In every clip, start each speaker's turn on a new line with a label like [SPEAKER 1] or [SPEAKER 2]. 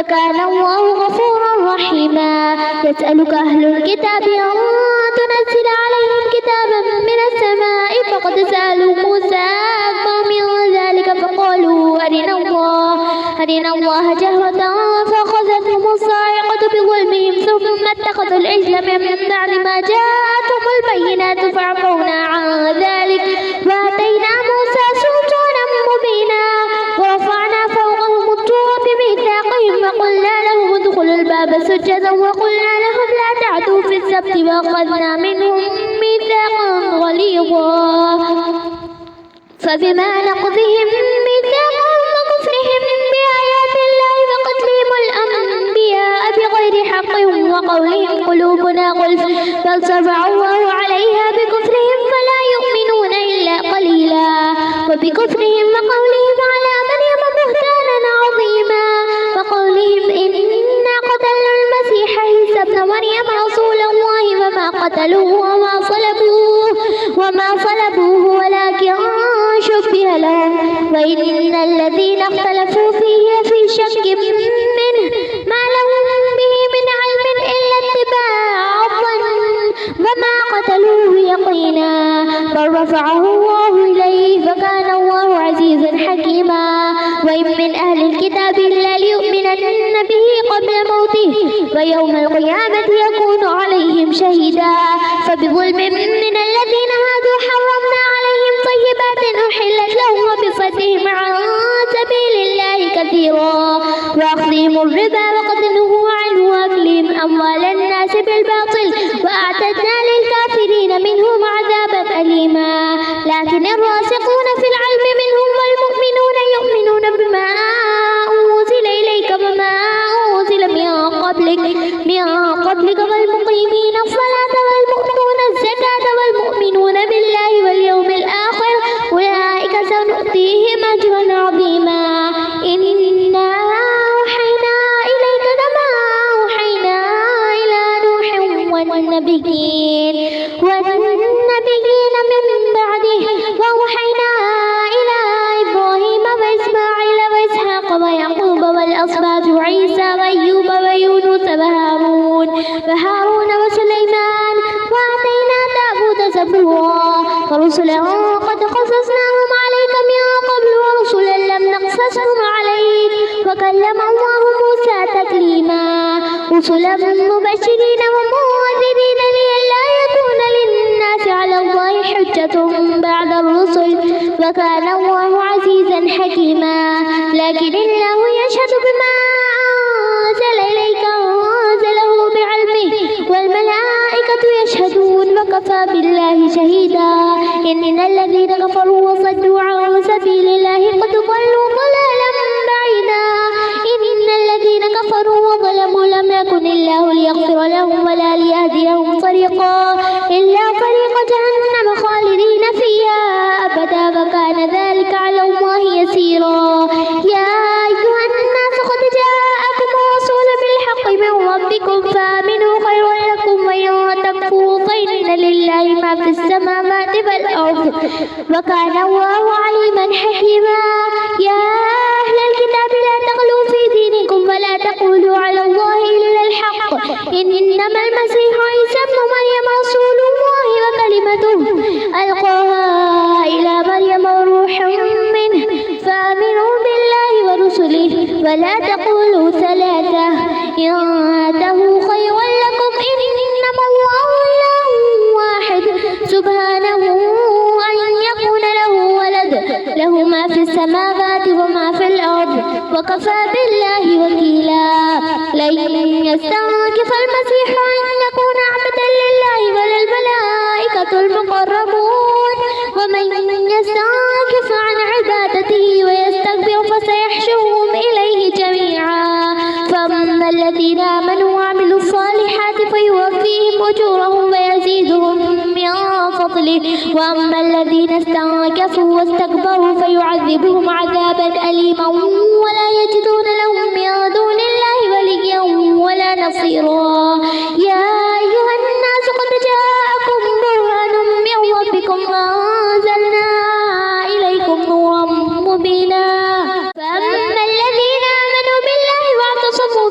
[SPEAKER 1] وكان الله غفورا رحيما. يسألك أهل الكتاب أن تنزل عليهم كتابا من السماء فقد سألوا موسى أكبر من ذلك فقالوا أرنا الله جهرة فأخذتهم الصاعقة بظلمهم ثم اتخذوا العجل من بعد ما جاءتهم البينات فعفونا عن ذلك وآتينا موسى سلطانا مبينا ورفعنا فوقهم الطور بميثاقهم وقلنا لهم ادخلوا الباب سجدا وقلنا لهم لا تعدوا في السبت وأخذنا منهم ميثاقا غليظا فبما نقضهم ميثاقهم وكفرهم بآيات الله وقتلهم الأنبياء بغير حق وقولهم قلوبنا غلف بل طبع الله عليها بكفرهم فلا يؤمنون إلا قليلا وبكفرهم وقولهم على مريم بهتانا عظيما وقولهم إنا قتلنا المسيح عيسى ابن مريم رسول الله وما قتلوه وما صلبوه ولكن شبه لهم وإن الذين اختلفوا فيه لفي شك منه ما لهم به من علم إلا اتباع الظن وما قتلوه يقينا بل رفعه الله إليه وكان الله عزيزا حكيما. وإن من أهل الكتاب إلا ليؤمنن به قبل موته ويوم القيامة يكون عليهم شهيدا فبظلم من الذين هادوا حرمنا عليهم طيبات أحلت لهم وبصدهم عن سبيل الله كثيرا وأخذهم الربا وقد نهوا عنه وأكلهم أموال الناس بالباطل وأعتدنا للكافرين منهم عذابا أليما. لكن الراسخون في العلم منهم والمؤمنون يؤمنون بما أنزل إليك وما أنزل من قبلك والمقيمين الصلاة والمؤتون الزكاة والمؤمنون بالله واليوم الآخر أولئك سنؤتيهم أجرا عظيما. إنا أوحينا إليك كما أوحينا إلى نوح والنبيين من بعده وأوحينا إلى إبراهيم وإسماعيل وإسحاق ويعقوب والأسباط وعيسى وأيوب ويونس وهارون وسليمان وآتينا داود زبورا ورسلا قد قصصناهم عليك من قبل ورسلا لم نقصصهم عليك وكلم الله موسى تكليما. رسلا مبشرين ومنذرين لئلا يكون للناس على الله حجة بعد الرسل وكان الله عزيزا حكيما. لكن الله يشهد بما أنزل إليك وأنزله بعلمه والملائكة يشهدون وكفى بالله شهيدا. إن الذين كفروا وصدوا عن سبيل الله قد ضلوا ضلالا بعيدا. إن الذين كفروا وظلموا لم يكن الله ليغفر لهم ولا ليهديهم طريقا إلا طريق جهنم خالدين فيها أبدا وكان ذلك على الله يسيرا. يا أيها الناس قد جاءكم الرسول بالحق من ربكم فآمنوا خيرا لكم وإن تكفروا فإن لله ما في السماوات والأرض وكان الله عليما حكيما. يا أهل الكتاب لا تغلوا في دينكم ولا تقولوا على الله إلا الحق إنما المسيح عيسى ابن مريم رسول الله وكلمته ألقاها إلى مريم وروح منه فآمنوا بالله ورسله ولا تقولوا ثلاثة انتهوا خيرا لكم إنما الله إله واحد سبحانه أن يكون له ولد له ما في السماوات وما في الأرض وكفى بالله وكيلا. لن يستنكف المسيح أن يكون عبدا لله ولا الملائكة المقربون ومن يستنكف عن عبادته ويستكبر فسيحشرهم إليه جميعا. فأما الذين آمنوا وعملوا الصالحات فيوفيهم أجورهم ويزيدهم من فضله وأما الذين استنكفوا واستكبروا فيعذبهم عذابا أليما ولا يجدون لهم من دون الله وليا ولا نصيرا. يا أيها الناس قد جاءكم برهان من ربكم وأنزلنا إليكم نورا مبينا. فأما الذين آمنوا بالله واعتصموا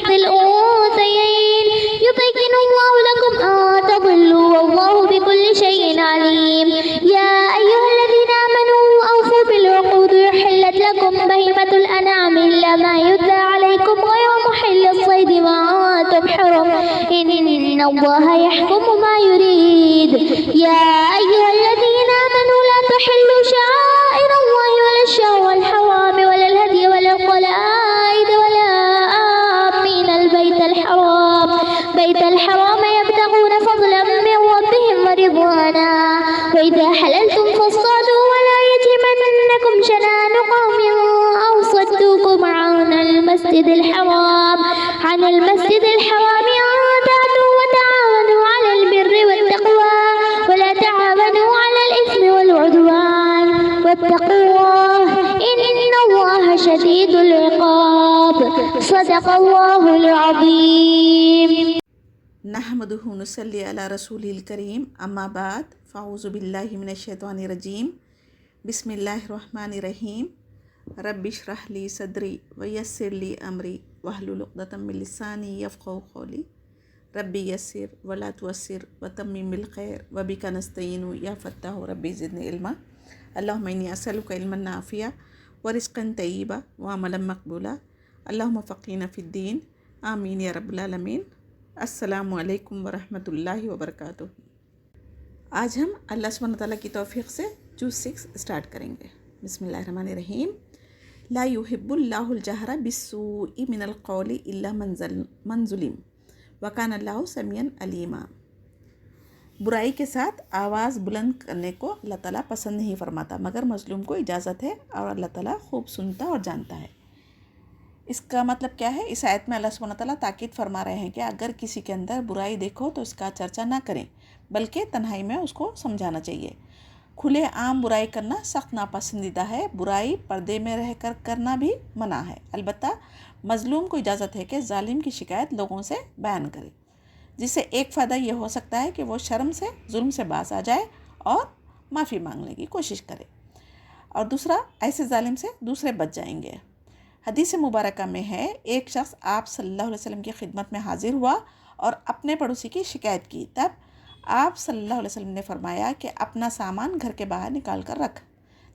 [SPEAKER 1] بحظ الأنثيين يبين الله لكم أن تضلوا والله بكل شيء عليم. يا أيها الذين آمنوا أوفوا بالعقود أحلت لكم بهيمة الأنعام إلا ما يتلى عليكم غير محل الصيد وأنتم حرم إن الله يحكم ما يريد. يا أيها الذين آمنوا لا تحلوا شعائر الله ولا الشهر الحرام ولا الهدي ولا القلائد ولا آمين بيت الحرام يبتغون فضلا من ربهم ورضوانا. وإذا حللتم فاصطادوا ولا يجرمنكم شنآن قوم أو صدوكم عن المسجد الحرام أن تعدوا وتعاونوا على البر والتقوى ولا تعاونوا على الإثم والعدوان واتقوا الله إن الله شديد العقاب. صدق الله العظيم.
[SPEAKER 2] نحمده ونصلي على رسوله الكريم أما بعد فأعوذ بالله من الشيطان الرجيم بسم الله الرحمن الرحيم رب اشرح لي صدري ويسر لي أمري واحلل عقدة من لساني يفقهوا قولي ربي يسر ولا تعسر وتمم بالخير وبك نستعين يا فتاح ربي زدني علما. اللهم إني أسألك علما نافعا ورزقا طيبا وعملا مقبولا. اللهم فقهنا في الدين آمين يا رب العالمين. السلام علیکم ورحمۃ اللہ وبرکاتہ. آج ہم اللہ سبحانہ تعالیٰ کی توفیق سے جز 6 اسٹارٹ کریں گے. بسم اللہ الرحمن الرحیم. لا يحب اللہ الجہر بالسوء من القول الا من ظلم وکان اللہ سمیعا علیما. برائی کے ساتھ آواز بلند کرنے کو اللہ تعالیٰ پسند نہیں فرماتا مگر مظلوم کو اجازت ہے اور اللہ تعالیٰ خوب سنتا اور جانتا ہے. اس کا مطلب کیا ہے؟ اس آیت میں اللہ سبحانہ تعالیٰ تاکید فرما رہے ہیں کہ اگر کسی کے اندر برائی دیکھو تو اس کا چرچا نہ کریں بلکہ تنہائی میں اس کو سمجھانا چاہیے. کھلے عام برائی کرنا سخت ناپسندیدہ ہے. برائی پردے میں رہ کر کرنا بھی منع ہے. البتہ مظلوم کو اجازت ہے کہ ظالم کی شکایت لوگوں سے بیان کرے جس سے ایک فائدہ یہ ہو سکتا ہے کہ وہ شرم سے ظلم سے باز آ جائے اور معافی مانگنے کی کوشش کرے اور دوسرا ایسے ظالم سے دوسرے بچ جائیں گے. حدیث مبارکہ میں ہے ایک شخص آپ صلی اللہ علیہ وسلم کی خدمت میں حاضر ہوا اور اپنے پڑوسی کی شکایت کی. تب آپ صلی اللہ علیہ وسلم نے فرمایا کہ اپنا سامان گھر کے باہر نکال کر رکھ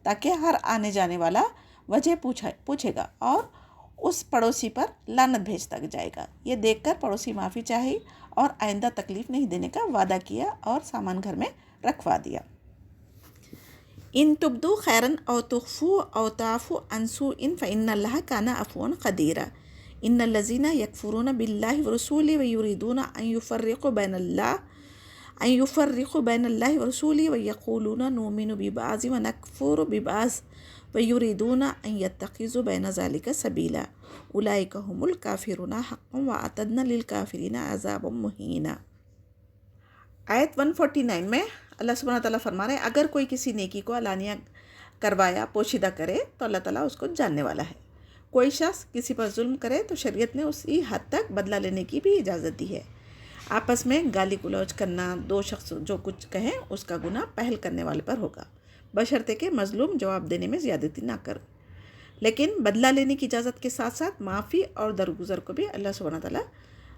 [SPEAKER 2] تاکہ ہر آنے جانے والا وجہ پوچھے گا اور اس پڑوسی پر لعنت بھیجتا جائے گا. یہ دیکھ کر پڑوسی معافی چاہی اور آئندہ تکلیف نہیں دینے کا وعدہ کیا اور سامان گھر میں رکھوا دیا. ان تبدو خیرن او تخفو او تعفو عن سوء فإن اللہ کان عفوا قدیرا. ان الذین یکفرون باللہ ورسولہ ویریدون ان یفرقوا بین اللہ ورسولہ ویقولون نؤمن ببعض ونکفر ببعض ویریدون ان یتخذوا بین ذلک سبیلا اولئک هم الکافرون حقا واعتدنا للکافرین عذابا مہینا. آیت 149 میں اللہ سبحانہ تعالیٰ فرما رہے ہیں اگر کوئی کسی نیکی کو علانیہ کروایا پوشیدہ کرے تو اللہ تعالیٰ اس کو جاننے والا ہے. کوئی شخص کسی پر ظلم کرے تو شریعت نے اسی حد تک بدلہ لینے کی بھی اجازت دی ہے. آپس میں گالی گلوچ کرنا، دو شخص جو کچھ کہیں اس کا گناہ پہل کرنے والے پر ہوگا بشرطے کہ مظلوم جواب دینے میں زیادتی نہ کر. لیکن بدلہ لینے کی اجازت کے ساتھ ساتھ معافی اور درگزر کو بھی اللہ سبحانہ تعالیٰ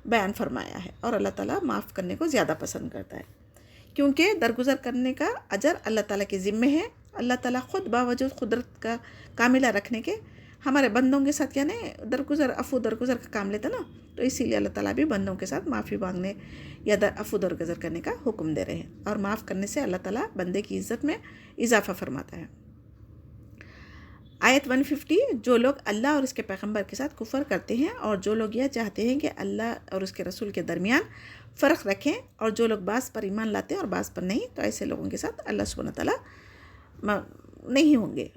[SPEAKER 2] بیان فرمایا ہے اور اللہ تعالیٰ معاف کرنے کو زیادہ پسند کرتا ہے کیونکہ درگزر کرنے کا اجر اللہ تعالیٰ کے ذمے ہے. اللہ تعالیٰ خود باوجود قدرت کا کاملہ رکھنے کے ہمارے بندوں کے ساتھ یعنی درگزر کا کام لیتا نا، تو اسی لیے اللہ تعالیٰ بھی بندوں کے ساتھ معافی مانگنے یا درگزر کرنے کا حکم دے رہے ہیں اور معاف کرنے سے اللہ تعالیٰ بندے کی عزت میں اضافہ فرماتا ہے. آیت 150 جو لوگ اللہ اور اس کے پیغمبر کے ساتھ کفر کرتے ہیں اور جو لوگ یہ چاہتے ہیں کہ اللہ اور اس کے رسول کے درمیان فرق رکھیں اور جو لوگ بعض پر ایمان لاتے ہیں اور بعض پر نہیں تو ایسے لوگوں کے ساتھ اللہ سبحانہ تعالیٰ نہیں ہوں گے.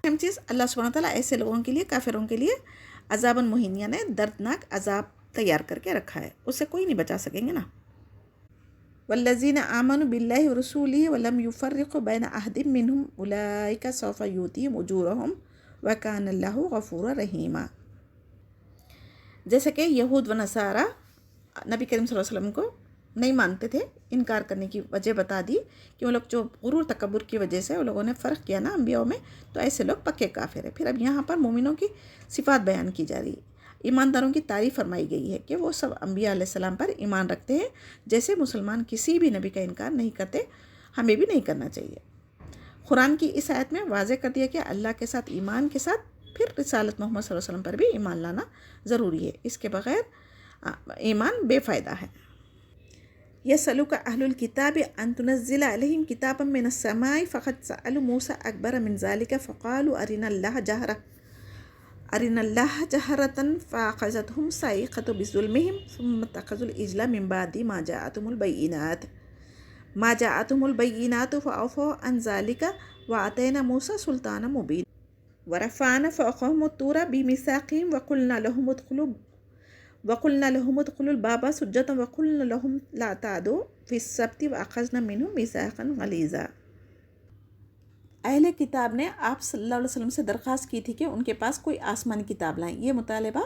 [SPEAKER 2] اہم چیز اللہ سبحانہ تعالیٰ ایسے لوگوں کے لیے کافروں کے لیے عذاباً مہینہ نے دردناک عذاب تیار کر کے رکھا ہے، اس سے کوئی نہیں بچا سکیں گے نا. والذین آمنوا باللہ ورسولہ ولم یفرقوا بین احد منہم اولئک سوف یؤتیہم اجورہم وکان اللہ غفورا رحیما. جیسے کہ یہود و نصارہ نبی کریم صلی اللہ علیہ وسلم کو نہیں مانتے تھے، انکار کرنے کی وجہ بتا دی کہ وہ لوگ جو غرور تکبر کی وجہ سے وہ لوگوں نے فرق کیا نا انبیاء میں، تو ایسے لوگ پکے کافر ہیں. پھر اب یہاں پر مومنوں کی صفات بیان کی جا رہی. ایمانداروں کی تعریف فرمائی گئی ہے کہ وہ سب انبیاء علیہ السلام پر ایمان رکھتے ہیں، جیسے مسلمان کسی بھی نبی کا انکار نہیں کرتے، ہمیں بھی نہیں کرنا چاہیے۔ قرآن کی اس آیت میں واضح کر دیا کہ اللہ کے ساتھ ایمان کے ساتھ پھر رسالت محمد صلی اللہ علیہ وسلم پر بھی ایمان لانا ضروری ہے، اس کے بغیر ایمان بے فائدہ ہے۔ یسألک اہل الکتاب ان تنزل علیہم کتابا من السماء فقد سألوا موسیٰ اکبر من ذلک فقالوا ارنا اللہ جہرۃ فأخذتهم الصاعقۃ بظلمهم ثم اتخذوا العجل من بعد ما جاءتهم البینات فعفوا عن ذلك وآتینا موسیٰ سلطانا مبینا ورفعنا فوقهم الطور بميثاقهم وقلنا لهم ادخلوا الباب سجدا وقلنا لهم لا تعدوا في السبت وأخذنا منهم ميثاقا غليظا۔ اہل کتاب نے آپ صلی اللہ علیہ وسلم سے درخواست کی تھی کہ ان کے پاس کوئی آسمانی کتاب لائیں۔ یہ مطالبہ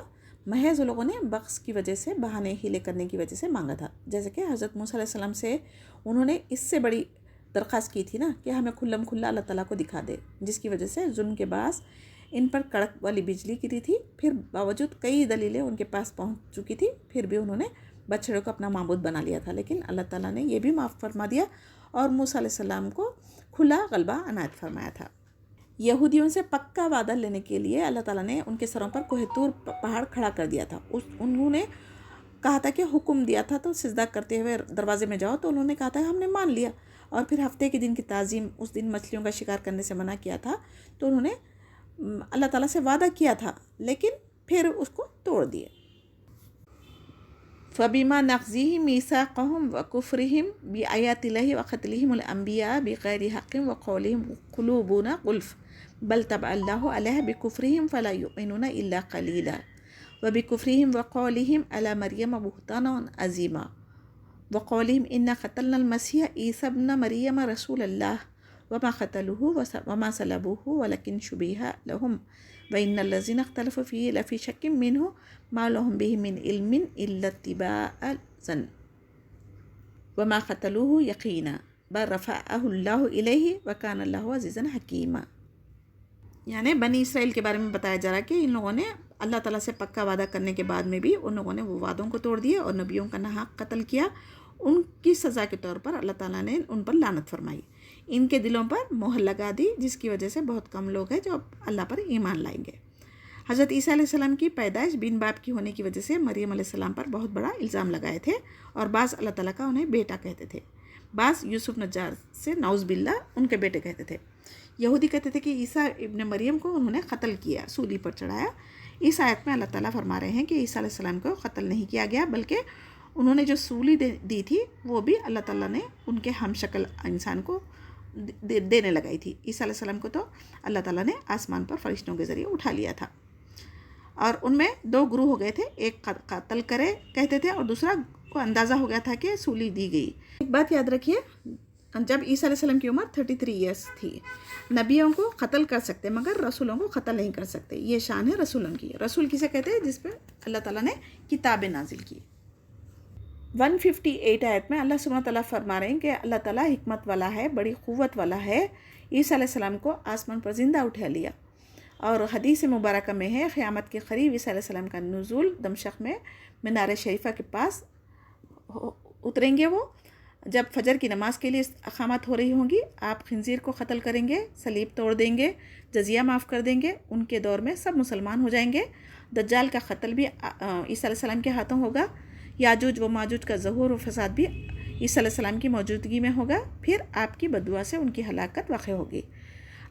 [SPEAKER 2] محض لوگوں نے بخس کی وجہ سے، بہانے ہیلے کرنے کی وجہ سے مانگا تھا، جیسے کہ حضرت موسیٰ علیہ السلام سے انہوں نے اس سے بڑی درخواست کی تھی نا کہ ہمیں کھلم کھلا اللہ تعالیٰ کو دکھا دے، جس کی وجہ سے ظلم کے باعث ان پر کڑک والی بجلی گری تھی۔ پھر باوجود کئی دلیلیں ان کے پاس پہنچ چکی تھی، پھر بھی انہوں نے بچڑوں کو اپنا معبود بنا لیا تھا، لیکن اللہ تعالیٰ نے یہ بھی معاف فرما دیا اور موسیٰ علیہ السلام کو کھلا غلبہ عنایت فرمایا تھا۔ یہودیوں سے پکا وعدہ لینے کے لیے اللہ تعالیٰ نے ان کے سروں پر کوہ طور پہاڑ کھڑا کر دیا تھا۔ انہوں نے کہا تھا کہ حکم دیا تھا تو سجدہ کرتے ہوئے دروازے میں جاؤ، تو انہوں نے کہا تھا ہم نے مان لیا، اور پھر ہفتے کے دن کی تعظیم، اس دن مچھلیوں کا شکار کرنے سے منع کیا تھا، تو انہوں نے اللہ تعالیٰ سے وعدہ کیا تھا لیکن پھر اس کو توڑ دیے۔ فَبِمَا نَقْضِهِمْ مِيثَاقَهُمْ وَكُفْرِهِمْ بِآيَاتِ اللَّهِ وَقَتْلِهِمُ الْأَنْبِيَاءَ بِغَيْرِ حَقٍّ وَقَوْلِهِمْ قُلُوبُنَا غُلْفٌ بَلْ طَبَعَ اللَّهُ عَلَيْهَا بِكُفْرِهِمْ فَلَا يُؤْمِنُونَ إِلَّا قَلِيلًا وَبِكُفْرِهِمْ وَقَوْلِهِمْ عَلَى مَرْيَمَ بُهْتَانًا عَظِيمًا وَقَوْلِهِمْ إِنَّا قَتَلْنَا الْمَسِيحَ عِيسَى ابْنَ مَرْيَمَ رَسُولَ اللَّهِ وَمَا قَتَلُوهُ وَمَا صَلَبُوهُ وَلَكِنْ شُبِّهَ لَهُمْ وَإِنَّ الَّذِينَ اخْتَلَفُوا فِيهِ لَفِي شَكٍّ مِّنْهُ مَا لَهُم بِهِ مِنْ عِلْمٍ إِلَّا اتِّبَاعَ الظَّنِّ وَمَا قَتَلُوهُ يَقِينًا بَلْ رَفَعَهُ اللَّهُ إِلَيْهِ وَكَانَ اللَّهُ عَزِيزًا حَكِيمًا۔ یعنی بنی اسرائیل کے بارے میں بتایا جا رہا ہے کہ ان لوگوں نے اللہ تعالیٰ سے پکا وعدہ کرنے کے بعد میں بھی ان لوگوں نے وہ وعدوں کو توڑ دیا اور نبیوں کا ناحق قتل کیا۔ ان کی سزا کے طور پر اللہ تعالیٰ نے ان پر لعنت فرمائی، ان کے دلوں پر مہر لگا دی، جس کی وجہ سے بہت کم لوگ ہیں جو اللہ پر ایمان لائیں گے۔ حضرت عیسیٰ علیہ السلام کی پیدائش بن باپ کی ہونے کی وجہ سے مریم علیہ السلام پر بہت بڑا الزام لگائے تھے، اور بعض اللہ تعالیٰ کا انہیں بیٹا کہتے تھے، بعض یوسف نجار سے نعوذ باللہ ان کے بیٹے کہتے تھے۔ یہودی کہتے تھے کہ عیسیٰ ابن مریم کو انہوں نے قتل کیا، سولی پر چڑھایا۔ اس آیت میں اللہ تعالیٰ فرما رہے ہیں کہ عیسیٰ علیہ السلام کو قتل نہیں کیا گیا، بلکہ انہوں نے جو سولی دی تھی وہ بھی اللہ تعالیٰ نے ان کے ہم شکل انسان کو دینے لگائی تھی۔ عیسیٰ علیہ السلام کو تو اللہ تعالیٰ نے آسمان پر فرشتوں کے ذریعے اٹھا لیا تھا، اور ان میں دو گروہ ہو گئے تھے، ایک قتل کرے کہتے تھے اور دوسرا کو اندازہ ہو گیا تھا کہ سولی دی گئی۔ ایک بات یاد رکھیے، جب عیسیٰ علیہ السلام کی عمر 33 ایئرس تھی، نبیوں کو قتل کر سکتے مگر رسولوں کو قتل نہیں کر سکتے، یہ شان ہے رسولوں کی۔ رسول کسے کہتے ہیں؟ جس پہ اللہ تعالیٰ نے کتابیں نازل کی۔ 158 آیت میں اللہ سبحانہ تعالیٰ فرما رہے ہیں کہ اللہ تعالیٰ حکمت والا ہے، بڑی قوت والا ہے۔ عیسیٰ علیہ السلام کو آسمان پر زندہ اٹھا لیا، اور حدیث مبارکہ میں ہے قیامت کے قریب عیسیٰ علیہ السلام کا نزول دمشق میں مینار شریفہ کے پاس اتریں گے۔ وہ جب فجر کی نماز کے لیے اقامت ہو رہی ہوں گی، آپ خنزیر کو قتل کریں گے، صلیب توڑ دیں گے، جزیہ معاف کر دیں گے، ان کے دور میں سب مسلمان ہو جائیں گے۔ دجال کا قتل بھی عیسیٰ علیہ السلام کے ہاتھوں ہوگا، یاجوج و ماجوج کا ظہور و فساد بھی عیسیٰ علیہ السلام کی موجودگی میں ہوگا، پھر آپ کی بددعا سے ان کی ہلاکت واقع ہوگی۔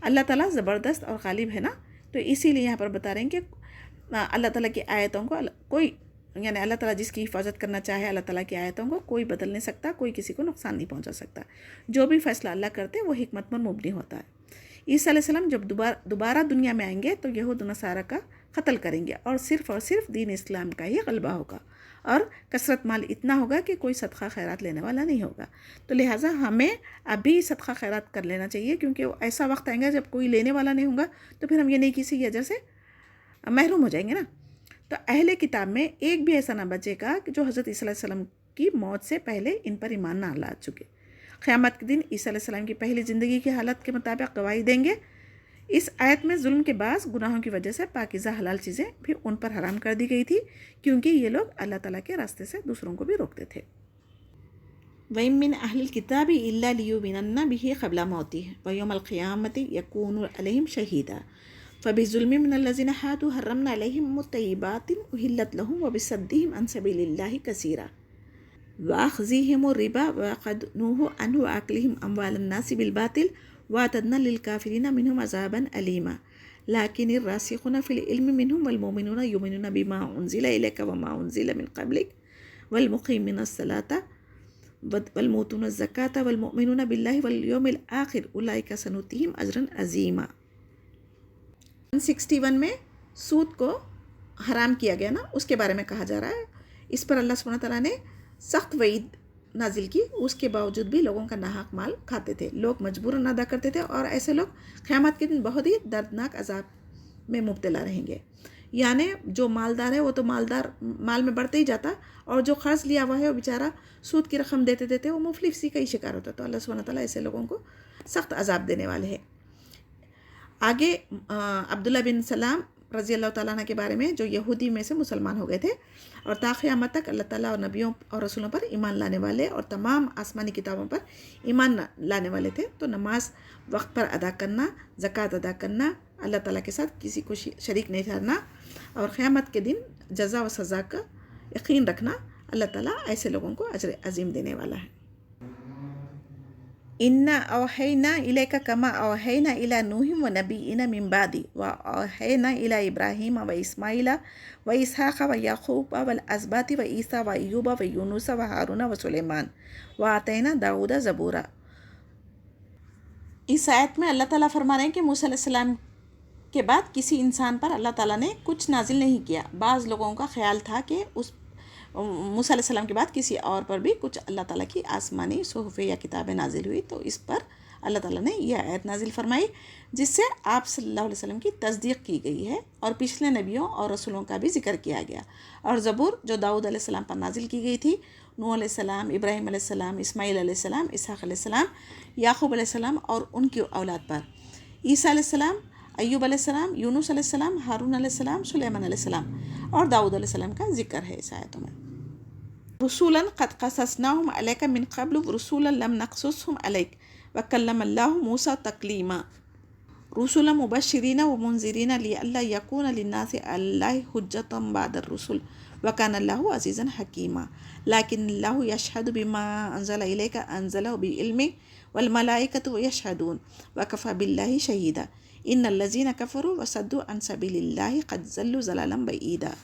[SPEAKER 2] اللہ تعالیٰ زبردست اور غالب ہے نا، تو اسی لیے یہاں پر بتا رہے ہیں کہ اللہ تعالیٰ کی آیتوں کو کوئی، یعنی اللہ تعالیٰ جس کی حفاظت کرنا چاہے اللہ تعالیٰ کی آیتوں کو کوئی بدل نہیں سکتا، کوئی کسی کو نقصان نہیں پہنچا سکتا۔ جو بھی فیصلہ اللہ کرتے وہ حکمت پر مبنی ہوتا ہے۔ عیسیٰ علیہ السلام جب دوبارہ دنیا میں آئیں گے تو یہود و نصارہ کا قتل کریں گے، اور صرف دین اسلام کا ہی غلبہ ہوگا، اور کثرت مال اتنا ہوگا کہ کوئی صدقہ خیرات لینے والا نہیں ہوگا۔ تو لہٰذا ہمیں ابھی صدقہ خیرات کر لینا چاہیے، کیونکہ ایسا وقت آئے گا جب کوئی لینے والا نہیں ہوگا، تو پھر ہم یہ نیکی سے اجر سے محروم ہو جائیں گے نا۔ تو اہل کتاب میں ایک بھی ایسا نہ بچے گا کہ جو حضرت عیسیٰ علیہ السلام کی موت سے پہلے ان پر ایمان نہ لا چکے۔ قیامت کے دن عیسیٰ علیہ السلام کی پہلی زندگی کی حالت کے مطابق گواہی دیں گے اس آیت میں ظلم کے بعض گناہوں کی وجہ سے پاکیزہ حلال چیزیں بھی ان پر حرام کر دی گئی تھی، کیونکہ یہ لوگ اللہ تعالیٰ کے راستے سے دوسروں کو بھی روکتے تھے۔ وَإِن مِّنْ أَهْلِ الْكِتَابِ إِلَّا لِيُؤْمِنَنَّ بِهِ قَبْلَ مَوْتِهِ وَيَوْمَ الْقِيَامَةِ يَكُونُ عَلَيْهِمْ شَهِيدًا فَبِظُلْمٍ مِّنَ الَّذِينَ هَادُوا حَرَّمْنَا عَلَيْهِمْ طَيِّبَاتٍ أُحِلَّتْ لَهُمْ وَبِصَدِّهِمْ عَن سَبِيلِ اللَّهِ كَثِيرًا وَأَخْذِهِمُ الرِّبَا وَقَدْ نُهُوا عَنْهُ وَأَكْلِهِمْ أَمْوَالَ النَّاسِ بِالْبَاطِلِ وَأَعْتَدْنَا لِلْكَافِرِينَ مِنْهُمْ عَذَابًا أَلِيمًا لكن الراسخون في العلم منهم والمؤمنون يؤمنون بما أنزل إليك وما أنزل من قبلك والمقيمين الصلاة والمؤتون الزکاة والمؤمنون باللہ والیوم الآخر اولئک سنؤتیہم اجرا عظیما۔ 161 میں سود کو حرام کیا گیا نا، اس کے بارے میں کہا جا رہا ہے۔ اس پر اللہ سبحانہ تعالیٰ نے سخت وعید نازل کی، اس کے باوجود بھی لوگوں کا ناحق مال کھاتے تھے، لوگ مجبوراً ادا کرتے تھے، اور ایسے لوگ قیامت کے دن بہت ہی دردناک عذاب میں مبتلا رہیں گے۔ یعنی جو مالدار ہے وہ تو مال میں بڑھتے ہی جاتا، اور جو قرض لیا ہوا ہے وہ بیچارہ سود کی رقم دیتے دیتے وہ مفلسی کا ہی شکار ہوتا۔ تو اللہ سبحانہ تعالیٰ ایسے لوگوں کو سخت عذاب دینے والے ہیں۔ آگے عبداللہ بن سلام رضی اللہ تعالیٰ عنہ کے بارے میں، جو یہودی میں سے مسلمان ہو گئے تھے اور تا قیامت تک اللہ تعالیٰ اور نبیوں اور رسولوں پر ایمان لانے والے اور تمام آسمانی کتابوں پر ایمان لانے والے تھے۔ تو نماز وقت پر ادا کرنا، زکوٰۃ ادا کرنا، اللہ تعالیٰ کے ساتھ کسی کو شریک نہیں ٹھہرنا، اور قیامت کے دن جزا و سزا کا یقین رکھنا، اللہ تعالیٰ ایسے لوگوں کو اجر عظیم دینے والا ہے۔ اِنَّا أَوْحَيْنَا إِلَيْكَ كَمَا أَوْحَيْنَا إِلَى نُوحٍ وَنَبِيِّنَا مِن بَعْدِهِ وَأَوْحَيْنَا إِلَى إِبْرَاهِيمَ وَإِسْمَاعِيلَ وَإِسْحَاقَ وَيَعْقُوبَ وَالْأَسْبَاطِ وَعِيسَىٰ وَأَيُّوبَ وَيُونُسَ وَهَارُونَ وَسُلَيْمَانَ وَآتَيْنَا دَاوُودَ زَبُورًا۔ اس آیت میں اللہ تعالیٰ فرما رہے ہیں کہ موسیٰ علیہ السلام کے بعد کسی انسان پر اللہ تعالیٰ نے کچھ نازل نہیں کیا۔ بعض لوگوں کا خیال تھا کہ اس موسیٰ علیہ السلام کے بعد کسی اور پر بھی کچھ اللہ تعالیٰ کی آسمانی صحف یا کتابیں نازل ہوئی، تو اس پر اللہ تعالیٰ نے یہ آیت نازل فرمائی، جس سے آپ صلی اللہ علیہ وسلم کی تصدیق کی گئی ہے، اور پچھلے نبیوں اور رسولوں کا بھی ذکر کیا گیا۔ اور زبور جو داؤد علیہ السلام پر نازل کی گئی تھی، نوح علیہ السلام، ابراہیم علیہ السلام، اسماعیل علیہ السلام، اسحاق علیہ السلام، یعقوب علیہ السلام اور ان کی اولاد پر، عیسیٰ علیہ السلام، ایوب علیہ السلام، یونس علیہ السلام، ہارون علیہ السلام، سلیمان علیہ السلام اور داؤد علیہ السلام کا ذکر ہے اس آیتوں میں۔ رسولا قد قصصناهم عليك من قبل ورسولا لم نقصصهم عليك وكلم الله موسى تكليما رسلا مبشرين ومنذرين لئلا يكون للناس على الله حجة بعد الرسل وكان الله عزيزا حكيما لكن الله يشهد بما أنزل إليك أنزله بعلمه والملائكة يشهدون وكفى بالله شهيدا إن الذين كفروا وصدوا عن سبيل الله قد ضلوا ضلالا بعيدا۔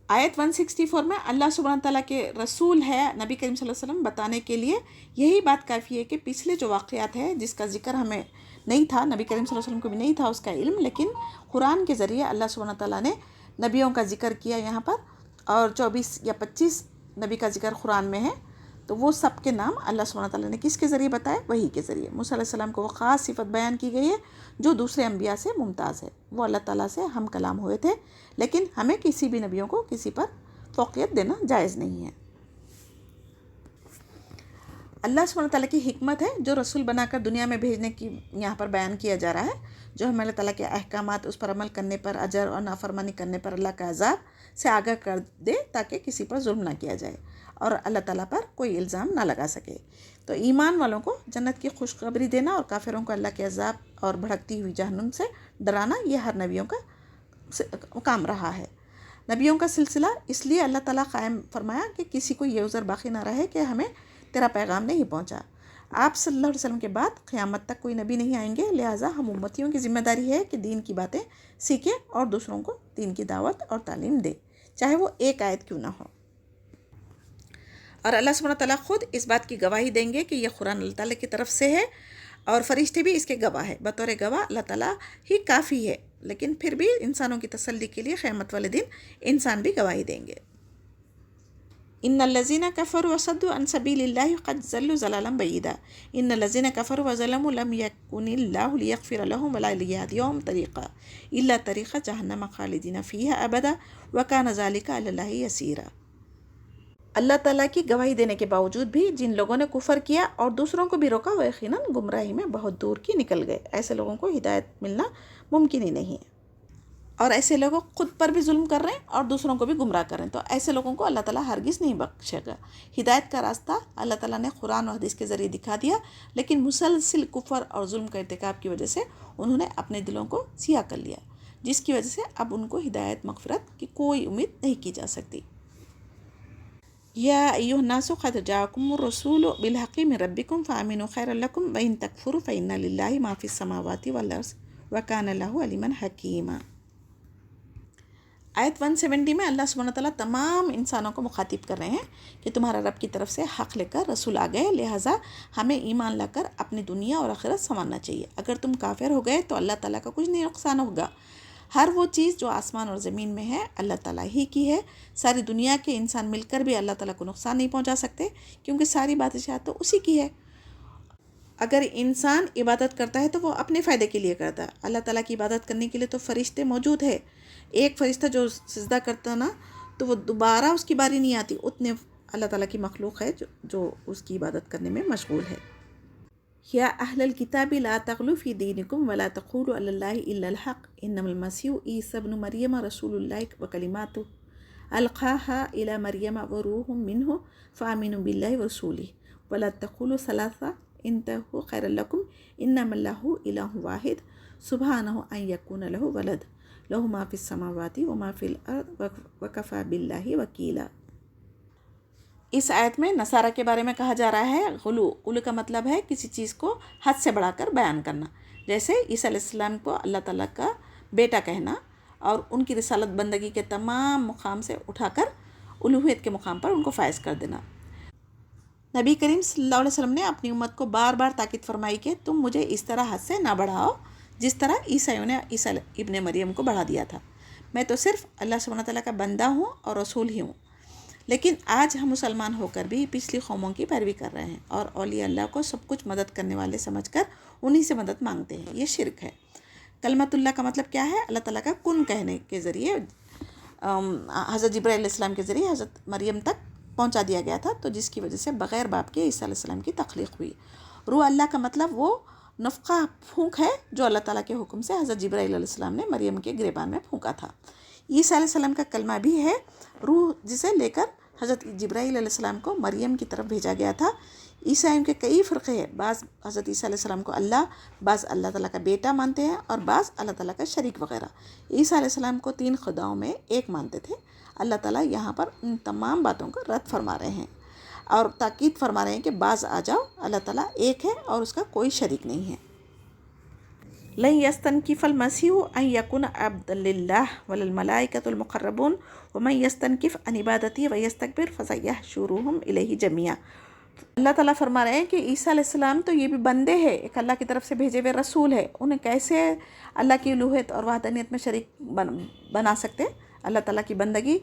[SPEAKER 2] آیت 164 میں اللہ سبحانہ تعالیٰ کے رسول ہے نبی کریم صلی اللہ علیہ وسلم بتانے کے لیے یہی بات کافی ہے کہ پچھلے جو واقعات ہے جس کا ذکر ہمیں نہیں تھا، نبی کریم صلی اللہ علیہ وسلم کو بھی نہیں تھا اس کا علم، لیکن قرآن کے ذریعے اللہ سبحانہ تعالیٰ نے نبیوں کا ذکر کیا یہاں پر، اور 24 یا 25 نبی کا ذکر قرآن میں ہے، تو وہ سب کے نام اللہ سبحانہ تعالیٰ نے کس کے ذریعے بتائے؟ وحی کے ذریعے۔ موسیٰ علیہ السلام کو وہ خاص صفت بیان کی گئی ہے جو دوسرے انبیاء سے ممتاز ہے، وہ اللہ تعالیٰ سے ہم کلام ہوئے تھے، لیکن ہمیں کسی بھی نبیوں کو کسی پر فوقیت دینا جائز نہیں ہے۔ اللہ سبحانہ تعالیٰ کی حکمت ہے جو رسول بنا کر دنیا میں بھیجنے کی یہاں پر بیان کیا جا رہا ہے، جو ہمیں اللہ تعالیٰ کے احکامات، اس پر عمل کرنے پر اجر اور نافرمانی کرنے پر اللہ کا عذاب سے آگاہ کر دے تاکہ کسی پر ظلم نہ کیا جائے اور اللہ تعالیٰ پر کوئی الزام نہ لگا سکے۔ تو ایمان والوں کو جنت کی خوشخبری دینا اور کافروں کو اللہ کے عذاب اور بھڑکتی ہوئی جہنم سے ڈرانا، یہ ہر نبیوں کا کام رہا ہے۔ نبیوں کا سلسلہ اس لیے اللہ تعالیٰ قائم فرمایا کہ کسی کو یہ عذر باقی نہ رہے کہ ہمیں تیرا پیغام نہیں پہنچا۔ آپ صلی اللہ علیہ وسلم کے بعد قیامت تک کوئی نبی نہیں آئیں گے، لہٰذا ہم امتیوں کی ذمہ داری ہے کہ دین کی باتیں سیکھیں اور دوسروں کو دین کی دعوت اور تعلیم دیں، چاہے وہ ایک آیت کیوں نہ ہو۔ اور اللہ سبحانہ تعالیٰ خود اس بات کی گواہی دیں گے کہ یہ قرآن اللہ تعالیٰ کی طرف سے ہے، اور فرشتے بھی اس کے گواہ ہے۔ بطور گواہ اللہ تعالیٰ ہی کافی ہے، لیکن پھر بھی انسانوں کی تسلی کے لیے قیامت والے دن انسان بھی گواہی دیں گے۔ ان الذين كفروا وصدوا عن سبيل الله قد ضلوا ضلالا بعيدا ان الذين كفروا وظلموا لم يكن الله ليغفر لهم ولا ليهديهم طريقا الا طريق جهنم خالدين فيها ابدا وكان ذلك على الله يسيرا۔ اللہ تعالیٰ کی گواہی دینے کے باوجود بھی جن لوگوں نے کفر کیا اور دوسروں کو بھی روکا وہ یقیناً گمراہی میں بہت دور کی نکل گئے. ایسے لوگوں کو ہدایت ملنا ممکن ہی نہیں ہے. اور ایسے لوگ خود پر بھی ظلم کر رہے ہیں اور دوسروں کو بھی گمراہ کر رہے ہیں، تو ایسے لوگوں کو اللہ تعالیٰ ہرگز نہیں بخشے گا. ہدایت کا راستہ اللہ تعالیٰ نے قرآن و حدیث کے ذریعے دکھا دیا، لیکن مسلسل کفر اور ظلم کا ارتکاب کی وجہ سے انہوں نے اپنے دلوں کو سیاہ کر لیا، جس کی وجہ سے اب ان کو ہدایت مغفرت کی کوئی امید نہیں کی جا سکتی. یا ایھا الناس قد جاءکم الرسول بالحق من ربکم فآمنوا خیرا لکم وإن تکفروا فإن للہ ما فی السماوات والارض وکان اللہ علیما حکیما. آیت 170 میں اللہ سبحانہ تعالیٰ تمام انسانوں کو مخاطب کر رہے ہیں کہ تمہارا رب کی طرف سے حق لے کر رسول آ گئے، لہٰذا ہمیں ایمان لا کر اپنی دنیا اور آخرت سنوارنا چاہیے. اگر تم کافر ہو گئے تو اللہ تعالیٰ کا کچھ نہیں نقصان ہوگا. ہر وہ چیز جو آسمان اور زمین میں ہے اللہ تعالیٰ ہی کی ہے. ساری دنیا کے انسان مل کر بھی اللہ تعالیٰ کو نقصان نہیں پہنچا سکتے، کیونکہ ساری بادشاہت تو اسی کی ہے. اگر انسان عبادت کرتا ہے تو وہ اپنے فائدے کے لیے کرتا ہے. اللہ تعالیٰ کی عبادت کرنے کے لیے تو فرشتے موجود ہے. ایک فرشتہ جو سجدہ کرتا نا تو وہ دوبارہ اس کی باری نہیں آتی. اتنے اللہ تعالیٰ کی مخلوق ہے جو اس کی عبادت کرنے میں مشغول ہے. یا اہل الکتاب لا تغلوا فی دینکم ولا تقولوا علی اللہ الا الحق انما المسیح عیسی ابن مریم رسول اللہ وکلماتہ القاها الی مریم وروح منہ فآمنوا باللہ ورسولہ ولا تقولوا ثلاثہ انتہوا خیرا لکم انما اللہ الہ واحد سبحانہ ان یکون لہ ولد لہ ما فی السماوات وما فی الارض وکفی باللہ وکیلا. اس آیت میں نصارہ کے بارے میں کہا جا رہا ہے غلو کا مطلب ہے کسی چیز کو حد سے بڑھا کر بیان کرنا. جیسے عیسیٰ علیہ السلام کو اللہ تعالیٰ کا بیٹا کہنا اور ان کی رسالت بندگی کے تمام مقام سے اٹھا کر الوہیت کے مقام پر ان کو فائز کر دینا. نبی کریم صلی اللہ علیہ وسلم نے اپنی امت کو بار بار تاکید فرمائی کہ تم مجھے اس طرح حد سے نہ بڑھاؤ جس طرح عیسائیوں نے عیسیٰ ابن مریم کو بڑھا دیا تھا. میں تو صرف اللہ سبحانہ تعالیٰ کا بندہ ہوں اور رسول ہی ہوں. لیکن آج ہم مسلمان ہو کر بھی پچھلی قوموں کی پیروی کر رہے ہیں اور اولیاء اللہ کو سب کچھ مدد کرنے والے سمجھ کر انہی سے مدد مانگتے ہیں. یہ شرک ہے. کلمۃ اللہ کا مطلب کیا ہے؟ اللہ تعالیٰ کا کن کہنے کے ذریعے حضرت جبرائیل علیہ السلام کے ذریعے حضرت مریم تک پہنچا دیا گیا تھا، تو جس کی وجہ سے بغیر باپ کے عیسیٰ علیہ السلام کی تخلیق ہوئی. روح اللہ کا مطلب وہ نفخہ پھونک ہے جو اللہ تعالیٰ کے حکم سے حضرت جبرائیل علیہ السلام نے مریم کے گریبان میں پھونکا تھا. عیسیٰ علیہ السلام کا کلمہ بھی ہے روح، جسے لے کر حضرت جبرائیل علیہ السلام کو مریم کی طرف بھیجا گیا تھا. عیسائیوں کے کئی فرقے ہیں، بعض حضرت عیسیٰ علیہ السلام کو اللہ، بعض اللہ تعالیٰ کا بیٹا مانتے ہیں اور بعض اللہ تعالیٰ کا شریک وغیرہ. عیسیٰ علیہ السلام کو 3 خداؤں میں ایک مانتے تھے. اللہ تعالیٰ یہاں پر ان تمام باتوں کو رد فرما رہے ہیں اور تاکید فرما رہے ہیں کہ بعض آ جاؤ، اللہ تعالیٰ ایک ہے اور اس کا کوئی شریک نہیں ہے. لن یستنکف المسیح ان یکون عبدا للہ وللملائکۃ المقربون ومن یستنکف عن عبادتی ویستکبر فسیحشرهم الیہ جمیعا. اللہ تعالیٰ فرما رہے ہیں کہ عیسیٰ علیہ السلام تو یہ بھی بندے ہیں، ایک اللہ کی طرف سے بھیجے ہوئے رسول ہے. انہیں کیسے اللہ کی الوہیت اور وحدانیت میں شریک بنا سکتے؟ اللہ تعالیٰ کی بندگی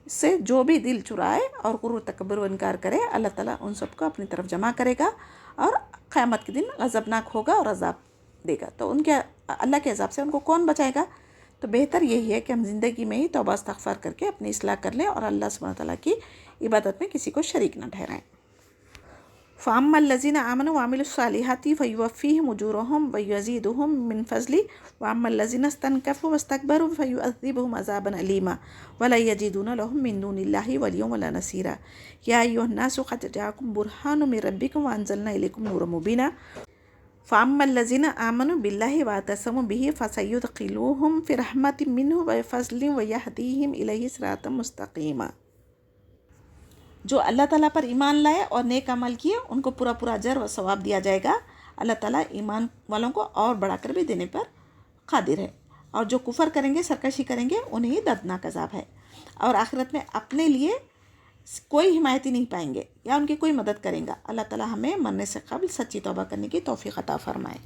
[SPEAKER 2] سے جو بھی دل چرائے اور غرور تکبر و انکار کرے، اللہ تعالیٰ ان سب کو اپنی طرف جمع کرے گا اور قیامت کے دن غضبناک ہوگا اور عذاب دے گا. تو ان کے اللہ کے عذاب سے ان کو کون بچائے گا؟ تو بہتر یہی ہے کہ ہم زندگی میں ہی توبہ استغفار کر کے اپنی اصلاح کر لیں اور اللہ سبحانہ تعالیٰ کی عبادت میں کسی کو شریک نہ ٹھہرائیں. فَأَمَّا الَّذِينَ آمَنُوا وَعَمِلُوا الصَّالِحَاتِ فَيُوَفِّيهِمْ أُجُورَهُمْ وَيُزِيدُهُم مِّن فَضْلِهِ وَأَمَّا الَّذِينَ اسْتَنكَفُوا وَاسْتَكْبَرُوا فَيُعَذِّبُهُمْ عَذَابًا أَلِيمًا وَلَا يَجِدُونَ لَهُم مِّن دُونِ اللَّهِ وَلِيًّا وَلَا نَصِيرًا. يَا أَيُّهَا النَّاسُ قَدْ جَاءَكُم بُرْهَانٌ مِّن رَّبِّكُمْ وَأَنزَلْنَا إِلَيْكُمْ نُورًا مُّبِينًا. فَأَمَّا الَّذِينَ آمَنُوا بِاللَّهِ وَاعْتَصَمُوا بِهِ فَسَيُدْخِلُهُمْ فِي رَحْمَةٍ مِّنْهُ وَفَضْلٍ وَيَهْدِيهِمْ إِلَيْهِ صِرَاطًا مُّسْتَقِيمًا. جو اللہ تعالیٰ پر ایمان لائے اور نیک عمل کیے ان کو پورا اجر و ثواب دیا جائے گا. اللہ تعالیٰ ایمان والوں کو اور بڑھا کر بھی دینے پر قادر ہے، اور جو کفر کریں گے، سرکشی کریں گے، انہیں دردناک عذاب ہے. اور آخرت میں اپنے لیے کوئی حمایتی نہیں پائیں گے یا ان کی کوئی مدد کریں گا. اللہ تعالیٰ ہمیں مرنے سے قبل سچی توبہ کرنے کی توفیق عطا فرمائے.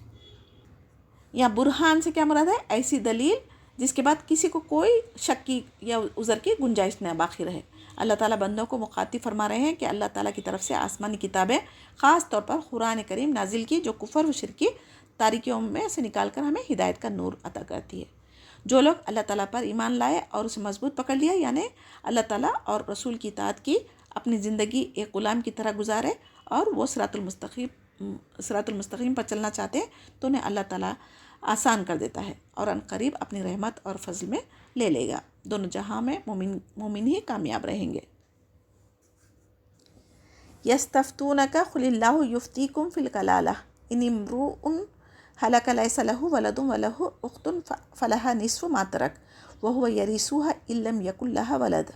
[SPEAKER 2] یا برہان سے کیا مراد ہے؟ ایسی دلیل جس کے بعد کسی کو کوئی شک کی یا عذر کی گنجائش نہ باقی رہے. اللہ تعالیٰ بندوں کو مخاطب فرما رہے ہیں کہ اللہ تعالیٰ کی طرف سے آسمانی کتابیں، خاص طور پر قرآن کریم نازل کی، جو کفر و شرک کی تاریکیوں میں سے نکال کر ہمیں ہدایت کا نور عطا کرتی ہے. جو لوگ اللہ تعالیٰ پر ایمان لائے اور اسے مضبوط پکڑ لیا، یعنی اللہ تعالیٰ اور رسول کی اطاعت کی، اپنی زندگی ایک غلام کی طرح گزارے اور وہ صراط المستقیم پر چلنا چاہتے ہیں تو انہیں اللہ تعالیٰ آسان کر دیتا ہے اور ان قریب اپنی رحمت اور فضل میں لے لے گا. دونوں جہاں میں مومن ہی کامیاب رہیں گے. یستفتونک قل اللہ یفتیکم فی الکلالہ ان امرؤ ہلک لیس لہ ولد ولہ اخت فلہا نصف ما ترک وہو یرثها ان لم یکن لہا ولد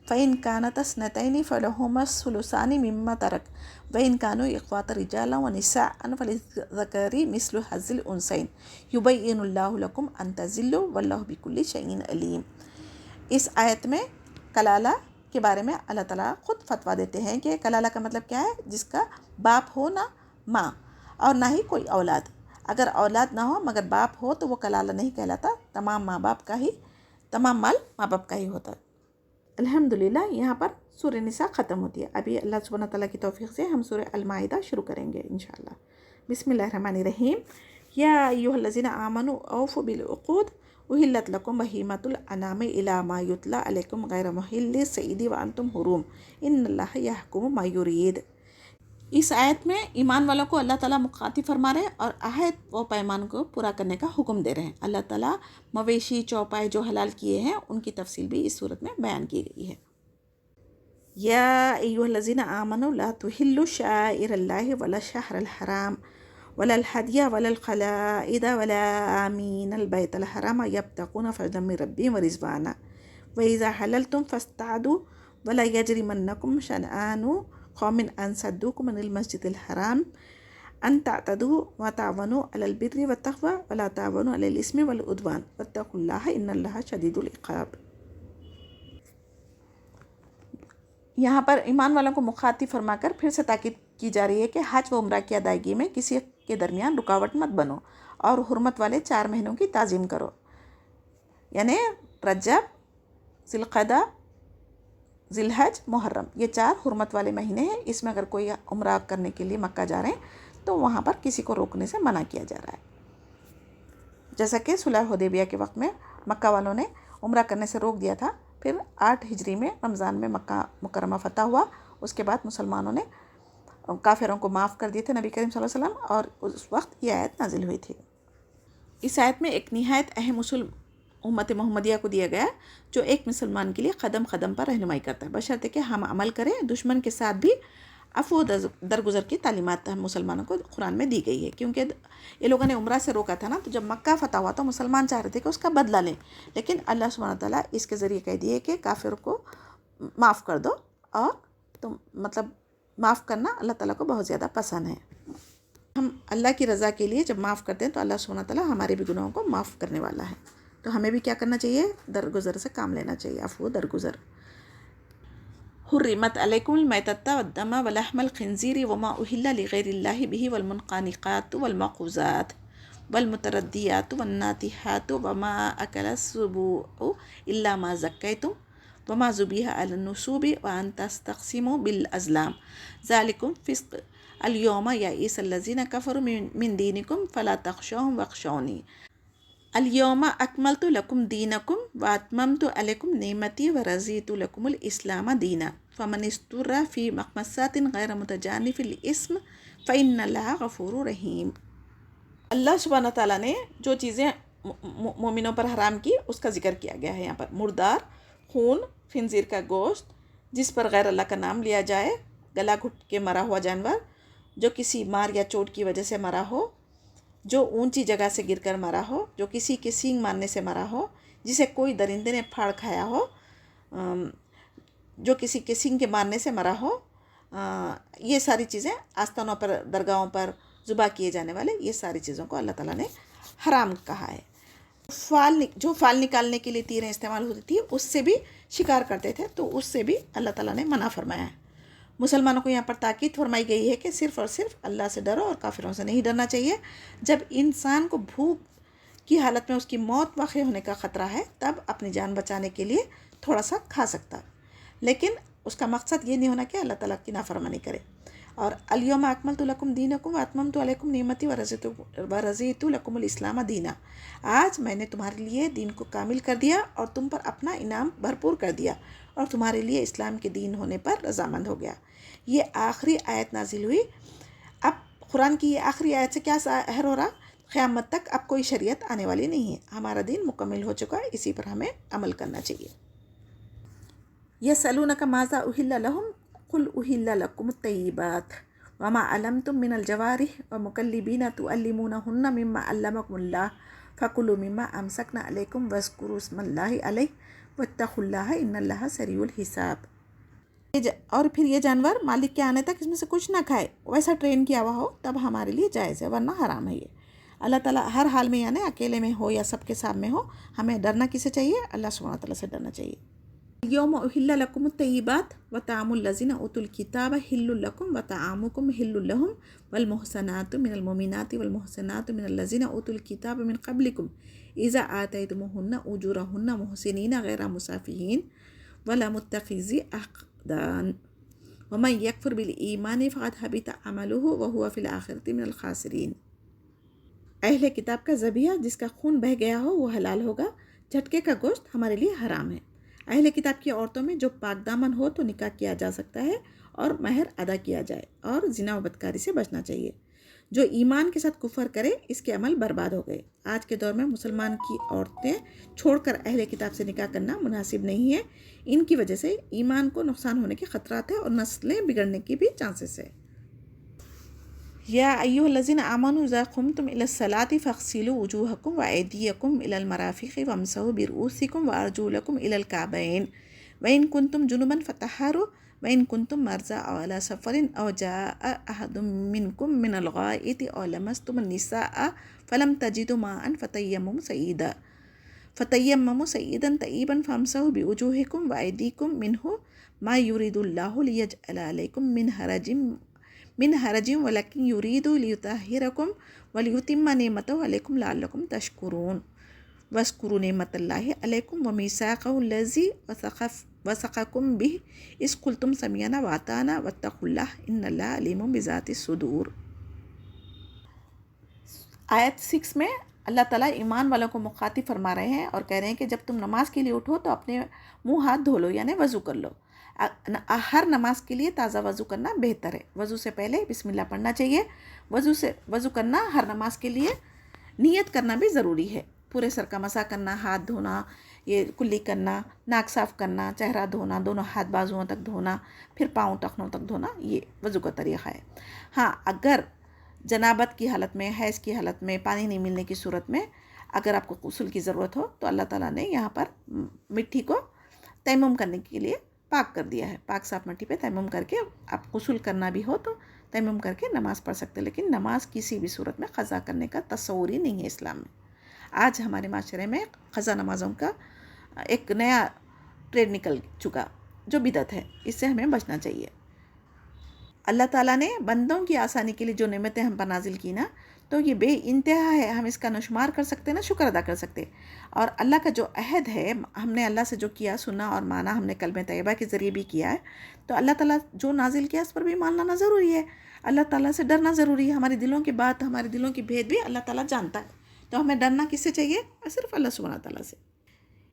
[SPEAKER 2] فإن كانت اثنتين فلهما الثلثان مما ترك وإن كانوا إخوة رجالا ونساء فللذكر مثل حظ الأنثيين يبين الله لكم أن تضلوا والله بكل شيء عليم. اس آیت میں کلالہ کے بارے میں اللہ تعالیٰ خود فتویٰ دیتے ہیں کہ کلالہ کا مطلب کیا ہے؟ جس کا باپ ہو نہ ماں اور نہ ہی کوئی اولاد. اگر اولاد نہ ہو مگر باپ ہو تو وہ کلالہ نہیں کہلاتا، تمام مال ماں باپ کا ہی ہوتا ہے. الحمدللہ یہاں پر سورہ نساء ختم ہوتی ہے. ابھی اللہ سبحانہ تعالیٰ کی توفیق سے ہم سورہ المائدہ شروع کریں گے انشاءاللہ. بسم اللہ الرحمن الرحیم. یا ایھا الذین آمنوا اوفوا بالعقود احلت لکم بہیمۃ الانعام الی ما یتلی علیکم غیر محل الصید وانتم حرم ان اللہ یحکم ما یرید. اس آیت میں ایمان والوں کو اللہ تعالیٰ مخاطب فرما رہے ہیں اور عہد و پیمان کو پورا کرنے کا حکم دے رہے ہیں. اللہ تعالیٰ مویشی چوپائے جو حلال کیے ہیں ان کی تفصیل بھی اس صورت میں بیان کی گئی ہے. یا ایھا الذین آمنوا لا تحلوا شعائر اللہ ولا الشہر الحرام ولا الہدی ولا القلائد ولا آمین البیت الحرام یبتغون فضلا من ربہم ورضوانا وإذا حللتم فاصطادوا ولا یجرمنکم شنآن قوم ان صدوکم عن المسجد الحرام ان تعتدوا وتعاونوا علی البر والتقوی ولا تعاونوا علی الاثم والعدوان واتقوا اللہ ان اللہ شدید العقاب. یہاں پر ایمان والوں کو مخاطب فرما کر پھر سے تاکید کی جا رہی ہے کہ حج و عمرہ کی ادائیگی میں کسی کے درمیان رکاوٹ مت بنو اور حرمت والے 4 مہینوں کی تعظیم کرو، یعنی رجب، ذی القعدہ، ذی الحج، محرم. یہ 4 حرمت والے مہینے ہیں. اس میں اگر کوئی عمرہ کرنے کے لیے مکہ جا رہے ہیں تو وہاں پر کسی کو روکنے سے منع کیا جا رہا ہے. جیسا کہ صلح حدیبیہ کے وقت میں مکہ والوں نے عمرہ کرنے سے روک دیا تھا. پھر 8 ہجری میں رمضان میں مکہ مکرمہ فتح ہوا. اس کے بعد مسلمانوں نے کافروں کو معاف کر دیے تھے نبی کریم صلی اللہ علیہ وسلم، اور اس وقت یہ آیت نازل ہوئی تھی. اس آیت میں ایک نہایت اہم اصول امت محمدیہ کو دیا گیا جو ایک مسلمان کے لیے قدم قدم پر رہنمائی کرتا ہے، بشرطے کہ ہم عمل کریں. دشمن کے ساتھ بھی عفو درگزر کی تعلیمات ہم مسلمانوں کو قرآن میں دی گئی ہے، کیونکہ یہ لوگوں نے عمرہ سے روکا تھا نا. تو جب مکہ فتح ہوا تو مسلمان چاہ رہے تھے کہ اس کا بدلہ لیں، لیکن اللہ سبحانہ تعالیٰ اس کے ذریعے کہہ دیے کہ کافر کو معاف کر دو. اور تو مطلب معاف کرنا اللہ تعالیٰ کو بہت زیادہ پسند ہے. ہم اللہ کی رضا کے لیے جب معاف کرتے ہیں تو اللہ سبحانہ تعالیٰ ہمارے بھی گناہوں کو معاف کرنے والا ہے. تو ہمیں بھی کیا کرنا چاہیے؟ درگزر سے کام لینا چاہیے، عفو درگزر. حرمت علیکم المیتۃ والدم ولحم الخنزیر وما اہل لغیر اللہ بہ والمنخنقات والموقوذات والمتردیات والناطحات وما اکل السبوع الا ما زکیتم وما ذبیح علی النصوب وان تستقسموا بالازلام ذالکم فسق الیوم یئس الذین کفروا من دینکم فلا تخشوہم واخشونی الیوم اکملت لکم دینکم واتممت علیکم نعمتی ورضیت لکم الاسلام دینا فمن اضطر فی مخمصۃ غیر متجانف للإثم فإن اللہ غفور رحیم. اللہ سبحانہ تعالیٰ نے جو چیزیں مومنوں پر حرام کی اس کا ذکر کیا گیا ہے یہاں پر. مردار، خون، خنزیر کا گوشت، جس پر غیر اللہ کا نام لیا جائے، گلا گھٹ کے مرا ہوا جانور، جو کسی مار یا چوٹ کی وجہ سے مرا ہو، جو اونچی جگہ سے گر کر مرا ہو، جو کسی کے سینگ مارنے سے مرا ہو، جسے کوئی درندے نے پھاڑ کھایا ہو، جو کسی کے سینگ کے مارنے سے مرا ہو. یہ ساری چیزیں آستانوں پر، درگاہوں پر ذبح کیے جانے والے یہ ساری چیزوں کو اللہ تعالیٰ نے حرام کہا ہے. جو فال نکالنے کے لیے تیریں استعمال ہوتی تھی اس سے بھی شکار کرتے تھے، تو اس سے بھی اللہ تعالیٰ نے منع فرمایا ہے. مسلمانوں کو یہاں پر تاکید فرمائی گئی ہے کہ صرف اور صرف اللہ سے ڈرو اور کافروں سے نہیں ڈرنا چاہیے. جب انسان کو بھوک کی حالت میں اس کی موت واقع ہونے کا خطرہ ہے تب اپنی جان بچانے کے لیے تھوڑا سا کھا سکتا، لیکن اس کا مقصد یہ نہیں ہونا کہ اللہ تعالیٰ کی نافرمانی کرے. اور الیوم اکملت لکم دینکم واتممت علیکم نعمتی ورضیت لکم الاسلام دینا. آج میں نے تمہارے لیے دین کو کامل کر دیا اور تم پر اپنا انعام بھرپور کر دیا اور تمہارے لیے اسلام کے دین ہونے پر رضامند ہو گیا۔ یہ آخری آیت نازل ہوئی۔ اب قرآن کی یہ آخری آیت سے کیا ظاہر ہو رہا؟ قیامت تک اب کوئی شریعت آنے والی نہیں ہے، ہمارا دین مکمل ہو چکا ہے، اسی پر ہمیں عمل کرنا چاہیے۔ یسألونک ماذا احل لہم قل احل لکم الطیبات وما علمتم من الجوارح ومکلبین تعلمونہن مما علمکم اللہ فکلوا مما امسکنا علیکم واذکروا اسم اللہ علیہ واتقوا اللہ ان اللہ سریع الحساب۔ اور پھر یہ جانور مالک کے آنے تک اس میں سے کچھ نہ کھائے، ویسا ٹرین کیا ہوا ہو تب ہمارے لیے جائز ہے، ورنہ حرام ہے۔ یہ اللہ تعالیٰ ہر حال میں، یعنی اکیلے میں ہو یا سب کے سامنے ہو، ہمیں ڈرنا کسے چاہیے؟ اللہ سبحانہ تعالیٰ سے ڈرنا چاہیے۔ یوم احل لکم الطیبات وطعام الذین اوتوا الکتاب حل لکم وطعامکم حل لہم والمحصنات من المؤمنات والمحصنات من الذین اوتوا الکتاب من قبلکم اذا آتیتموہن اجورہن محسنین غیر مسافحین ولا متخذی اخدان ومن یکفر بالایمان فقد حبط عملہ وہو فی الآخرۃ من الخاسرین۔ اہل کتاب کا ذبیحہ جس کا خون بہہ گیا ہو وہ حلال ہوگا، جھٹکے کا گوشت ہمارے لیے حرام ہے۔ اہل کتاب کی عورتوں میں جو پاک دامن ہو تو نکاح کیا جا سکتا ہے اور مہر ادا کیا جائے، اور زنا و بدکاری سے بچنا چاہیے۔ جو ایمان کے ساتھ کفر کرے اس کے عمل برباد ہو گئے۔ آج کے دور میں مسلمان کی عورتیں چھوڑ کر اہل کتاب سے نکاح کرنا مناسب نہیں ہے، ان کی وجہ سے ایمان کو نقصان ہونے کے خطرات ہیں اور نسلیں بگڑنے کی بھی چانسز ہے۔ یا ایھا الذین آمنوا اذا قمتم الی الصلاۃ فاغسلوا وجوہکم وایدیکم الی المرافق وامسحوا برؤوسکم وارجلکم الی الکعبین وان کنتم جنبا فطہروا وان کنتم مرضی او علی سفر او جاء احد منکم من الغائط او لمستم النساء فلم تجدوا ماء فتیمموا صعیدا طیبا فامسحوا بوجوہکم وایدیکم منہ ما یرید اللہ لیجعل علیکم من حرج ولکن یرید لیطہرکم ولیتم نعمتہ علیکم لعلکم تشکرون واذکروا نعمت اللہ علیکم ومیثاقہ الذی وثقکم بہ اذ قلتم سمعنا واطعنا واتقوا اللہ ان اللہ علیم بذات الصدور۔ آیت 6 میں اللہ تعالیٰ ایمان والوں کو مخاطب فرما رہے ہیں اور کہہ رہے ہیں کہ جب تم نماز کے لیے اٹھو تو اپنے منہ ہاتھ دھو لو، یعنی وضو کر لو۔ ہر نماز کے لیے تازہ وضو کرنا بہتر ہے۔ وضو سے پہلے بسم اللہ پڑھنا چاہیے۔ وضو کرنا ہر نماز کے لیے نیت کرنا بھی ضروری ہے۔ پورے سر کا مسح کرنا، ہاتھ دھونا، یہ کلی کرنا، ناک صاف کرنا، چہرہ دھونا، دونوں ہاتھ بازوؤں تک دھونا، پھر پاؤں ٹخنوں تک دھونا، یہ وضو کا طریقہ ہے۔ ہاں، اگر جنابت کی حالت میں، حیض کی حالت میں، پانی نہیں ملنے کی صورت میں اگر آپ کو غسل کی ضرورت ہو تو اللہ تعالیٰ نے یہاں پر مٹی کو تیمم کرنے کے لیے پاک کر دیا ہے۔ پاک صاف مٹی پہ تیمم کر کے آپ غسل کرنا بھی ہو تو تیمم کر کے نماز پڑھ سکتے، لیکن نماز کسی بھی صورت میں قضا کرنے کا تصور ہی نہیں ہے اسلام میں۔ آج ہمارے معاشرے میں قضا نمازوں کا ایک نیا ٹرینڈ نکل چکا جو بدعت ہے، اس سے ہمیں بچنا چاہیے۔ اللہ تعالیٰ نے بندوں کی آسانی کے لیے جو نعمتیں ہم پر نازل کی نا، تو یہ بے انتہا ہے، ہم اس کا نہ شمار کر سکتے نہ شکر ادا کر سکتے۔ اور اللہ کا جو عہد ہے، ہم نے اللہ سے جو کیا، سنا اور مانا، ہم نے کلمہ طیبہ کے ذریعے بھی کیا ہے، تو اللہ تعالیٰ جو نازل کیا اس پر بھی مان لانا ضروری ہے۔ اللہ تعالیٰ سے ڈرنا ضروری ہے۔ ہمارے دلوں کی بات، ہمارے دلوں کی بھید بھی اللہ تعالیٰ جانتا ہے، تو ہمیں ڈرنا کس سے چاہیے؟ صرف اللہ سبحانہ تعالیٰ سے۔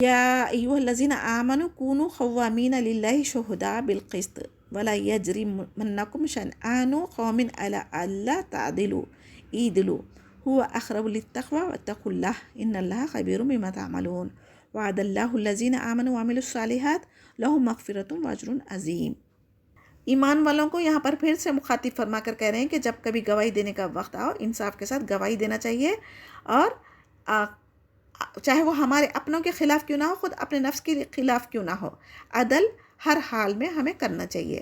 [SPEAKER 2] یا ایھا الذین آمنوا کونوا قوامین للہ شہداء بالقسط ولا یجرمنکم شنآن قوم علی الا تعدلوا اعدلوا هو اقرب للتقوی واتقوا اللہ ان اللہ خبیر بما تعملون وعد اللہ الذین آمنوا وعملوا الصالحات لہم مغفرۃ واجر عظیم۔ ایمان والوں کو یہاں پر پھر سے مخاطب فرما کر کہہ رہے ہیں کہ جب کبھی گواہی دینے کا وقت آؤ، انصاف کے ساتھ گواہی دینا چاہیے، اور چاہے وہ ہمارے اپنوں کے خلاف کیوں نہ ہو، خود اپنے نفس کے خلاف کیوں نہ ہو، عدل ہر حال میں ہمیں کرنا چاہیے۔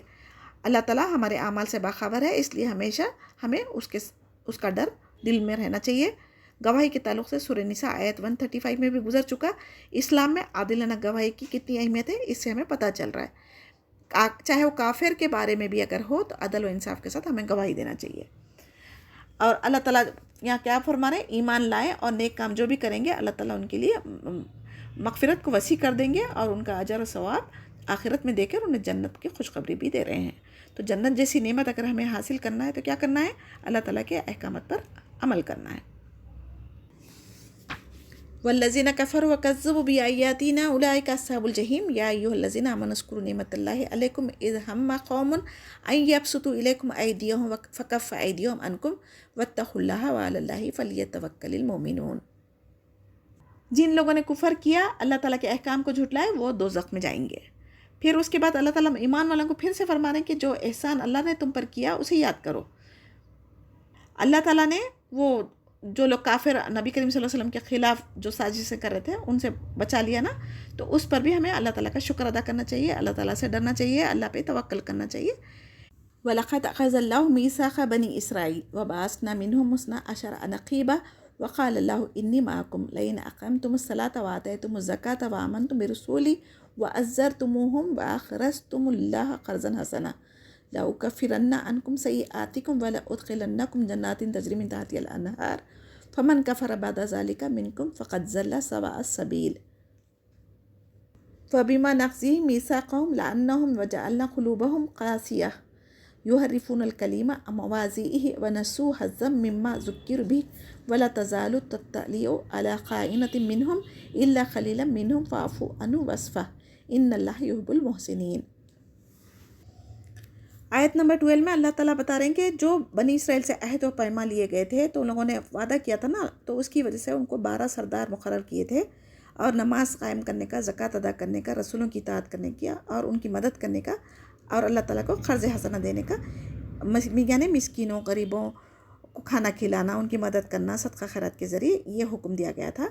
[SPEAKER 2] اللہ تعالیٰ ہمارے اعمال سے باخبر ہے، اس لیے ہمیشہ ہمیں اس کا ڈر دل میں رہنا چاہیے۔ گواہی کے تعلق سے سورہ نساء آیت 135 میں بھی گزر چکا۔ اسلام میں عادلانہ گواہی کی کتنی اہمیت ہے، اس سے ہمیں پتہ چل رہا ہے۔ چاہے وہ کافر کے بارے میں بھی اگر ہو تو عدل و انصاف کے ساتھ ہمیں گواہی دینا چاہیے۔ اور اللہ تعالیٰ یہاں کیا فرما رہے ہیں؟ ایمان لائیں اور نیک کام جو بھی کریں گے اللہ تعالیٰ ان کے لیے مغفرت کو وسیع کر دیں گے، اور ان کا اجر و ثواب آخرت میں دے کر انہیں جنت کی خوشخبری بھی دے رہے ہیں۔ تو جنت جیسی نعمت اگر ہمیں حاصل کرنا ہے تو کیا کرنا ہے؟ اللہ تعالیٰ کے احکامات پر عمل کرنا ہے۔ والذین کفروا وکذبوا بآیاتنا اولئک اصحاب الجحیم یا ایھا الذین آمنوا اذکروا نعمت اللہ علیکم اذ ہم قوم ان یبسطوا الیکم ایدیہم فکف ایدیہم عنکم واتقوا اللہ وعلی اللہ فلیتوکل المؤمنون۔ جن لوگوں نے کفر کیا، اللہ تعالیٰ کے احکام کو جھٹلائے، وہ دوزخ میں جائیں گے۔ پھر اس کے بعد اللہ تعالیٰ ایمان والوں کو پھر سے فرما رہے ہیں کہ جو احسان اللہ نے تم پر کیا اسے یاد کرو۔ اللہ تعالیٰ نے وہ جو لوگ کافر نبی کریم صلی اللہ علیہ وسلم کے خلاف جو سازشیں کر رہے تھے ان سے بچا لیا نا، تو اس پر بھی ہمیں اللہ تعالیٰ کا شکر ادا کرنا چاہیے، اللہ تعالیٰ سے ڈرنا چاہیے، اللہ پہ توکل کرنا چاہیے۔ وَلَقَدْ أَخَذَ اللَّهُ مِيثَاقَ بَنِي إِسْرَائِيلَ وَبَعَثْنَا مِنْهُمْ اثْنَا عَشَرَ نَقِيبًا وَقَالَ اللَّهُ إِنِّي مَعَكُمْ لَئِنْ أَقَمْتُمُ الصَّلَاةَ وَآتَيْتُمُ الزَّكَاةَ وَآمَنْتُمْ بِرُسُولِي وَعَزَّرْتُمُوهُمْ وَأَقْرَضْتُمُ اللَّهَ قَرْضًا حَسَنًا لَأُكَفِّرَنَّ عَنْكُمْ سَيِّئَاتِكُمْ وَلَأُدْخِلَنَّكُمْ جَنَّاتٍ تَجْرِي مِنْ تَحْتِهَا الْأَنْهَارُ فَمَنْ كَفَرَ بَعْدَ ذَلِكَ مِنْكُمْ فَقَدْ ضَلَّ سَوَاءَ السَّبِيلِ فَبِمَا نَقْضِهِمْ مِيثَاقَهُمْ لَعَنَّاهُمْ وَجَعَلْنَا قُلُوبَهُمْ قَاسِيَةً يحرفون الكلمة عن مواضعه ونسوا حظا مما ذكروا به ولا تزال تطلع على خائنة منهم إلا قليلا منهم فاعف عنهم واصفح إن الله يحب المحسنين۔ آیت نمبر 12 میں اللہ تعالیٰ بتا رہے ہیں کہ جو بنی اسرائیل سے عہد و پیمان لیے گئے تھے تو ان لوگوں نے وعدہ کیا تھا نا، تو اس کی وجہ سے ان کو 12 سردار مقرر کیے تھے، اور نماز قائم کرنے کا، زکوٰۃ ادا کرنے کا، رسولوں کی اطاعت کرنے کا، اور ان کی مدد کرنے کا، اور اللہ تعالیٰ کو قرض حسنہ دینے کا، یعنی مسکینوں، غریبوں کو کھانا کھلانا، ان کی مدد کرنا صدقہ خیرات کے ذریعے یہ حکم دیا گیا تھا۔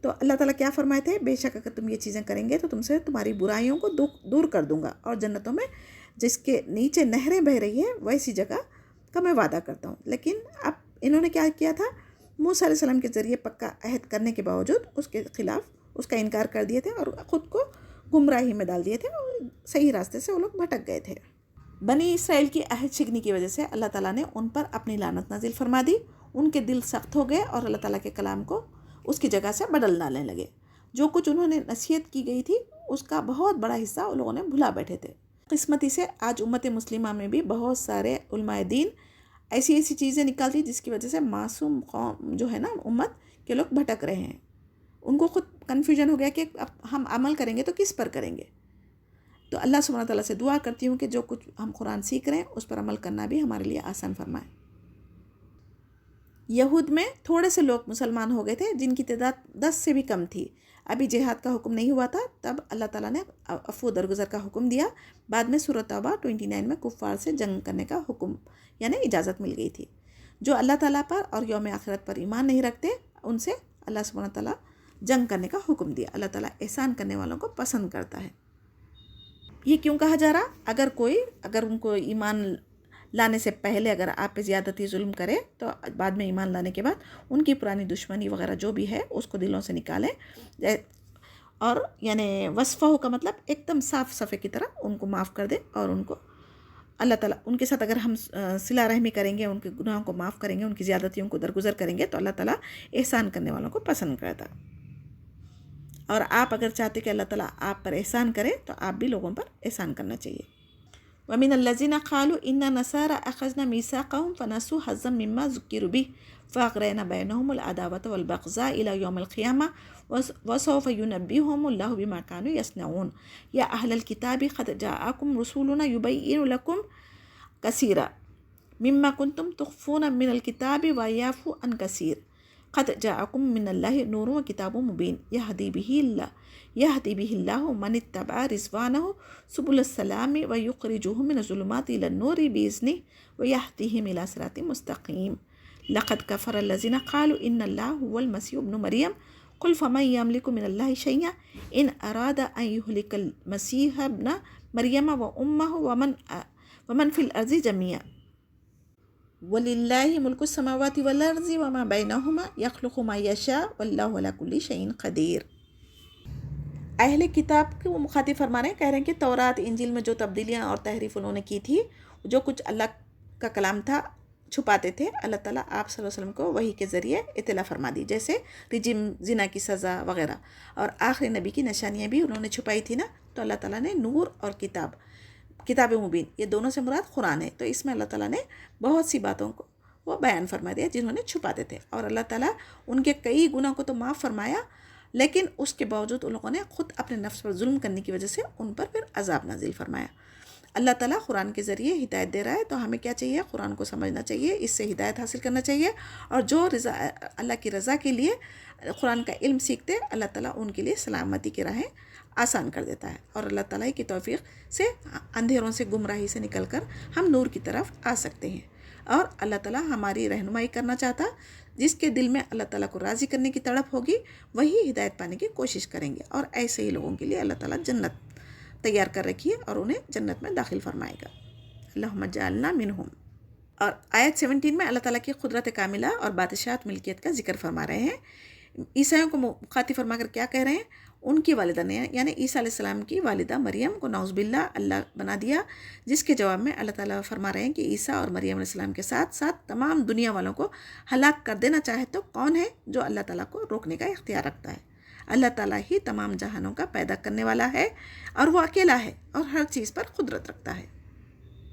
[SPEAKER 2] تو اللہ تعالیٰ کیا فرمائے تھے؟ بے شک اگر تم یہ چیزیں کریں گے تو تم سے تمہاری برائیوں کو دور کر دوں گا، اور جنتوں میں جس کے نیچے نہریں بہہ رہی ہیں ویسی جگہ کا میں وعدہ کرتا ہوں۔ لیکن اب انہوں نے کیا کیا تھا؟ موسیٰ علیہ السلام کے ذریعے پکا عہد کرنے کے باوجود اس کے خلاف اس کا انکار کر دیے تھے، اور خود کو گمراہی میں ڈال دیے تھے، اور صحیح راستے سے وہ لوگ بھٹک گئے تھے۔ بنی اسرائیل کی عہد شکنی کی وجہ سے اللہ تعالیٰ نے ان پر اپنی لعنت نازل فرما دی، ان کے دل سخت ہو گئے اور اللہ تعالیٰ کے کلام کو اس کی جگہ سے بدل ڈالنے لگے۔ جو کچھ انہوں نے نصیحت کی گئی تھی اس کا بہت بڑا حصہ ان لوگوں نے بھلا بیٹھے تھے۔ قسمتی سے آج امت مسلمہ میں بھی بہت سارے علماء دین ایسی چیزیں نکالتی جس کی وجہ سے معصوم قوم جو ہے نا، امت کے لوگ بھٹک رہے ہیں۔ ان کو خود کنفیوژن ہو گیا کہ اب ہم عمل کریں گے تو کس پر کریں گے۔ تو اللہ سبحانہ تعالیٰ سے دعا کرتی ہوں کہ جو کچھ ہم قرآن سیکھ رہے ہیں اس پر عمل کرنا بھی ہمارے لیے آسان فرمائے۔ یہود میں تھوڑے سے لوگ مسلمان ہو گئے تھے جن کی تعداد 10 سے بھی کم تھی۔ ابھی جہاد کا حکم نہیں ہوا تھا، تب اللہ تعالیٰ نے عفو درگزر کا حکم دیا۔ بعد میں سورۃ توبہ 29 میں کفار سے جنگ کرنے کا حکم یعنی اجازت مل گئی تھی۔ جو اللہ تعالیٰ پر اور یوم آخرت پر ایمان نہیں رکھتے ان سے اللہ سبحانہ تعالیٰ جنگ کرنے کا حکم دیا۔ اللہ تعالیٰ احسان کرنے والوں کو پسند کرتا ہے۔ یہ کیوں کہا جا رہا؟ اگر ان کو ایمان لانے سے پہلے اگر آپ پہ زیادتی ظلم کرے تو بعد میں ایمان لانے کے بعد ان کی پرانی دشمنی وغیرہ جو بھی ہے اس کو دلوں سے نکالیں، اور یعنی وصفہ کا مطلب ایک دم صاف صفحے کی طرح ان کو معاف کر دیں، اور ان کو اللہ تعالیٰ ان کے ساتھ اگر ہم صلہ رحمی کریں گے، ان کے گناہوں کو معاف کریں گے، ان کی زیادتیوں کو درگزر کریں گے تو اللہ تعالیٰ احسان کرنے والوں کو پسند کرتا۔ اور آپ اگر چاہتے کہ اللہ تعالیٰ آپ پر احسان کرے تو آپ بھی لوگوں پر احسان کرنا چاہیے۔ وَمِنَ الَّذِينَ قَالُوا إِنَّا نَصَارَىٰ أَخَذْنَا مِيثَاقَهُمْ فَنَسُوا حَظًّا مِّمَّا ذُكِّرُوا بِهِ فَأَغْرَيْنَا بَيْنَهُمُ الْعَدَاوَةَ وَالْبَغْضَاءَ إِلَىٰ يَوْمِ الْقِيَامَةِ وَسَوْفَ يُنَبِّئُهُمُ اللَّهُ بِمَا كَانُوا يَصْنَعُونَ يَا أَهْلَ الْكِتَابِ قَدْ جَاءَكُمْ رُسُولُنَا يُبَيِّنُ لَكُمْ كَثِيرًا مِّمَّا كُنتُمْ تُخْفُونَ مِنَ الْكِتَابِ وَيَعْفُو عَن كَثِيرٍ قَدْ جَاءَكُم مِّنَ اللَّهِ نُورٌ وَكِتَابٌ مُّبِينٌ يهدي به الله من اتبع رضوانه سبل السلام ويخرجهم من الظلمات إلى النور بإذنه ويهديهم إلى صراط مستقيم لقد كفر الذين قالوا إن الله هو المسيح ابن مريم قل فمن يملك من الله شيئا إن أراد أن يهلك المسيح ابن مريم وأمه ومن في الأرض جميعا وَلِلَّهِ مُلْكُ السَّمَاوَاتِ وَالْأَرْضِ وَمَا بَيْنَهُمَا يَخْلُقُ مَا يَشَاءُ وَاللَّهُ عَلَى كُلِّ شَيْءٍ قَدِيرٌ۔ اہل کتاب کو مخاطب فرما رہے ہیں، کہہ رہے ہیں کہ تورات انجیل میں جو تبدیلیاں اور تحریف انہوں نے کی تھی، جو کچھ اللہ کا کلام تھا چھپاتے تھے، اللہ تعالیٰ آپ صلی اللہ علیہ وسلم کو وحی کے ذریعے اطلاع فرما دی، جیسے رجم، زنا کی سزا وغیرہ، اور آخری نبی کی نشانیاں بھی انہوں نے چھپائی تھی نا، تو اللہ تعالیٰ نے نور اور کتاب مبین، یہ دونوں سے مراد قرآن ہے، تو اس میں اللہ تعالیٰ نے بہت سی باتوں کو وہ بیان فرما دیا جنہوں نے چھپاتے تھے، اور اللہ تعالیٰ ان کے کئی گناہ کو تو معاف فرمایا، لیکن اس کے باوجود ان لوگوں نے خود اپنے نفس پر ظلم کرنے کی وجہ سے ان پر پھر عذاب نازل فرمایا۔ اللہ تعالیٰ قرآن کے ذریعے ہدایت دے رہا ہے، تو ہمیں کیا چاہیے؟ قرآن کو سمجھنا چاہیے، اس سے ہدایت حاصل کرنا چاہیے، اور جو اللہ کی رضا کے لیے قرآن کا علم سیکھتے اللہ تعالیٰ ان کے لیے سلامتی کی راہیں آسان کر دیتا ہے، اور اللہ تعالیٰ کی توفیق سے اندھیروں سے، گمراہی سے نکل کر ہم نور کی طرف آ سکتے ہیں۔ اور اللہ تعالیٰ ہماری رہنمائی کرنا چاہتا، جس کے دل میں اللہ تعالیٰ کو راضی کرنے کی تڑپ ہوگی وہی ہدایت پانے کی کوشش کریں گے، اور ایسے ہی لوگوں کے لیے اللہ تعالیٰ جنت تیار کر رکھی ہے اور انہیں جنت میں داخل فرمائے گا۔ اللہم اجعلنا منہم۔ اور آیت 17 میں اللہ تعالیٰ کی قدرت کاملہ اور بادشاہت ملکیت کا ذکر فرما رہے ہیں۔ عیسائیوں کو مخاطب فرما کر کیا کہہ رہے ہیں؟ ان کی والدہ نے، یعنی عیسیٰ علیہ السلام کی والدہ مریم کو نعوذ باللہ اللہ بنا دیا، جس کے جواب میں اللہ تعالیٰ فرما رہے ہیں کہ عیسیٰ اور مریم علیہ السلام کے ساتھ ساتھ تمام دنیا والوں کو ہلاک کر دینا چاہے تو کون ہے جو اللہ تعالیٰ کو روکنے کا اختیار رکھتا ہے؟ اللہ تعالیٰ ہی تمام جہانوں کا پیدا کرنے والا ہے، اور وہ اکیلا ہے اور ہر چیز پر قدرت رکھتا ہے۔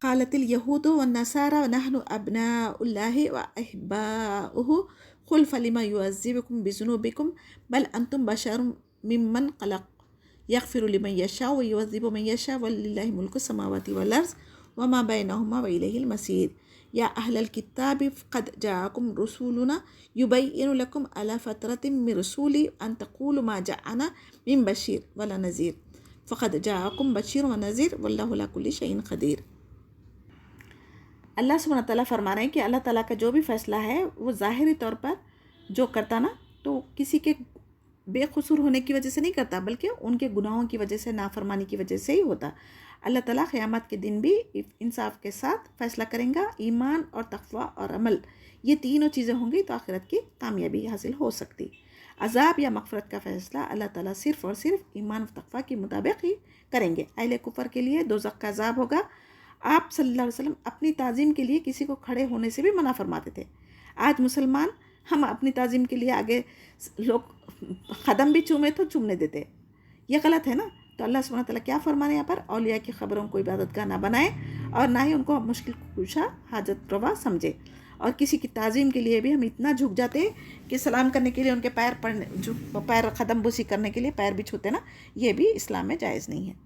[SPEAKER 2] قالت الیہود والنصارى نحن ابناء اللہ واحباؤہ قل فلم یعذبکم بذنوبکم بل انتم بشر ممن خلق یغفر لمن یشاء ویعذب من یشاء وللہ ملک السماوات والارض وما بینہما والیہ المصیر یا اہل الکتاب قد جاءکم رسولنا یبین لکم علی فترۃ من رسولی ان تقولوا ما جاءنا من بشیر ولا نذیر فقد جاءکم بشیر ونذیر واللہ علی کل شیء قدیر۔ اللہ سبحانہ تعالیٰ فرما رہے ہیں کہ اللہ تعالیٰ کا جو بھی فیصلہ ہے وہ ظاہری طور پر جو کرتا نا تو کسی کے بے قصور ہونے کی وجہ سے نہیں کرتا، بلکہ ان کے گناہوں کی وجہ سے، نافرمانی کی وجہ سے ہی ہوتا۔ اللہ تعالیٰ قیامت کے دن بھی انصاف کے ساتھ فیصلہ کریں گا۔ ایمان اور تقوی اور عمل، یہ تینوں چیزیں ہوں گی تو آخرت کی کامیابی حاصل ہو سکتی۔ عذاب یا مغفرت کا فیصلہ اللہ تعالیٰ صرف اور صرف ایمان و تقوی کے مطابق ہی کریں گے۔ اہل کفر کے لیے دوزخ کا عذاب ہوگا۔ آپ صلی اللہ علیہ وسلم اپنی تعظیم کے لیے کسی کو کھڑے ہونے سے بھی منع فرماتے تھے۔ آج مسلمان ہم اپنی تعظیم کے لیے آگے لوگ قدم بھی چومے تو چومنے دیتے، یہ غلط ہے نا۔ تو اللہ سبحانہ تعالیٰ کیا فرمانے یہاں پر؟ اولیاء کی خبروں کو عبادت گاہ نہ بنائے، اور نہ ہی ان کو مشکل کشا حاجت روا سمجھے۔ اور کسی کی تعظیم کے لیے بھی ہم اتنا جھک جاتے ہیں کہ سلام کرنے کے لیے ان کے پیر قدم بوسی کرنے کے لیے پیر بھی چھوتے نا، یہ بھی اسلام میں جائز نہیں ہے۔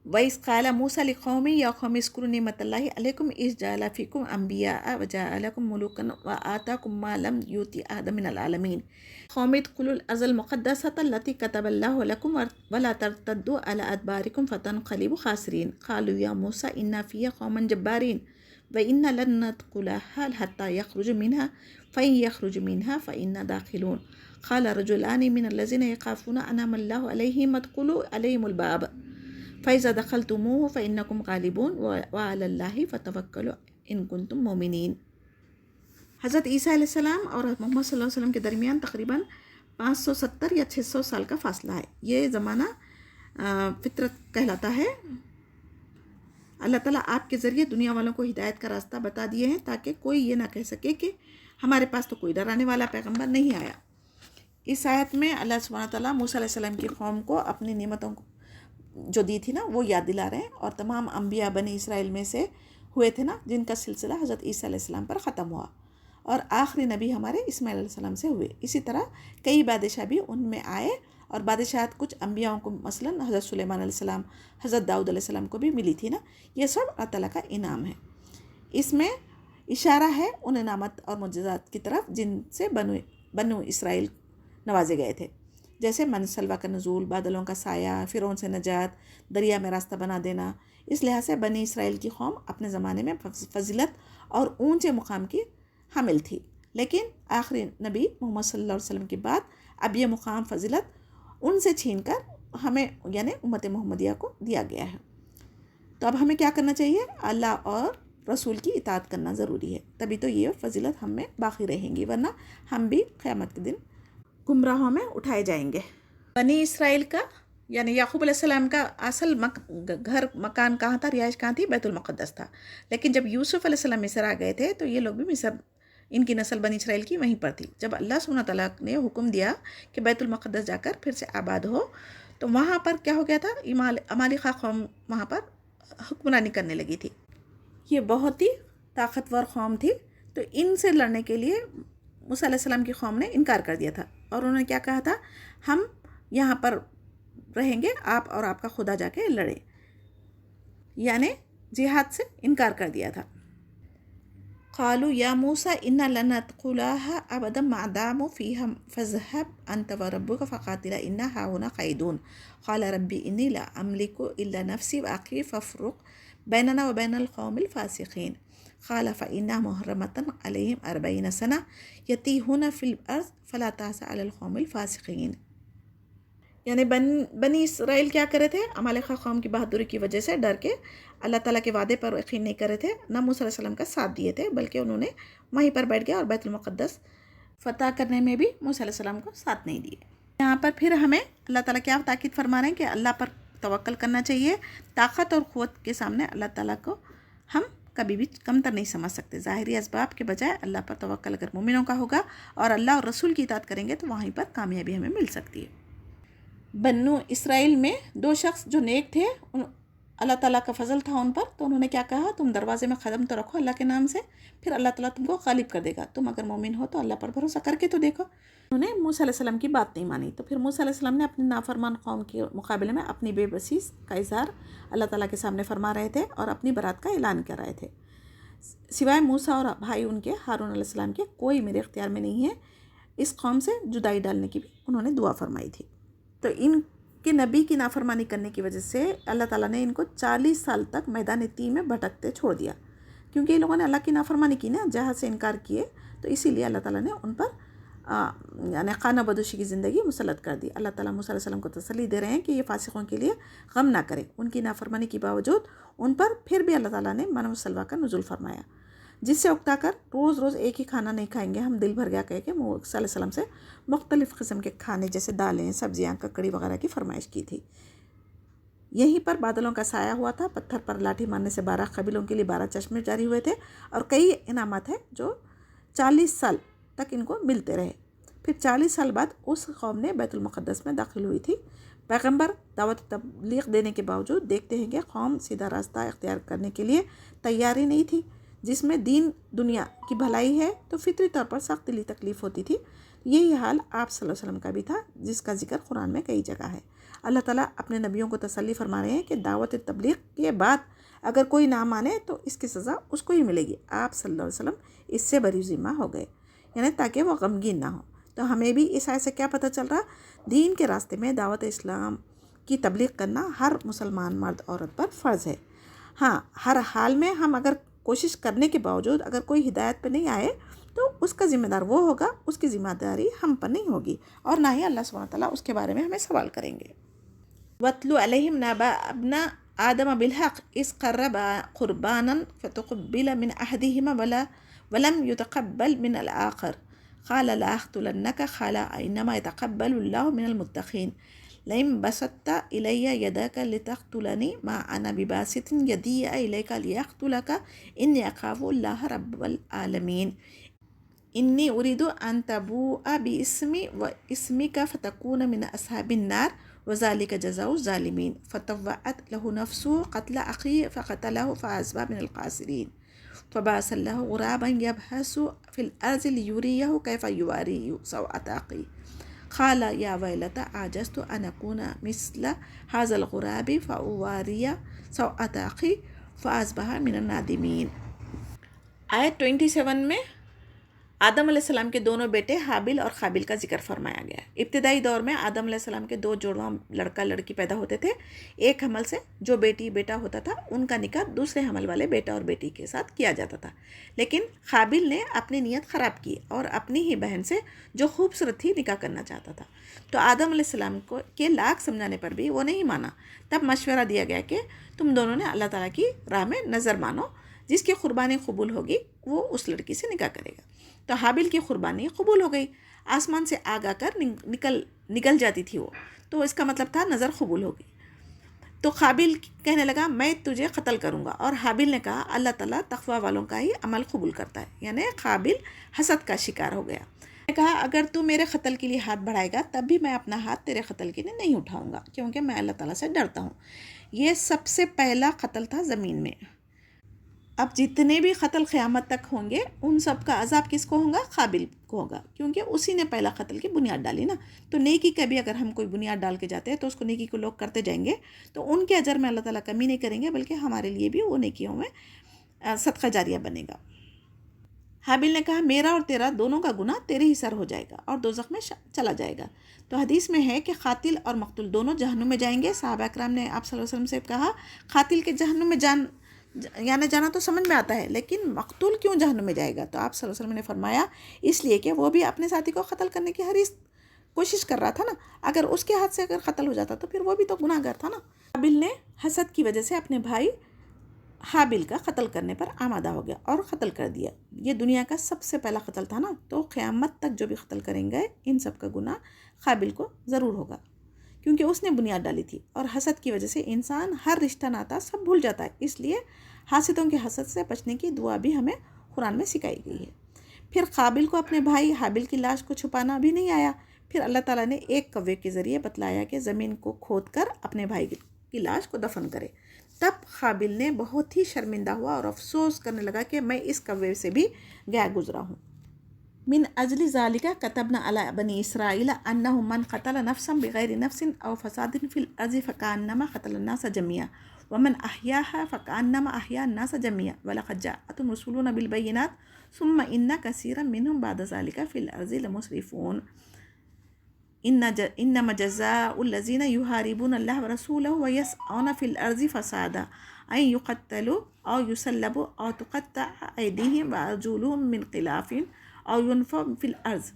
[SPEAKER 2] وَإِذْ قَالَ مُوسَىٰ لِقَوْمِهِ يَا قَوْمِ اذْكُرُوا نِعْمَتَ اللَّهِ عَلَيْكُمْ إِذْ جَعَلَ فِيكُمْ أَنْبِيَاءَ وَجَعَلَكُمْ مُلُوكًا وَآتَاكُمْ مَا لَمْ يُؤْتِ أَحَدًا مِنَ الْعَالَمِينَ قَوْمِ ادْخُلُوا الْأَرْضَ الْمُقَدَّسَةَ الَّتِي كَتَبَ اللَّهُ لَكُمْ وَلَا تَرْتَدُّوا عَلَىٰ أَدْبَارِكُمْ فَتَنْقَلِبُوا خَاسِرِينَ قَالُوا يَا مُوسَىٰ إِنَّ فِيهَا قَوْمًا جَبَّارِينَ وَإِنَّا لَن نَّدْخُلَهَا حَتَّىٰ يَخْرُجُوا مِنْهَا فَإِن يَخْرُجُوا مِنْهَا فَإِنَّا دَاخِلُونَ قَالَ رَجُلَانِ مِنَ الَّذِينَ يَخَافُونَ أَنْعَمَ اللَّهُ عَلَيْهِمْ ادْخُلُوا عَلَيْهِمُ الْبَابَ فَإِذَا دَخَلْتُمُوهُ فَإِنَّكُمْ غَالِبُونَ وَعَلَى اللَّهِ فَتَوَكَّلُوا إِن كُنتُم مُّؤْمِنِينَ۔ حضرت عیسیٰ علیہ السلام اور محمد صلی اللہ علیہ وسلم کے درمیان تقریباً 570 یا 600 سال کا فاصلہ ہے۔ یہ زمانہ فطرت کہلاتا ہے۔ اللہ تعالیٰ آپ کے ذریعے دنیا والوں کو ہدایت کا راستہ بتا دیے ہیں تاکہ کوئی یہ نہ کہہ سکے کہ ہمارے پاس تو کوئی ڈرانے والا پیغمبر نہیں آیا۔ اس آیت میں اللہ سبحانہ تعالیٰ موسیٰ علیہ السلام کی قوم کو اپنی نعمتوں کو جو دی تھی نا وہ یاد دلا رہے ہیں، اور تمام انبیاء بنی اسرائیل میں سے ہوئے تھے نا جن کا سلسلہ حضرت عیسیٰ علیہ السلام پر ختم ہوا، اور آخری نبی ہمارے اسماعیل علیہ السلام سے ہوئے۔ اسی طرح کئی بادشاہ بھی ان میں آئے، اور بادشاہت کچھ انبیاءوں کو مثلاً حضرت سلیمان علیہ السلام، حضرت داؤد علیہ السلام کو بھی ملی تھی نا، یہ سب اللہ تعالیٰ کا انعام ہے۔ اس میں اشارہ ہے ان انعامات اور معجزات کی طرف جن سے بنو اسرائیل نوازے گئے تھے، جیسے من سلوہ کا نزول، بادلوں کا سایہ، فرعون سے نجات، دریا میں راستہ بنا دینا۔ اس لحاظ سے بنی اسرائیل کی قوم اپنے زمانے میں فضیلت اور اونچے مقام کی حامل تھی، لیکن آخری نبی محمد صلی اللہ علیہ وسلم کے بعد اب یہ مقام فضیلت ان سے چھین کر ہمیں یعنی امت محمدیہ کو دیا گیا ہے۔ تو اب ہمیں کیا کرنا چاہیے؟ اللہ اور رسول کی اطاعت کرنا ضروری ہے، تبھی تو یہ فضیلت ہم میں باقی رہیں گی، ورنہ ہم بھی قیامت کے دن گمراہوں میں اٹھائے جائیں گے۔ بنی اسرائیل کا یعنی یعقوب علیہ السلام کا اصل گھر مکان کہاں تھا، رہائش کہاں تھی؟ بیت المقدس تھا، لیکن جب یوسف علیہ السلام مصر آ گئے تھے تو یہ لوگ بھی مصر، ان کی نسل بنی اسرائیل کی وہیں پر تھی۔ جب اللہ سبحانہ تعالیٰ نے حکم دیا کہ بیت المقدس جا کر پھر سے آباد ہو، تو وہاں پر کیا ہو گیا تھا؟ عمالقہ قوم وہاں پر حکمرانی کرنے لگی تھی۔ یہ بہت ہی طاقتور قوم تھی، تو ان سے لڑنے کے لیے موسیٰ علیہ السلام کی قوم نے انکار کر دیا تھا، اور انہوں نے کیا کہا تھا، ہم یہاں پر رہیں گے، آپ اور آپ کا خدا جا کے لڑے، یعنی جہاد سے انکار کر دیا تھا۔ قالوا یا موسیٰ انا لن ندخلها ابدا ما داموا فيها فاذهب انت وربك فقاتلا انا هاهنا قاعدون قال ربي انی لا املك الا نفسي واخي فافرق بیننا وبین القوم الفاسقین قال فإنها محرمة عليهم 40 سنة يتيهون في الارض فلا تأس على القوم الفاسقین، یعنی بنی اسرائیل کیا کرے تھے، عمالقہ قوم کی بہادری کی وجہ سے ڈر کے اللہ تعالیٰ کے وعدے پر یقین نہیں کرے تھے، نہ موسیٰ علیہ السلام کا ساتھ دیے تھے، بلکہ انہوں نے وہیں پر بیٹھ گئے اور بیت المقدس فتح کرنے میں بھی موسیٰ علیہ السلام کو ساتھ نہیں دیے۔ یہاں پر پھر ہمیں اللہ تعالیٰ کیا تاکید فرما رہے ہیں کہ اللہ پر توکل کرنا چاہیے، طاقت اور قوت کے سامنے اللہ تعالیٰ کو ہم کبھی بھی کمتر نہیں سمجھ سکتے۔ ظاہری اسباب کے بجائے اللہ پر توکل اگر مومنوں کا ہوگا اور اللہ اور رسول کی اطاعت کریں گے تو وہیں پر کامیابی ہمیں مل سکتی ہے۔ بنو اسرائیل میں 2 شخص جو نیک تھے، اللہ تعالیٰ کا فضل تھا ان پر، تو انہوں نے کیا کہا، تم دروازے میں قدم تو رکھو اللہ کے نام سے، پھر اللہ تعالیٰ تم کو غالب کر دے گا، تم اگر مومن ہو تو اللہ پر بھروسہ کر کے تو دیکھو۔ انہوں نے موسیٰ علیہ السلام کی بات نہیں مانی، تو پھر موسیٰ علیہ السلام نے اپنی نافرمان قوم کے مقابلے میں اپنی بے بسی کا اظہار اللہ تعالیٰ کے سامنے فرما رہے تھے اور اپنی برات کا اعلان کر رہے تھے۔ سوائے موسیٰ اور بھائی ان کے ہارون علیہ السلام کے کوئی میرے اختیار میں نہیں ہے، اس قوم سے جدائی ڈالنے کی بھی انہوں نے دعا فرمائی تھی۔ تو ان کہ نبی کی نافرمانی کرنے کی وجہ سے اللہ تعالیٰ نے ان کو 40 سال تک میدان تیہ میں بھٹکتے چھوڑ دیا، کیونکہ یہ لوگوں نے اللہ کی نافرمانی کی نا، جہاد سے انکار کیے، تو اسی لیے اللہ تعالیٰ نے ان پر یعنی خانہ بدوشی کی زندگی مسلط کر دی۔ اللہ تعالیٰ موسیٰ علیہ السلام کو تسلی دے رہے ہیں کہ یہ فاسقوں کے لیے غم نہ کرے، ان کی نافرمانی کے باوجود ان پر پھر بھی اللہ تعالیٰ نے من و سلوہ کا نزول فرمایا، جس سے اکتا کر روز روز ایک ہی کھانا نہیں کھائیں گے ہم، دل بھر گیا کہہ کے موسیٰ علیہ السلام سے مختلف قسم کے کھانے جیسے دالیں، سبزیاں، ککڑی وغیرہ کی فرمائش کی تھی۔ یہیں پر بادلوں کا سایہ ہوا تھا، پتھر پر لاٹھی مارنے سے 12 قبیلوں کے لیے 12 چشمے جاری ہوئے تھے، اور کئی انعامات ہیں جو 40 سال تک ان کو ملتے رہے۔ پھر 40 سال بعد اس قوم نے بیت المقدس میں داخل ہوئی تھی۔ پیغمبر دعوت تبلیغ دینے کے باوجود دیکھتے ہیں کہ قوم سیدھا راستہ اختیار کرنے کے لیے تیاری نہیں تھی، جس میں دین دنیا کی بھلائی ہے تو فطری طور پر سخت دلی تکلیف ہوتی تھی۔ یہی حال آپ صلی اللہ علیہ وسلم کا بھی تھا، جس کا ذکر قرآن میں کئی جگہ ہے۔ اللہ تعالیٰ اپنے نبیوں کو تسلی فرما رہے ہیں کہ دعوت تبلیغ کے بعد اگر کوئی نہ مانے تو اس کی سزا اس کو ہی ملے گی۔ آپ صلی اللہ علیہ وسلم اس سے بری ذمہ ہو گئے، یعنی تاکہ وہ غمگین نہ ہو۔ تو ہمیں بھی اس آیت سے کیا پتہ چل رہا، دین کے راستے میں دعوت اسلام کی تبلیغ کرنا ہر مسلمان مرد عورت پر فرض ہے۔ ہاں، ہر حال میں ہم اگر کوشش کرنے کے باوجود اگر کوئی ہدایت پہ نہیں آئے تو اس کا ذمہ دار وہ ہوگا، اس کی ذمہ داری ہم پر نہیں ہوگی، اور نہ ہی اللہ سبحانہ تعالیٰ اس کے بارے میں ہمیں سوال کریں گے۔ وَاتْلُ عَلَيْهِمْ نَبَأَ ابْنَ آدَمَ بِالْحَقِّ إِذْ قَرَّبَا قُرْبَانًا فَتُقُبِّلَ مِنْ أَحَدِهِمَا وَلَمْ يُتَقَبَّلْ مِنَ الْآخَرِ قَالَ لَأَقْتُلَنَّكَ قَالَ إِنَّمَا يَتَقَبَّلُ اللَّهُ مِنَ الْمُتَّقِينَ لَئِن بَسَطتَ إِلَيَّ يَدَكَ لِتَقْتُلَنِي مَا أَنَا بِبَاسِطٍ يَدِيَّ إِلَيْكَ لِأَقْتُلَكَ إِنِّي أَخَافُ اللَّهَ رَبَّ الْعَالَمِينَ إِنِّي أُرِيدُ أَن تَبُوءَ بِإِثْمِي وَإِثْمِكَ فَتَكُونَ مِنْ أَصْحَابِ النَّارِ وَذَلِكَ جَزَاءُ الظَّالِمِينَ فَطَوَّعَتْ لَهُ نَفْسُهُ قَتْلَ أَخِيهِ فَقَتَلَهُ فَأَصْبَحَ مِنَ الْخَاسِرِينَ فَبَعَثَ اللَّهُ غُرَابًا يَبْحَثُ فِي الْأَرْضِ لِيُرِيَهُ كَيْفَ يُوَارِي سَوْءَةَ أَخِيهِ قَالَ يَا وَيْلَتَى أَعَجَزْتُ أَنْ أَكُونَ مِثْلَ هَذَا الْغُرَابِ فَأُوَارِيَ سَوْءَةَ أَخِي فَأَصْبَحَ مِنَ النَّادِمِينَ۔ آیت 27 میں آدم علیہ السلام کے دونوں بیٹے حابل اور قابل کا ذکر فرمایا گیا ہے۔ ابتدائی دور میں آدم علیہ السلام کے 2 جوڑواں لڑکا لڑکی پیدا ہوتے تھے، ایک حمل سے جو بیٹی بیٹا ہوتا تھا ان کا نکاح دوسرے حمل والے بیٹا اور بیٹی کے ساتھ کیا جاتا تھا، لیکن قابل نے اپنی نیت خراب کی اور اپنی ہی بہن سے جو خوبصورت تھی نکاح کرنا چاہتا تھا، تو آدم علیہ السلام کو کے لاکھ سمجھانے پر بھی وہ نہیں مانا۔ تب مشورہ دیا گیا کہ تم دونوں نے اللہ تعالیٰ کی راہ میں نظر مانو، جس کی قربانی قبول ہوگی وہ اس لڑکی سے نکاح کرے گا۔ تو حابل کی قربانی قبول ہو گئی، آسمان سے آگ آ کر نکل جاتی تھی وہ، تو اس کا مطلب تھا نظر قبول ہوگی۔ تو قابل کہنے لگا میں تجھے قتل کروں گا، اور حابل نے کہا اللہ تعالیٰ تقوی والوں کا ہی عمل قبول کرتا ہے، یعنی قابل حسد کا شکار ہو گیا۔ نے کہا اگر تو میرے قتل کے لیے ہاتھ بڑھائے گا تب بھی میں اپنا ہاتھ تیرے قتل کے لیے نہیں اٹھاؤں گا، کیونکہ میں اللہ تعالیٰ سے ڈرتا ہوں۔ یہ سب سے پہلا قتل تھا زمین میں۔ اب جتنے بھی قتل قیامت تک ہوں گے ان سب کا عذاب کس کو ہوگا؟ قابل کو ہوگا، کیونکہ اسی نے پہلا قتل کی بنیاد ڈالی نا. تو نیکی کا بھی اگر ہم کوئی بنیاد ڈال کے جاتے ہیں تو اس کو نیکی کو لوگ کرتے جائیں گے تو ان کے اجر میں اللہ تعالیٰ کمی نہیں کریں گے، بلکہ ہمارے لیے بھی وہ نیکیوں میں صدقہ جاریہ بنے گا. حابیل نے کہا میرا اور تیرا دونوں کا گناہ تیرے ہی سر ہو جائے گا اور دوزخ میں چلا جائے گا. تو حدیث میں ہے کہ قاتل اور مقتول دونوں جہنم میں جائیں گے. صحابہ اکرام نے آپ صلی اللہ علیہ وسلم سے کہا قاتل کے جہنم میں جانا تو سمجھ میں آتا ہے، لیکن مقتول کیوں جہنم میں جائے گا؟ تو آپ صلی اللہ علیہ وسلم نے فرمایا اس لیے کہ وہ بھی اپنے ساتھی کو قتل کرنے کی حریص کوشش کر رہا تھا نا. اگر اس کے ہاتھ سے اگر قتل ہو جاتا تو پھر وہ بھی تو گناہ گار تھا نا. حابیل نے حسد کی وجہ سے اپنے بھائی حابیل کا قتل کرنے پر آمادہ ہو گیا اور قتل کر دیا. یہ دنیا کا سب سے پہلا قتل تھا نا، تو قیامت تک جو بھی قتل کریں گے ان سب کا گناہ حابیل کو ضرور ہوگا، کیونکہ اس نے بنیاد ڈالی تھی. اور حسد کی وجہ سے انسان ہر رشتہ ناتا سب بھول جاتا ہے، اس لیے حاسدوں کے حسد سے بچنے کی دعا بھی ہمیں قرآن میں سکھائی گئی ہے. پھر قابل کو اپنے بھائی حابیل کی لاش کو چھپانا بھی نہیں آیا. پھر اللہ تعالیٰ نے ایک کوے کے ذریعے بتلایا کہ زمین کو کھود کر اپنے بھائی کی لاش کو دفن کرے. تب قابل نے بہت ہی شرمندہ ہوا اور افسوس کرنے لگا کہ میں اس کوے سے بھی گیا گزرا ہوں. من اجل ذالک کتبنا علی بنی اسرائیل انہ من قتل نفسا بغیر نفس او فساد فی الارض فکانما قتل الناس جميعا ومن احیاها فکانما احیا الناس جميعا ولقد جاءتهم رسولنا بالبینات ثم ان کثیرا منهم بعد ذالک فی الارض لمسرفون. انما جزاء الذین یحاربون اللہ ورسولہ ویسعون فی الارض فسادا ان یقتلوا او یصلبوا او تقطع ایدیہم وارجلہم من خلاف او ينفوا فی الارض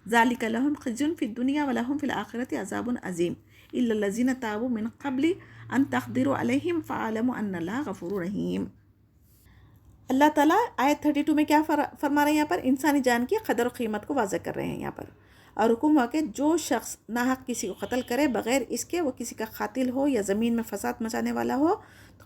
[SPEAKER 2] ذلک لهم خزي فی الدنیا ولهم فی الآخرۃ عذاب عظیم الا الذین تابوا من قبل ان تقدروا علیہم فاعلموا ان اللہ غفور رحیم. اللہ تعالیٰ آیت 32 میں کیا فرما رہے ہیں؟ یہاں پر انسانی جان کی قدر و قیمت کو واضح کر رہے ہیں یہاں پر، اور حکم ہوا کہ جو شخص ناحق کسی کو قتل کرے بغیر اس کے وہ کسی کا قاتل ہو یا زمین میں فساد مچانے والا ہو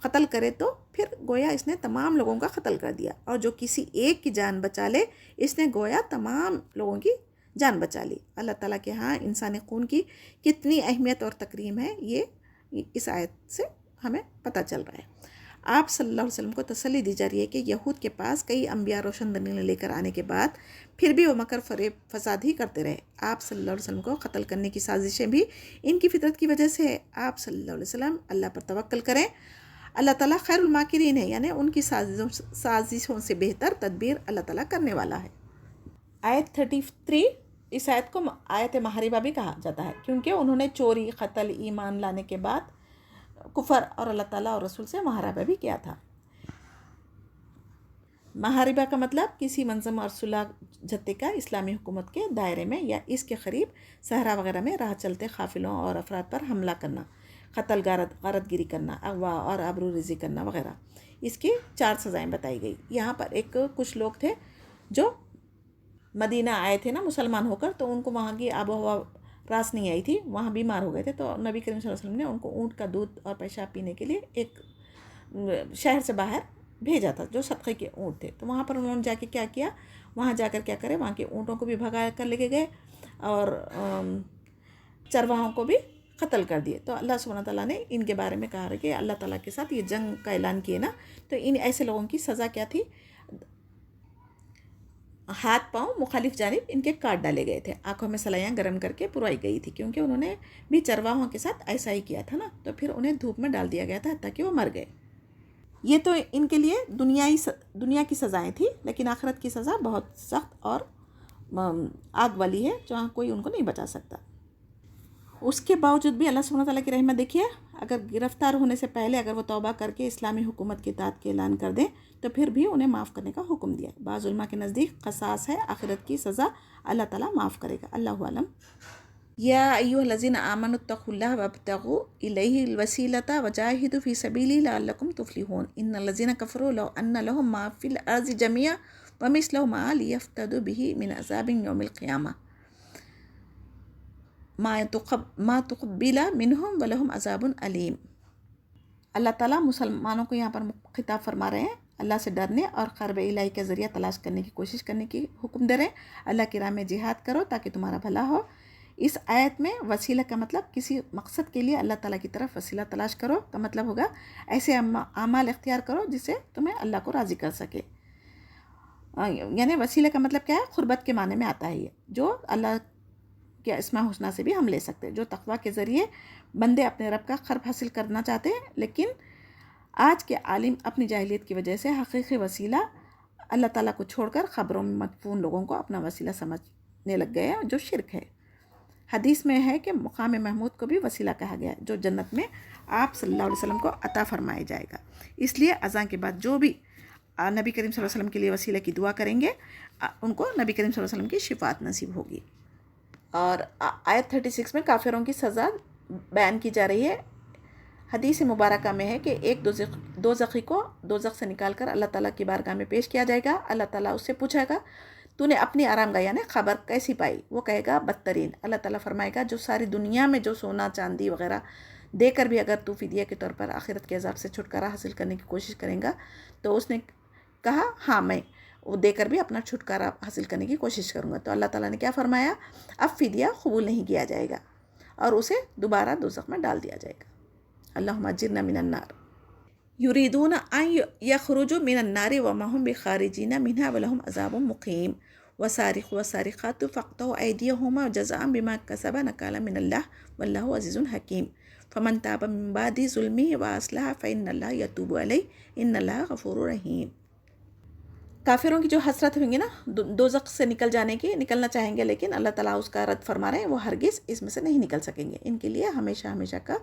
[SPEAKER 2] قتل کرے تو پھر گویا اس نے تمام لوگوں کا قتل کر دیا، اور جو کسی ایک کی جان بچا لے اس نے گویا تمام لوگوں کی جان بچا لی. اللہ تعالیٰ کے ہاں انسانی خون کی کتنی اہمیت اور تکریم ہے یہ اس آیت سے ہمیں پتہ چل رہا ہے. آپ صلی اللہ علیہ وسلم کو تسلی دی جا رہی ہے کہ یہود کے پاس کئی انبیاء روشن دلیلیں لے کر آنے کے بعد پھر بھی وہ مکر فریب فساد ہی کرتے رہے. آپ صلی اللہ علیہ وسلم کو قتل کرنے کی سازشیں بھی ان کی فطرت کی وجہ سے ہے. آپ صلی اللہ علیہ وسلم اللہ پر توکل کریں، اللہ تعالیٰ خیر الماکرین ہے، یعنی ان کی سازشوں سے بہتر تدبیر اللہ تعالیٰ کرنے والا ہے. آیت 33 اس آیت کو آیت محاربہ بھی کہا جاتا ہے، کیونکہ انہوں نے چوری، قتل، ایمان لانے کے بعد کفر اور اللہ تعالیٰ اور رسول سے محاربہ بھی کیا تھا. محاربہ کا مطلب کسی منظم اور صلح جھتے کا اسلامی حکومت کے دائرے میں یا اس کے قریب صحرا وغیرہ میں راہ چلتے قافلوں اور افراد پر حملہ کرنا، قتل، غارت گیری کرنا، اغوا اور آبرو ریزی کرنا وغیرہ. اس کی 4 سزائیں بتائی گئی. یہاں پر کچھ لوگ تھے جو مدینہ آئے تھے نا مسلمان ہو کر، تو ان کو وہاں کی آب و ہوا راس نہیں آئی تھی، وہاں بیمار ہو گئے تھے، تو نبی کریم صلی اللہ علیہ وسلم نے ان کو اونٹ کا دودھ اور پیشاب پینے کے لیے ایک شہر سے باہر بھیجا تھا جو صدقے کے اونٹ تھے. تو وہاں پر انہوں نے جا کے کیا کیا، وہاں جا کر کیا کرے، وہاں کے اونٹوں کو بھی بھگا کر لے کے گئے اور چرواہوں کو بھی قتل کر دیے. تو اللہ سبحانہ تعالیٰ نے ان کے بارے میں کہا ہے کہ اللہ تعالیٰ کے ساتھ یہ جنگ کا اعلان کیے نا، تو ان ایسے لوگوں کی سزا کیا تھی؟ ہاتھ پاؤں مخالف جانب ان کے کاٹ ڈالے گئے تھے، آنکھوں میں سلائیاں گرم کر کے پروائی گئی تھی، کیونکہ انہوں نے بھی چرواہوں کے ساتھ ایسا ہی کیا تھا نا. تو پھر انہیں دھوپ میں ڈال دیا گیا تھا تاکہ وہ مر گئے. یہ تو ان کے لیے دنیا کی سزائیں تھیں، لیکن آخرت کی سزا بہت سخت اور آگ والی ہے جہاں کوئی ان کو نہیں بچا سکتا. اس کے باوجود بھی اللہ سبحانہ تعالیٰ کی رحمت دیکھیے، اگر گرفتار ہونے سے پہلے اگر وہ توبہ کر کے اسلامی حکومت کی اطاعت کے اعلان کر دیں تو پھر بھی انہیں معاف کرنے کا حکم دیا. بعض علماء کے نزدیک قصاص ہے، آخرت کی سزا اللہ تعالیٰ معاف کرے گا. اللہ عالم. یا ایھا الذین آمنوا اتقوا اللہ وابتغوا الیہ الوسیلۃ وجاہدوا فی سبیلہ لعلکم تفلحون. ان الذین کفروا لو ان لهم ما فی الارض جميعا ومثلہ معہ لیفتدوا بہ من عذاب یوم القیامہ ما تقبل منہم ولہم عذاب علیم. اللہ تعالیٰ مسلمانوں کو یہاں پر خطاب فرما رہے ہیں، اللہ سے ڈرنے اور قرب الہی کے ذریعہ تلاش کرنے کی کوشش کرنے کی حکم دے رہے ہیں. اللہ کی راہ میں جہاد کرو تاکہ تمہارا بھلا ہو. اس آیت میں وسیلہ کا مطلب کسی مقصد کے لیے اللہ تعالیٰ کی طرف وسیلہ تلاش کرو کا مطلب ہوگا ایسے اعمال اختیار کرو جس سے تمہیں اللہ کو راضی کر سکے. یعنی وسیلہ کا مطلب کیا ہے؟ قربت کے معنی میں آتا ہے یہ، جو اللہ کے اسماء حسنہ سے بھی ہم لے سکتے ہیں، جو تقویٰ کے ذریعے بندے اپنے رب کا قرب حاصل کرنا چاہتے ہیں. لیکن آج کے عالم اپنی جاہلیت کی وجہ سے حقیقی وسیلہ اللہ تعالیٰ کو چھوڑ کر خبروں میں مدفون لوگوں کو اپنا وسیلہ سمجھنے لگ گئے ہیں، جو شرک ہے. حدیث میں ہے کہ مقام محمود کو بھی وسیلہ کہا گیا ہے، جو جنت میں آپ صلی اللہ علیہ وسلم کو عطا فرمایا جائے گا. اس لیے اذان کے بعد جو بھی نبی کریم صلی اللہ علیہ وسلم کے لیے وسیلہ کی دعا کریں گے ان کو نبی کریم صلی اللہ علیہ وسلم کی شفاعت نصیب ہوگی. اور آیت 36 میں کافروں کی سزا بیان کی جا رہی ہے. حدیث مبارکہ میں ہے کہ ایک دوزخی کو دوزخ سے نکال کر اللہ تعالیٰ کی بارگاہ میں پیش کیا جائے گا. اللہ تعالیٰ اس سے پوچھے گا تو نے اپنی آرام گاہ یعنی خبر کیسی پائی؟ وہ کہے گا بدترین. اللہ تعالیٰ فرمائے گا جو ساری دنیا میں جو سونا چاندی وغیرہ دے کر بھی اگر تو فدیہ کے طور پر آخرت کے عذاب سے چھٹکارا حاصل کرنے کی کوشش کریں گا، تو اس نے کہا ہاں میں وہ دے کر بھی اپنا چھٹکارا حاصل کرنے کی کوشش کروں گا. تو اللہ تعالیٰ نے کیا فرمایا؟ اب فدیہ قبول نہیں کیا جائے گا اور اسے دوبارہ دوزخ میں ڈال دیا جائے گا. اللہم اجرنا من النار. یریدون ان یخرجوا من النار وما هم بخارجین منها ولهم عذاب مقیم. وسارق وسارقات فاقطعوا ایدیہما جزاء بما کسبا نکالا من اللہ واللہ عزیز حکیم. فمن تاب من بعد ظلمه واصلح فإن اللہ یتوب علیہ ان اللہ غفور رحیم. کافروں کی جو حسرت ہویں گی نا دوزخ سے نکل جانے کی، نکلنا چاہیں گے لیکن اللہ تعالیٰ اس کا رد فرما رہے ہیں، وہ ہرگز اس میں سے نہیں نکل سکیں گے. ان کے لیے ہمیشہ ہمیشہ کا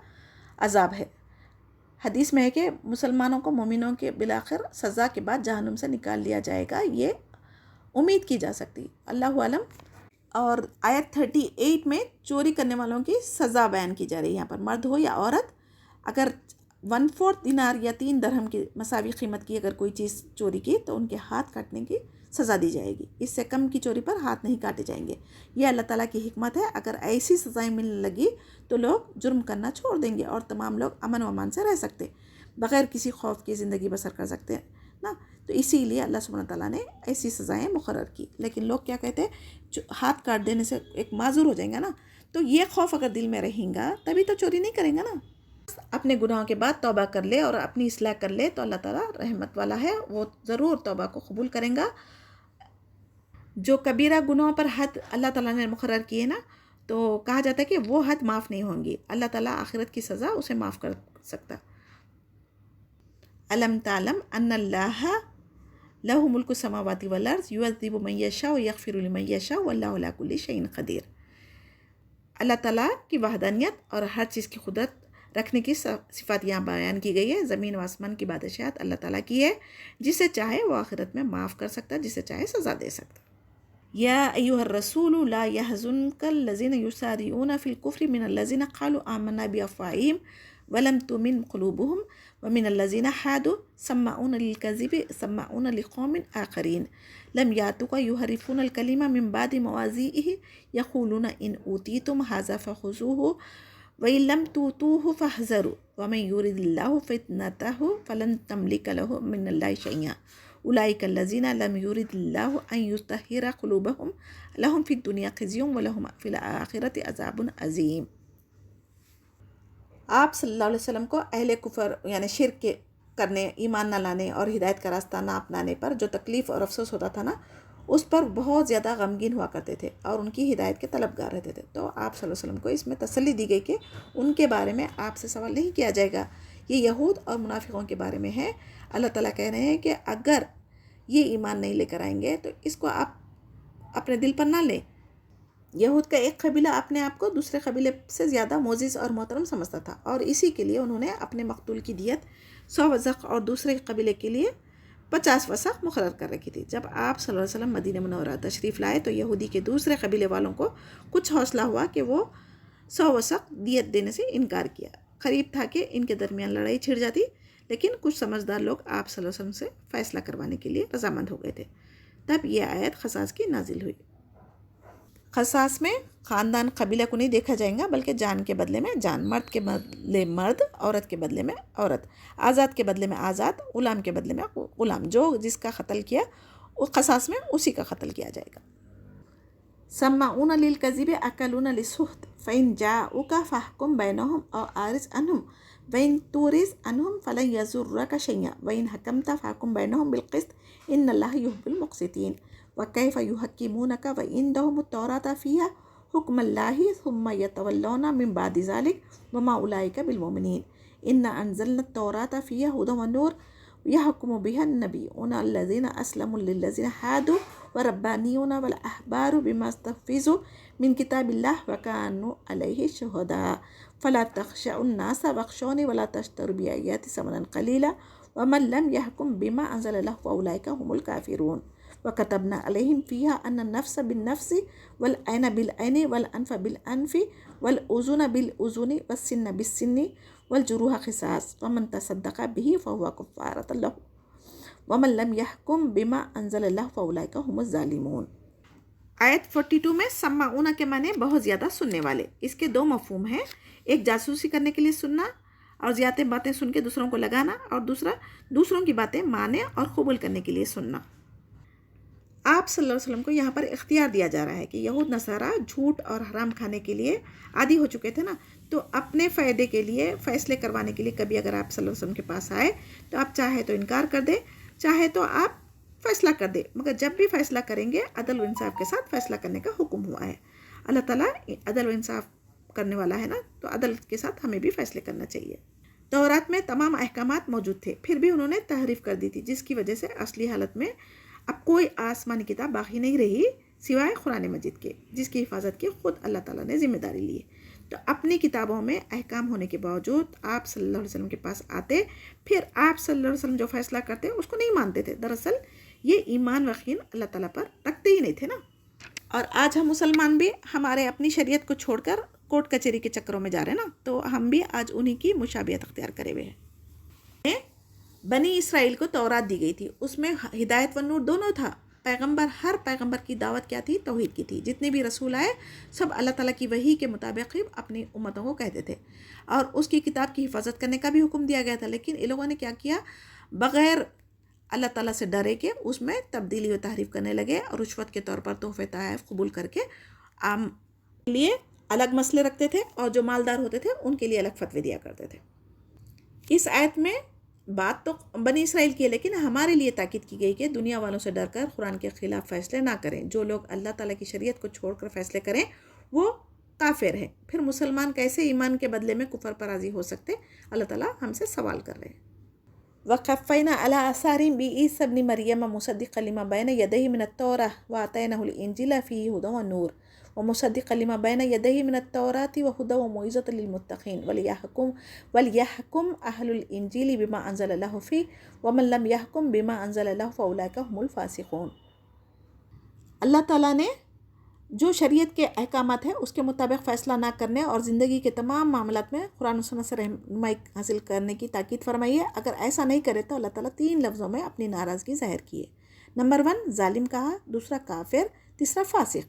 [SPEAKER 2] عذاب ہے. حدیث میں ہے کہ مسلمانوں کو مومنوں کے بالآخر سزا کے بعد جہنم سے نکال لیا جائے گا، یہ امید کی جا سکتی. اللہ عالم. اور آیت 38 میں چوری کرنے والوں کی سزا بیان کی جا رہی ہے. یہاں پر مرد ہو یا عورت، اگر 1/4 دینار یا 3 درہم کی مساوی قیمت کی اگر کوئی چیز چوری کی تو ان کے ہاتھ کاٹنے کی سزا دی جائے گی. اس سے کم کی چوری پر ہاتھ نہیں کاٹے جائیں گے. یہ اللہ تعالیٰ کی حکمت ہے. اگر ایسی سزائیں ملنے لگی تو لوگ جرم کرنا چھوڑ دیں گے اور تمام لوگ امن و امان سے رہ سکتے، بغیر کسی خوف کی زندگی بسر کر سکتے ہیں نا. تو اسی لیے اللہ سبحانہ تعالیٰ نے ایسی سزائیں مقرر کی. لیکن لوگ کیا کہتے ہیں؟ ہاتھ کاٹ دینے سے ایک معذور ہو جائیں گا نا. تو یہ خوف اگر دل میں رہیں گا تبھی تو چوری نہیں کریں گا نا. اپنے گناہوں کے بعد توبہ کر لے اور اپنی اصلاح کر لے تو اللہ تعالیٰ رحمت والا ہے، وہ ضرور توبہ کو قبول کریں گا. جو کبیرہ گناہوں پر حد اللہ تعالیٰ نے مقرر کیے نا، تو کہا جاتا ہے کہ وہ حد معاف نہیں ہوں گی. اللہ تعالیٰ آخرت کی سزا اسے معاف کر سکتا. علم تعلم ان اللہ لہ ملک السماوات والارض یعذب من یشاء ویغفر لمن یشاء واللہ علی کل شیء قدیر. اللہ تعالیٰ کی وحدانیت اور ہر چیز کی قدرت رکھنے کی صفات یہاں بیان کی گئی ہے. زمین و آسمان کی بادشاہت اللہ تعالیٰ کی ہے، جسے چاہے وہ آخرت میں معاف کر سکتا، جسے چاہے سزا دے سکتا. یا ایھا الرسول لا يحزنک الذین یسارعون فی الکفر من الذین قالوا آمنا بافواہہم ولم تؤمن قلوبهم ومن الذین حادوا سماعون للکذب سماعون لقوم آخرین لم یأتوک یحرفون الکلم من بعد مواضعہ یقولون ان اوتیتم ھذا فخذوہ وَإِن لَمْ تُؤْتُوهُ فَاحْذَرُوا وَمَن يُرِدِ اللَّهُ فِتْنَتَهُ فَلَن تَمْلِكَ لَهُ مِنَ اللَّهِ شَيْئًا أُولَٰئِكَ الَّذِينَ لَمْ يُرِدِ اللَّهُ أَن يُطَهِّرَ قُلُوبَهُمْ لَهُمْ فِي الدُّنْيَا خِزْيٌ وَلَهُمْ فِي الْآخِرَةِ عَذَابٌ عَظِيمٌ. آپ صلی اللہ علیہ وسلم کو اہل کفر یعنی شرک کرنے، ایمان نہ لانے اور ہدایت کا راستہ نہ اپنانے پر جو تکلیف اور افسوس ہوتا تھا نا، اس پر بہت زیادہ غمگین ہوا کرتے تھے اور ان کی ہدایت کے طلبگار رہتے تھے. تو آپ صلی اللہ علیہ وسلم کو اس میں تسلی دی گئی کہ ان کے بارے میں آپ سے سوال نہیں کیا جائے گا. یہ یہود اور منافقوں کے بارے میں ہے. اللہ تعالیٰ کہہ رہے ہیں کہ اگر یہ ایمان نہیں لے کر آئیں گے تو اس کو آپ اپنے دل پر نہ لیں. یہود کا ایک قبیلہ اپنے آپ کو دوسرے قبیلے سے زیادہ معزز اور محترم سمجھتا تھا، اور اسی کے لیے انہوں نے اپنے مقتول کی دیت 100 وثق اور دوسرے قبیلے کے لیے 50 وثق مقرر کر رکھی تھی. جب آپ صلی اللہ علیہ وسلم مدینہ منورہ تشریف لائے تو یہودی کے دوسرے قبیلے والوں کو کچھ حوصلہ ہوا کہ وہ 100 وثق دیت دینے سے انکار کیا. قریب تھا کہ ان کے درمیان لڑائی چھڑ جاتی، لیکن کچھ سمجھدار لوگ آپ صلی اللہ علیہ وسلم سے فیصلہ کروانے کے لیے رضامند ہو گئے تھے. تب یہ آیت قصاص کی نازل ہوئی. قصاص میں خاندان قبیلہ کو نہیں دیکھا جائے گا، بلکہ جان کے بدلے میں جان، مرد کے بدلے مرد، عورت کے بدلے میں عورت، آزاد کے بدلے میں آزاد، غلام کے بدلے میں غلام. جو جس کا قتل کیا اس قصاص میں اسی کا قتل کیا جائے گا. سماعون للكذب أكلون للسحت فإن جاءوك فاحكم بينهم أو أعرض عنهم وإن تعرض عنهم فلن يضرك شيئا وإن حكمت فاحكم بينهم بالقسط إن الله يحب المقسطين وكيف يحكمونك وعندهم التوراة فيها حكم الله ثم يتولون من بعد ذلك وما أولئك بالمؤمنين إنا أنزلنا التوراة فيها هدى ونور يحكم بها النبيون الذين أسلموا للذين هادوا وربانيون والأحبار بما استحفظوا من كتاب الله وكانوا عليه شهداء فلا تخشوا الناس واخشوني ولا تشتروا بآياتي ثمنا قليلا ومن لم يحكم بما أنزل الله فأولئك هم الكافرون وكتبنا عليهم فيها أن النفس بالنفس والعين بالعين والأنف بالأنف والأذن بالأذن والسن بالسن والجروح قصاص ومن تصدق به فهو كفارة له ومن لم يحكم بما أنزل الله فأولئك هم الظالمون۔ آیت 42 میں سماعون کے معنی بہت زیادہ سننے والے۔ اس کے دو مفہوم ہیں، ایک جاسوسی کرنے کے لیے سننا اور زیادہ باتیں سن کے دوسروں کو لگانا، اور دوسرا دوسروں کی باتیں ماننے اور قبول کرنے کے لیے سننا۔ آپ صلی اللہ علیہ وسلم کو یہاں پر اختیار دیا جا رہا ہے کہ یہود نصارہ جھوٹ اور حرام کھانے کے لیے عادی ہو چکے تھے نا، تو اپنے فائدے کے لیے فیصلے کروانے کے لیے کبھی اگر آپ صلی اللہ علیہ وسلم کے پاس آئے تو آپ چاہے تو انکار کر دیں، چاہے تو آپ فیصلہ کر دیں، مگر جب بھی فیصلہ کریں گے عدل و انصاف کے ساتھ فیصلہ کرنے کا حکم ہوا ہے۔ اللہ تعالیٰ عدل و انصاف کرنے والا ہے نا، تو عدل کے ساتھ ہمیں بھی فیصلے کرنا چاہیے۔ تورات میں تمام احکامات موجود تھے، پھر بھی انہوں نے تحریف کر دی تھی، جس کی وجہ سے اصلی حالت میں اب کوئی آسمانی کتاب باقی نہیں رہی سوائے قرآن مجید کے، جس کی حفاظت کی خود اللہ تعالیٰ نے ذمہ داری لی ہے۔ تو اپنی کتابوں میں احکام ہونے کے باوجود آپ صلی اللہ علیہ وسلم کے پاس آتے، پھر آپ صلی اللہ علیہ وسلم جو فیصلہ کرتے اس کو نہیں مانتے تھے۔ دراصل یہ ایمان و یقین اللہ تعالیٰ پر رکھتے ہی نہیں تھے نا۔ اور آج ہم مسلمان بھی ہمارے اپنی شریعت کو چھوڑ کر کورٹ کچہری کے چکروں میں جا رہے ہیں نا، تو ہم بھی آج انہی کی مشابہت اختیار کرے ہوئے ہیں۔ بنی اسرائیل کو تورات دی گئی تھی، اس میں ہدایت و نور دونوں تھا۔ ہر پیغمبر کی دعوت کیا تھی؟ توحید کی تھی۔ جتنے بھی رسول آئے سب اللہ تعالیٰ کی وحی کے مطابق ہی اپنی امتوں کو کہتے تھے، اور اس کی کتاب کی حفاظت کرنے کا بھی حکم دیا گیا تھا۔ لیکن ان لوگوں نے کیا کیا؟ بغیر اللہ تعالیٰ سے ڈرے کے اس میں تبدیلی و تحریف کرنے لگے، اور رشوت کے طور پر تحفے تحائف قبول کر کے عام کے لیے الگ مسئلے رکھتے تھے، اور جو مالدار ہوتے تھے ان کے لیے الگ فتوے دیا کرتے تھے۔ اس آیت میں بات تو بنی اسرائیل کی ہے، لیکن ہمارے لیے تاکید کی گئی کہ دنیا والوں سے ڈر کر قرآن کے خلاف فیصلے نہ کریں۔ جو لوگ اللہ تعالیٰ کی شریعت کو چھوڑ کر فیصلے کریں وہ کافر ہیں۔ پھر مسلمان کیسے ایمان کے بدلے میں کفر پر راضی ہو سکتے؟ اللہ تعالیٰ ہم سے سوال کر رہے ہیں۔ وَقَفَّيْنَا عَلَىٰ آثَارِهِم بِعِیسَىٰ ابْنِ مَرْیَمَ مُصَدِّقًا لِمَا بَیْنَ یَدَیْہِ مِنَ التَّوْرَاةِ وَآتَیْنَاهُ الْإِنجِیلَ فِیہِ ھُدًى وَنُورٌ وَمُصَدِّقًا لِمَا بَیْنَ یَدَیْہِ مِنَ التَّوْرَاةِ وَھُدًى وَمَوْعِظَةً لِلْمُتَّقِین وَلْیَحْکُمْ أَہْلُ الْإِنجِیلِ بِمَا أَنزَلَ اللَّهُ فِیہِ وَمَن لَم یَحْکُم بِمَا أَنزَلَ اللَّهُ فَأُولَٰئِکَ هُمُ الْفَاسِقُونَ۔ اللہ تعالیٰ نے جو شریعت کے احکامات ہیں اس کے مطابق فیصلہ نہ کرنے اور زندگی کے تمام معاملات میں قرآن و سنت سے رہنمائی حاصل کرنے کی تاکید فرمائی ہے۔ اگر ایسا نہیں کرے تو اللہ تعالیٰ 3 لفظوں میں اپنی ناراضگی ظاہر کی ہے۔ نمبر 1 ظالم کہا، دوسرا کافر، تیسرا فاسق۔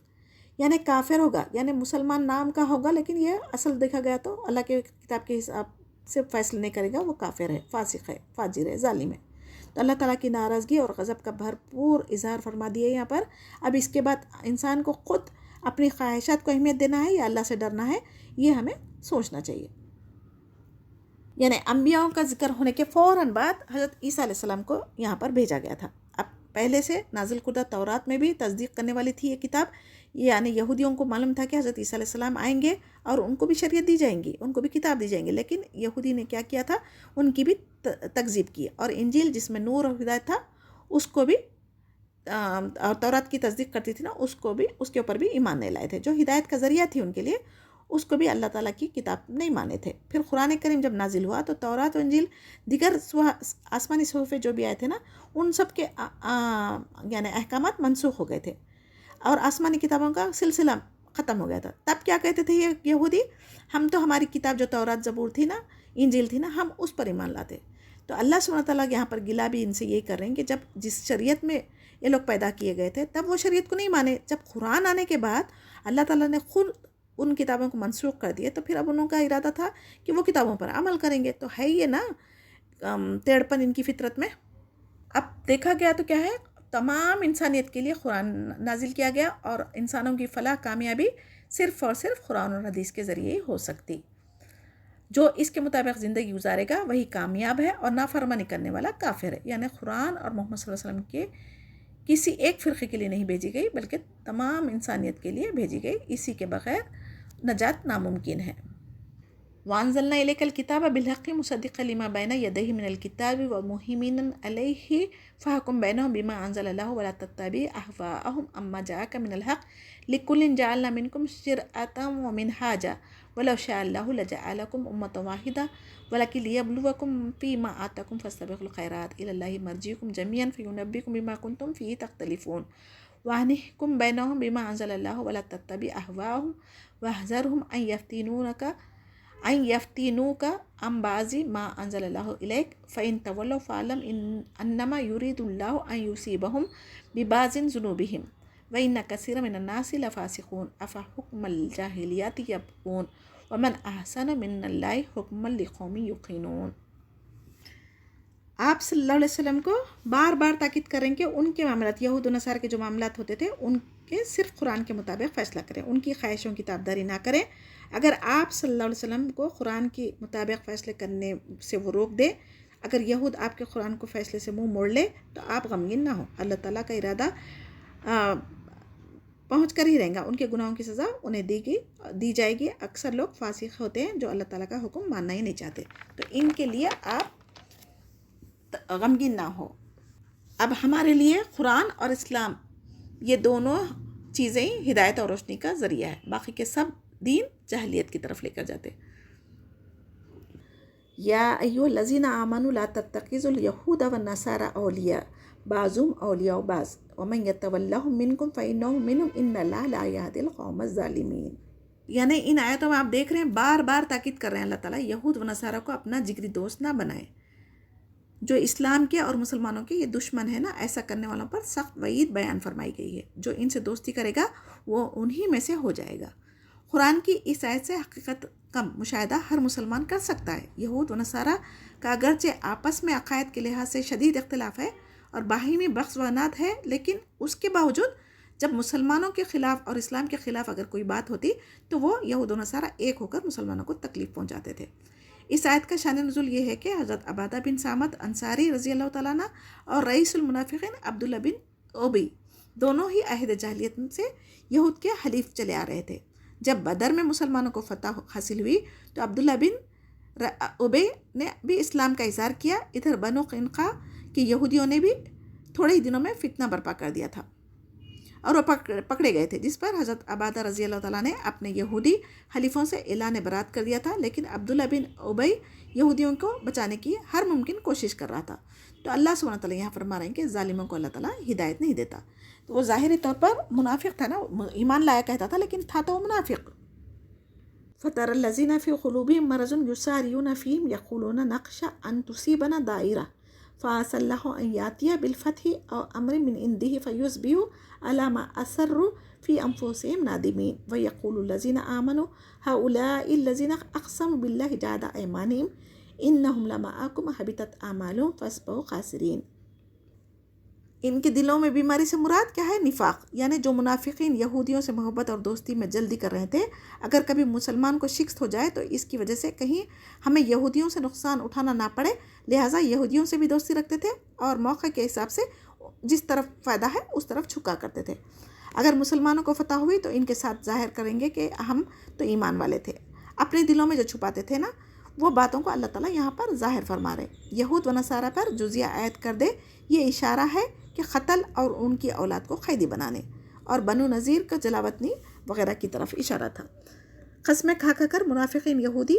[SPEAKER 2] یعنی کافر ہوگا یعنی مسلمان نام کا ہوگا، لیکن یہ اصل دیکھا گیا تو اللہ کے کتاب کے حساب سے فیصلہ نہیں کرے گا، وہ کافر ہے، فاسق ہے، فاجر ہے، ظالم ہے۔ تو اللہ تعالیٰ کی ناراضگی اور غضب کا بھرپور اظہار فرما دیا یہاں پر۔ اب اس کے بعد انسان کو خود اپنی خواہشات کو اہمیت دینا ہے یا اللہ سے ڈرنا ہے، یہ ہمیں سوچنا چاہیے۔ یعنی انبیاءوں کا ذکر ہونے کے فوراً بعد حضرت عیسیٰ علیہ السلام کو یہاں پر بھیجا گیا تھا۔ اب پہلے سے نازل کردہ تورات میں بھی تصدیق کرنے والی تھی یہ کتاب، یعنی یہودیوں کو معلوم تھا کہ حضرت عیسیٰ علیہ السلام آئیں گے اور ان کو بھی شریعت دی جائیں گی، ان کو بھی کتاب دی جائیں گی، لیکن یہودی نے کیا کیا تھا؟ ان کی بھی تکذیب کی، اور انجیل جس میں نور اور ہدایت تھا اس کو بھی، اور تورات کی تصدیق کرتی تھی نا، اس کو بھی، اس کے اوپر بھی ایمان نہیں لائے تھے۔ جو ہدایت کا ذریعہ تھی ان کے لیے اس کو بھی اللہ تعالیٰ کی کتاب نہیں مانے تھے۔ پھر قرآن کریم جب نازل ہوا تو تورات و انجیل دیگر آسمانی صحیفے جو بھی آئے تھے نا، ان سب کے یعنی احکامات منسوخ ہو گئے تھے اور آسمانی کتابوں کا سلسلہ ختم ہو گیا تھا۔ تب کیا کہتے تھے یہ یہودی؟ ہم تو ہماری کتاب جو تورات زبور تھی نا، انجیل تھی نا، ہم اس پر ایمان لاتے۔ تو اللہ سبحانہ تعالیٰ یہاں پر گلا بھی ان سے یہی کر رہے ہیں کہ جب جس شریعت میں یہ لوگ پیدا کیے گئے تھے تب وہ شریعت کو نہیں مانے۔ جب قرآن آنے کے بعد اللہ تعالیٰ نے خود ان کتابوں کو منسوخ کر دیے، تو پھر اب انہوں کا ارادہ تھا کہ وہ کتابوں پر عمل کریں گے۔ تو ہے یہ نا ٹیڑھپن ان کی فطرت میں۔ اب دیکھا گیا تو کیا ہے، تمام انسانیت کے لیے قرآن نازل کیا گیا، اور انسانوں کی فلاح کامیابی صرف اور صرف قرآن اور حدیث کے ذریعے ہی ہو سکتی۔ جو اس کے مطابق زندگی گزارے گا وہی کامیاب ہے، اور نافرمانی کرنے والا کافر ہے۔ یعنی قرآن اور محمد صلی اللہ علیہ وسلم کے کسی ایک فرقے کے لیے نہیں بھیجی گئی، بلکہ تمام انسانیت کے لیے بھیجی گئی۔ اسی کے بغیر نجات ناممکن ہے۔ وَأَنزَلْنَا إِلَيْكَ الْكِتَابَ بِالْحَقِّ مُصَدِّقًا لِمَا بَيْنَ يَدَيْهِ مِنَ الْكِتَابِ وَمُهَيْمِنًا عَلَيْهِ فَاحْكُم بَيْنَهُم بِمَا أَنزَلَ اللَّهُ وَلَا تَتَّبِعْ أَهْوَاءَهُمْ عَمَّا جَاءَكَ مِنَ الْحَقِّ لِكُلٍّ جَعَلْنَا مِنكُمْ شِرْعَةً وَمِنْهَاجًا وَلَوْ شَاءَ اللَّهُ لَجَعَلَكُمْ أُمَّةً وَاحِدَةً وَلَكِنْ لِيَبْلُوَكُمْ فِيمَا آتَاكُمْ فَاسْتَبِقُوا الْخَيْرَاتِ إِلَى اللَّهِ مَرْجِعُكُمْ جَمِيعًا فَيُنَبِّئُكُم بِمَا كُنتُمْ فِيهِ تَخْتَلِفُونَ وَأَنِحْكُم بَيْنَهُم بِمَا أَنزَلَ اللَّهُ وَلَا تَتَّبِعْ أَهْوَاءَهُمْ وَاحْذَرْهُمْ أَن يَفْتِنُوكَ عَن بَعْضِ مَا أَنزَلَ اللَّهُ إِلَيْكَ فَإِن تَوَلَّوْا فَاعْلَمْ أَنَّمَا يُرِيدُ اللَّهُ أَن يُصِيبَهُم بِبَعْضِ ذُنُوبِهِمْ وَإِنَّ كَثِيرًا مِنَ النَّاسِ لَفَاسِقُونَ أَفَحُكْمَ الْجَاهِلِيَّةِ يَبْغُونَ وَمَنْ أَحْسَنُ مِنَ اللَّهِ حُكْمًا لِقَوْمٍ يُوقِنُونَ۔ آپ صلی اللہ علیہ وسلم کو بار بار تاکید کریں کہ ان کے معاملات، یہود و نصارہ کے جو معاملات ہوتے تھے ان کے صرف قرآن کے مطابق فیصلہ کریں، ان کی خواہشوں کی تابعداری نہ کریں۔ اگر آپ صلی اللہ علیہ وسلم کو قرآن کے مطابق فیصلے کرنے سے وہ روک دے، اگر یہود آپ کے قرآن کو فیصلے سے منہ موڑ لے تو آپ غمگین نہ ہوں، اللہ تعالیٰ کا ارادہ پہنچ کر ہی رہیں گا، ان کے گناہوں کی سزا انہیں دی جائے گی۔ اکثر لوگ فاسق ہوتے ہیں جو اللہ تعالیٰ کا حکم ماننا ہی نہیں چاہتے، تو ان کے لیے آپ غمگین نہ ہو۔ اب ہمارے لیے قرآن اور اسلام یہ دونوں چیزیں ہدایت اور روشنی کا ذریعہ ہے، باقی کے سب دین جاہلیت کی طرف لے کر جاتے۔ یا ایھا الذین آمنوا لا تتخذوا اليہود والنصارى اولیاء بعضهم اولیاء بعض ومن یتولہم منکم فانہ منہم ان اللہ لا یہدی القوم الظالمین۔ یعنی ان آیتوں میں آپ دیکھ رہے ہیں بار بار تاکید کر رہے ہیں اللہ تعالیٰ یہود و نصارہ کو اپنا جگری دوست نہ بنائے، جو اسلام کے اور مسلمانوں کے یہ دشمن ہے نا، ایسا کرنے والوں پر سخت وعید بیان فرمائی گئی ہے۔ جو ان سے دوستی کرے گا وہ انہی میں سے ہو جائے گا۔ قرآن کی اس آیت سے حقیقت کا مشاہدہ ہر مسلمان کر سکتا ہے۔ یہود و نصارہ کا اگرچہ آپس میں عقائد کے لحاظ سے شدید اختلاف ہے اور باہمی بغض و عناد ہے، لیکن اس کے باوجود جب مسلمانوں کے خلاف اور اسلام کے خلاف اگر کوئی بات ہوتی تو وہ یہود و نصارہ ایک ہو کر مسلمانوں کو تکلیف پہنچاتے تھے۔ اس آیت کا شان نزول یہ ہے کہ حضرت عبادہ بن صامت انصاری رضی اللہ تعالیٰ عنہ اور رئیس المنافقین عبداللہ بن ابی دونوں ہی عہد جاہلیت سے یہود کے حلیف چلے آ رہے تھے۔ جب بدر میں مسلمانوں کو فتح حاصل ہوئی تو عبداللہ بن ابی نے بھی اسلام کا اظہار کیا۔ ادھر بنو قینقاع کے یہودیوں نے بھی تھوڑے ہی دنوں میں فتنہ برپا کر دیا تھا اور وہ پکڑے گئے تھے، جس پر حضرت عبادہ رضی اللہ تعالیٰ نے اپنے یہودی حلیفوں سے اعلان برات کر دیا تھا، لیکن عبداللہ بن ابی یہودیوں کو بچانے کی ہر ممکن کوشش کر رہا تھا۔ تو اللہ سبحانہ تعالیٰ یہاں فرما رہے ہیں کہ ظالموں کو اللہ تعالیٰ ہدایت نہیں دیتا۔ تو وہ ظاہری طور پر منافق تھا نا، ایمان لایا کہتا تھا لیکن تھا تو وہ منافق۔ فَتَرَى الَّذِينَ فِي قُلُوبِهِم مَرَضٌ يُسَارِعُونَ فِيهِمْ يَقُولُونَ نَخْشَىٰ أَن تُصِيبَنَا دَاعِرَةٌ فَعَسَى اللَّهُ أَن يَأْتِيَ بِالْفَتْحِ أَوْ أَمْرٍ مِّنْ عِندِهِ فَيُصْبِحُوا عَلَىٰ مَا أَسَرُّوا فِي أَنفُسِهِمْ نَادِمِينَ وَيَقُولُ الَّذِينَ آمَنُوا هَٰؤُلَاءِ الَّذِينَ أَقْسَمُوا بِاللَّهِ جَهْدَ أَيْمَانِهِمْ إِنَّهُمْ لَمَعَكُمْ حَبِطَتْ أَعْمَالُهُمْ فَأَصْبَحُوا خَاسِرِينَ۔ ان کے دلوں میں بیماری سے مراد کیا ہے؟ نفاق، یعنی جو منافقین یہودیوں سے محبت اور دوستی میں جلدی کر رہے تھے، اگر کبھی مسلمان کو شکست ہو جائے تو اس کی وجہ سے کہیں ہمیں یہودیوں سے نقصان اٹھانا نہ پڑے، لہٰذا یہودیوں سے بھی دوستی رکھتے تھے اور موقع کے حساب سے جس طرف فائدہ ہے اس طرف جھکا کرتے تھے۔ اگر مسلمانوں کو فتح ہوئی تو ان کے ساتھ ظاہر کریں گے کہ ہم تو ایمان والے تھے، اپنے دلوں میں جو چھپاتے تھے نا وہ باتوں کو اللہ تعالیٰ یہاں پر ظاہر فرما رہے۔ یہود و نصارہ پر جزیہ عائد کر دے، یہ اشارہ ہے کہ قتل اور ان کی اولاد کو قیدی بنانے، اور بنو نذیر کا جلاوطنی وغیرہ کی طرف اشارہ تھا۔ قسمیں کھا کر منافقین یہودی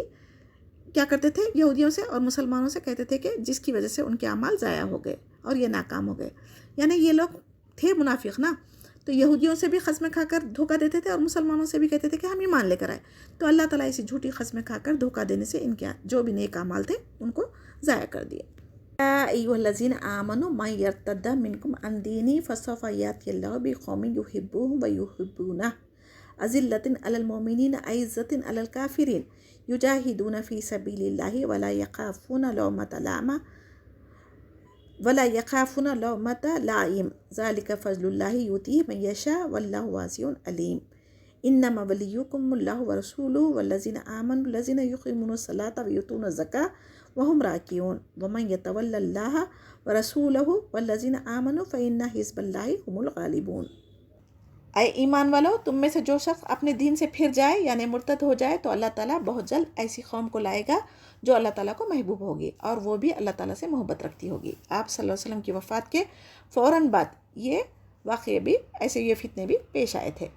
[SPEAKER 2] کیا کرتے تھے؟ یہودیوں سے اور مسلمانوں سے کہتے تھے کہ جس کی وجہ سے ان کے اعمال ضائع ہو گئے اور یہ ناکام ہو گئے، یعنی یہ لوگ تھے منافق نا، تو یہودیوں سے بھی قسمیں کھا کر دھوکہ دیتے تھے اور مسلمانوں سے بھی کہتے تھے کہ ہم ایمان لے کر آئے۔ تو اللہ تعالیٰ اسی جھوٹی قسمیں کھا کر دھوکہ دینے سے ان کے جو بھی نیک اعمال تھے ان کو ضائع کر دیے۔ یا ایھا الذین آمنوا من یرتد منکم عن دینہ فسوف یأتی اللہ بقوم یحبونہم ویحبونہ اذلۃ علی المؤمنین اعزۃ علی الکافرین یجاہدون فی سبیل اللہ ولا یخافون لومۃ لائم ولا یخافون لومۃ لائم ذالک فضل اللہ یؤتیہ من یشاء واللہ واسع علیم انما ولیکم اللہ ورسولہ والذین آمنوا الذین یقیمون الصلاۃ ویؤتون الزکاۃ وہم راکعون ومن یتول اللہ ورسولہ والذین آمنوا فإن حزب اللہ هم الغالبون۔ اے ایمان والو، تم میں سے جو شخص اپنے دین سے پھر جائے یعنی مرتد ہو جائے تو اللہ تعالیٰ بہت جلد ایسی قوم کو لائے گا جو اللہ تعالیٰ کو محبوب ہوگی اور وہ بھی اللہ تعالیٰ سے محبت رکھتی ہوگی۔ آپ صلی اللہ علیہ وسلم کی وفات کے فوراً بعد یہ واقعے بھی ایسے یہ فتنے بھی پیش آئے تھے۔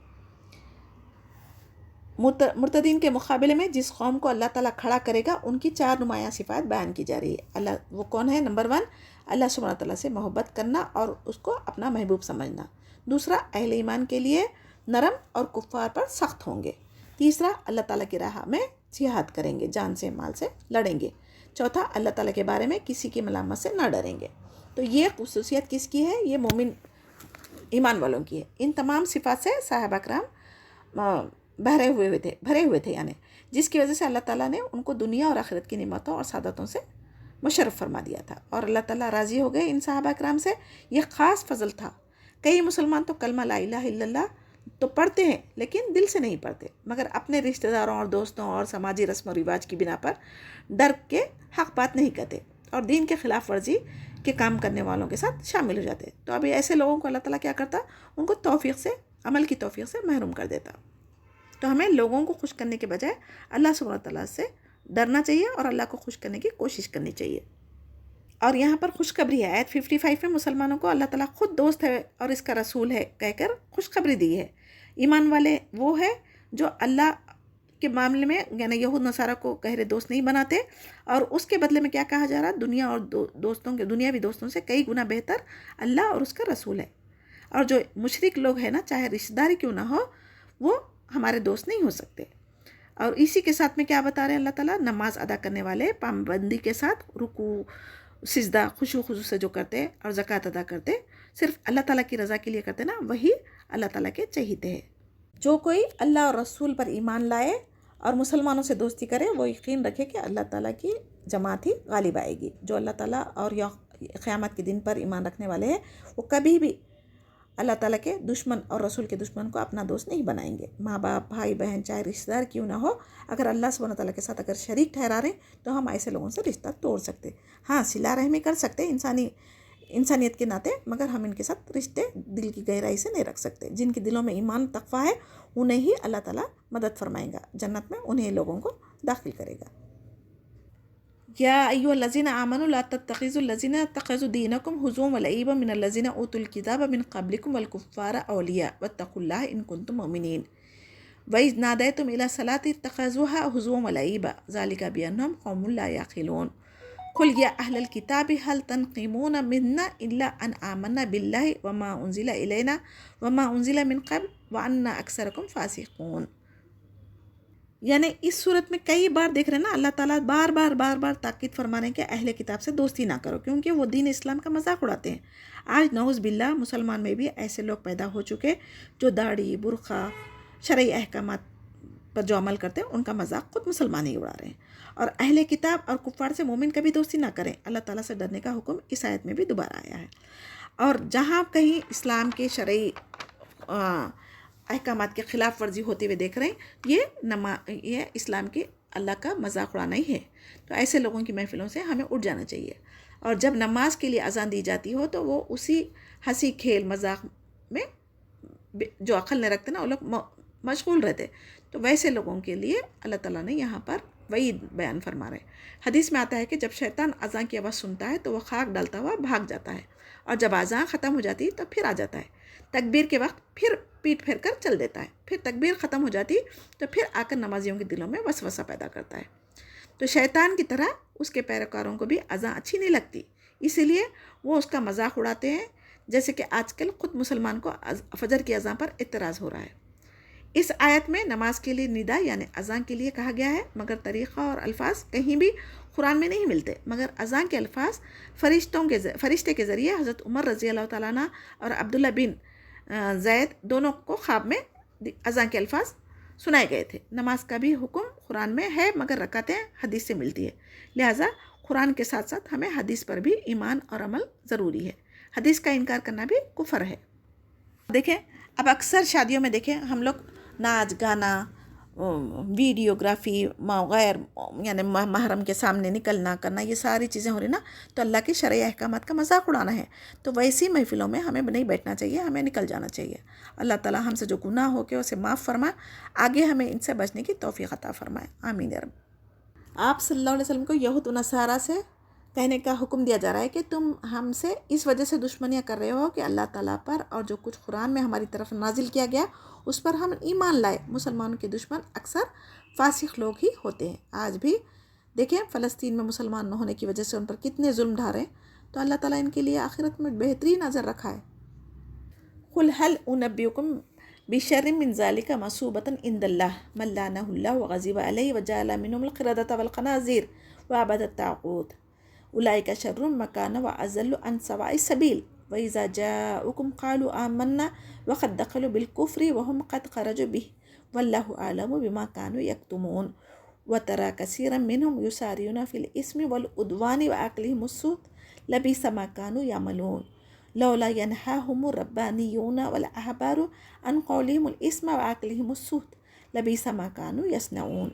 [SPEAKER 2] مرتدین کے مقابلے میں جس قوم کو اللہ تعالیٰ کھڑا کرے گا ان کی 4 نمایاں صفات بیان کی جا رہی ہے۔ اللہ وہ کون ہے؟ نمبر 1، اللہ سبحانہ تعالیٰ سے محبت کرنا اور اس کو اپنا محبوب سمجھنا۔ دوسرا، اہل ایمان کے لیے نرم اور کفار پر سخت ہوں گے۔ تیسرا، اللہ تعالیٰ کی راہ میں جہاد کریں گے، جان سے مال سے لڑیں گے۔ چوتھا، اللہ تعالیٰ کے بارے میں کسی کی ملامت سے نہ ڈریں گے۔ تو یہ خصوصیت کس کی ہے؟ یہ مومن ایمان والوں کی ہے۔ ان تمام صفات سے صحابہ کرام بھرے ہوئے تھے یعنی جس کی وجہ سے اللہ تعالیٰ نے ان کو دنیا اور آخرت کی نعمتوں اور سعادتوں سے مشرف فرما دیا تھا اور اللہ تعالیٰ راضی ہو گئے ان صحابہ کرام سے۔ یہ خاص فضل تھا۔ کئی مسلمان تو کلمہ لا الہ الا اللہ تو پڑھتے ہیں لیکن دل سے نہیں پڑھتے، مگر اپنے رشتہ داروں اور دوستوں اور سماجی رسم و رواج کی بنا پر ڈر کے حق بات نہیں کرتے اور دین کے خلاف ورزی کے کام کرنے والوں کے ساتھ شامل ہو جاتے۔ تو ابھی ایسے لوگوں کو اللہ تعالیٰ کیا کرتا؟ ان کو توفیق سے، عمل کی توفیق سے محروم کر دیتا۔ تو ہمیں لوگوں کو خوش کرنے کے بجائے اللہ سبحانہ تعالیٰ سے ڈرنا چاہیے اور اللہ کو خوش کرنے کی کوشش کرنی چاہیے۔ اور یہاں پر خوشخبری ہے، آیت 55 میں مسلمانوں کو اللہ تعالیٰ خود دوست ہے اور اس کا رسول ہے کہہ کر خوشخبری دی ہے۔ ایمان والے وہ ہے جو اللہ کے معاملے میں یعنی یہود نصارہ کو گہرے دوست نہیں بناتے، اور اس کے بدلے میں کیا کہا جا رہا؟ دنیا اور دنیاوی دوستوں سے کئی گنا بہتر اللہ اور اس کا رسول ہے۔ اور جو مشرک لوگ ہیں نا، چاہے رشتہ داری کیوں نہ ہو، وہ ہمارے دوست نہیں ہو سکتے۔ اور اسی کے ساتھ میں کیا بتا رہے ہیں اللہ تعالیٰ؟ نماز ادا کرنے والے پابندی کے ساتھ رکوع سجدہ خشوع خضوع سے جو کرتے اور زکوٰۃ ادا کرتے، صرف اللہ تعالیٰ کی رضا کے لیے کرتے نا، وہی اللہ تعالیٰ کے چہیتے ہیں۔ جو کوئی اللہ اور رسول پر ایمان لائے اور مسلمانوں سے دوستی کرے، وہ یقین رکھے کہ اللہ تعالیٰ کی جماعت ہی غالب آئے گی۔ جو اللہ تعالیٰ اور قیامت کے دن پر ایمان رکھنے والے ہیں، وہ کبھی بھی اللہ تعالیٰ کے دشمن اور رسول کے دشمن کو اپنا دوست نہیں بنائیں گے۔ ماں باپ، بھائی بہن، چاہے رشتہ دار کیوں نہ ہو، اگر اللہ سبحانہ تعالیٰ کے ساتھ اگر شریک ٹھہرا رہے تو ہم ایسے لوگوں سے رشتہ توڑ سکتے۔ ہاں، صلہ رحمی کر سکتے انسانیت کے ناطے، مگر ہم ان کے ساتھ رشتے دل کی گہرائی سے نہیں رکھ سکتے۔ جن کے دلوں میں ایمان تقویٰ ہے انہیں ہی اللہ تعالیٰ مدد فرمائے گا، جنت میں انہیں لوگوں کو داخل کرے گا۔ یا ایھا الذین آمنوا لا تتخذوا الذین اتخذوا دینکم ہزوا ولعبا من الذین اوتوا الکتاب من قبلکم والکفار اولیاء واتقوا اللہ ان کنتم مؤمنین وإذ نادیتم الی الصلاۃ اتخذوها ہزوا ولعبا ذلک بأنہم قوم لا یعقلون قل یا اہل الکتاب هل تنقمون منا الا ان آمنا باللہ وما انزل الینا وما انزل من قبل وان اکثرکم فاسقون۔ یعنی اس صورت میں کئی بار دیکھ رہے ہیں نا، اللہ تعالیٰ بار بار تاکید فرما رہے ہیں کہ اہل کتاب سے دوستی نہ کرو، کیونکہ وہ دین اسلام کا مذاق اڑاتے ہیں۔ آج نعوذ باللہ مسلمان میں بھی ایسے لوگ پیدا ہو چکے جو داڑھی، برقع، شرعی احکامات پر جو عمل کرتے ہیں ان کا مذاق خود مسلمان ہی اڑا رہے ہیں۔ اور اہل کتاب اور کفار سے مومن کبھی دوستی نہ کریں، اللہ تعالیٰ سے ڈرنے کا حکم اس آیت میں بھی دوبارہ آیا ہے۔ اور جہاں کہیں اسلام کے شرعی احکامات کے خلاف ورزی ہوتے ہوئے دیکھ رہے ہیں، یہ اسلام کی اللہ کا مذاق اڑانا ہی ہے۔ تو ایسے لوگوں کی محفلوں سے ہمیں اٹھ جانا چاہیے۔ اور جب نماز کے لیے اذان دی جاتی ہو تو وہ اسی ہنسی کھیل مذاق میں جو عقل نہیں رکھتے نا، وہ لوگ مشغول رہتے، تو ویسے لوگوں کے لیے اللہ تعالیٰ نے یہاں پر وعید بیان فرما رہے۔ حدیث میں آتا ہے کہ جب شیطان اذان کی آواز سنتا ہے تو وہ خاک ڈالتا ہوا بھاگ جاتا ہے، اور جب اذان ختم ہو جاتی تو پھر آ جاتا ہے۔ تکبیر کے وقت پھر پیٹ پھیر کر چل دیتا ہے، پھر تکبیر ختم ہو جاتی تو پھر آ کر نمازیوں کے دلوں میں وسوسہ پیدا کرتا ہے۔ تو شیطان کی طرح اس کے پیروکاروں کو بھی اذان اچھی نہیں لگتی، اسی لیے وہ اس کا مذاق اڑاتے ہیں، جیسے کہ آج کل خود مسلمان کو فجر کی اذان پر اعتراض ہو رہا ہے۔ اس آیت میں نماز کے لیے ندا یعنی اذان کے لیے کہا گیا ہے، مگر طریقہ اور الفاظ کہیں بھی قرآن میں نہیں ملتے، مگر اذان کے الفاظ فرشتے کے ذریعے حضرت عمر رضی اللہ تعالیٰ عنہ اور عبداللہ بن زید دونوں کو خواب میں اذان کے الفاظ سنائے گئے تھے۔ نماز کا بھی حکم قرآن میں ہے، مگر رکعتیں حدیث سے ملتی ہے، لہٰذا قرآن کے ساتھ ساتھ ہمیں حدیث پر بھی ایمان اور عمل ضروری ہے. حدیث کا انکار کرنا بھی کفر ہے. دیکھیں اب اکثر شادیوں میں دیکھیں ہم لوگ ناچ گانا، ویڈیوگرافی، غیر یعنی محرم کے سامنے نکلنا کرنا، یہ ساری چیزیں ہو رہی نا، تو اللہ کے شرعی احکامات کا مذاق اڑانا ہے. تو ویسی محفلوں میں ہمیں نہیں بیٹھنا چاہیے، ہمیں نکل جانا چاہیے. اللہ تعالیٰ ہم سے جو گناہ ہو کے اسے معاف فرمائے، آگے ہمیں ان سے بچنے کی توفیق عطا فرمائے. آمین یا رب. آپ صلی اللہ علیہ وسلم کو یہود و نصارہ سے کہنے کا حکم دیا جا رہا ہے کہ تم ہم سے اس وجہ سے دشمنیاں کر رہے ہو کہ اللہ تعالیٰ پر اور جو کچھ قرآن میں ہماری طرف نازل کیا گیا اس پر ہم ایمان لائے. مسلمانوں کے دشمن اکثر فاسق لوگ ہی ہوتے ہیں. آج بھی دیکھیں فلسطین میں مسلمان نہ ہونے کی وجہ سے ان پر کتنے ظلم ڈھا رہے ہیں، تو اللہ تعالیٰ ان کے لیے آخرت میں بہترین اجر رکھا ہے. قل هل انبئکم بشر من ذلك مثوبة عند الله من لعنه الله وغضب عليه وجعل منهم القردة والخنازير وعبد الطاغوت اولئك شر مكانا واضل عن سواء السبيل وإذا جاءوكم قالوا آمنا وقد دخلوا بالكفر وهم قد خرجوا به والله أعلم بما كانوا يكتمون وترى كثيرا منهم يسارعون في الإثم والعدوان وأكلهم السحت لبئس ما كانوا يعملون لولا ينهاهم الربانيون والأحبار عن قولهم الإثم وأكلهم السحت لبئس ما كانوا يصنعون.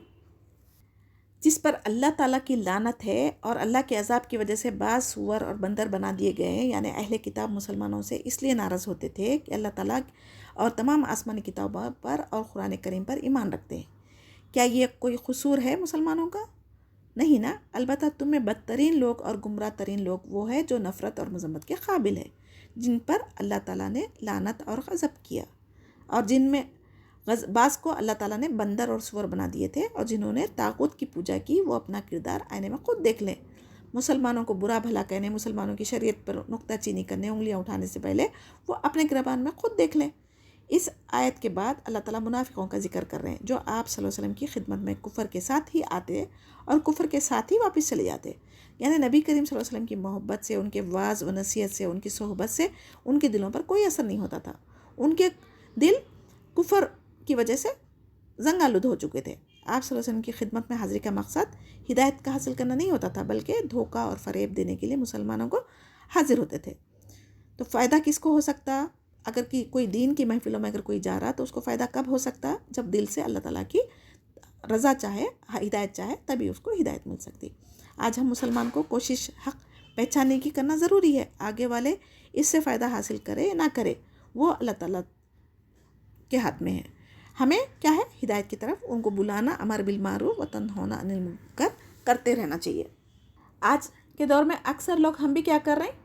[SPEAKER 2] جس پر اللہ تعالیٰ کی لعنت ہے اور اللہ کے عذاب کی وجہ سے بعض سور اور بندر بنا دیے گئے ہیں، یعنی اہل کتاب مسلمانوں سے اس لیے ناراض ہوتے تھے کہ اللہ تعالیٰ اور تمام آسمانی کتابوں پر اور قرآن کریم پر ایمان رکھتے ہیں. کیا یہ کوئی قصور ہے مسلمانوں کا؟ نہیں نا. البتہ تم میں بدترین لوگ اور گمراہ ترین لوگ وہ ہے جو نفرت اور مذمت کے قابل ہے، جن پر اللہ تعالیٰ نے لعنت اور غضب کیا، اور جن میں بعض کو اللہ تعالیٰ نے بندر اور سور بنا دیے تھے، اور جنہوں نے طاغوت کی پوجا کی وہ اپنا کردار آئینے میں خود دیکھ لیں. مسلمانوں کو برا بھلا کہنے، مسلمانوں کی شریعت پر نکتہ چینی کرنے، انگلیاں اٹھانے سے پہلے وہ اپنے گریبان میں خود دیکھ لیں. اس آیت کے بعد اللہ تعالیٰ منافقوں کا ذکر کر رہے ہیں جو آپ صلی اللہ علیہ وسلم کی خدمت میں کفر کے ساتھ ہی آتے اور کفر کے ساتھ ہی واپس چلے جاتے. یعنی نبی کریم صلی اللہ علیہ وسلم کی محبت سے، ان کے وعظ و نصیحت سے، ان کی صحبت سے ان کے دلوں پر کوئی اثر نہیں ہوتا تھا. ان کے دل کفر کی وجہ سے زنگ آلود ہو چکے تھے. آپ صلی اللہ علیہ وسلم کی خدمت میں حاضری کا مقصد ہدایت کا حاصل کرنا نہیں ہوتا تھا، بلکہ دھوکہ اور فریب دینے کے لیے مسلمانوں کو حاضر ہوتے تھے. تو فائدہ کس کو ہو سکتا؟ اگر کوئی دین کی محفلوں میں اگر کوئی جا رہا تو اس کو فائدہ کب ہو سکتا؟ جب دل سے اللہ تعالیٰ کی رضا چاہے، ہدایت چاہے، تبھی اس کو ہدایت مل سکتی. آج ہم مسلمان کو کوشش حق پہچاننے کی کرنا ضروری ہے. آگے والے اس سے فائدہ حاصل کرے یا نہ کرے وہ اللہ تعالیٰ کے ہاتھ میں ہے. ہمیں کیا ہے؟ ہدایت کی طرف ان کو بلانا، امر بالمعروف و تنہی عن المنکر کرتے رہنا چاہیے. آج کے دور میں اکثر لوگ ہم بھی کیا کر رہے ہیں؟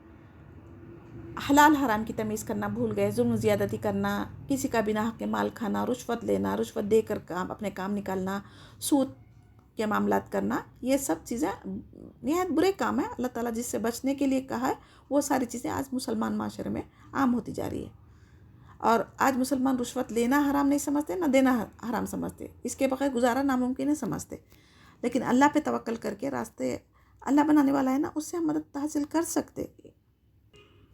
[SPEAKER 2] حلال حرام کی تمیز کرنا بھول گئے. ظلم زیادتی کرنا، کسی کا بنا حق کے مال کھانا، رشوت لینا، رشوت دے کر اپنے کام نکالنا، سود کے معاملات کرنا، یہ سب چیزیں نہایت برے کام ہیں. اللہ تعالیٰ جس سے بچنے کے لیے کہا ہے وہ ساری چیزیں آج مسلمان معاشرے میں عام ہوتی جا رہی ہے. اور آج مسلمان رشوت لینا حرام نہیں سمجھتے، نہ دینا حرام سمجھتے، اس کے بغیر گزارا ناممکن ہے سمجھتے. لیکن اللہ پہ توکل کر کے راستے اللہ بنانے والا ہے نا، اس سے ہم مدد حاصل کر سکتے.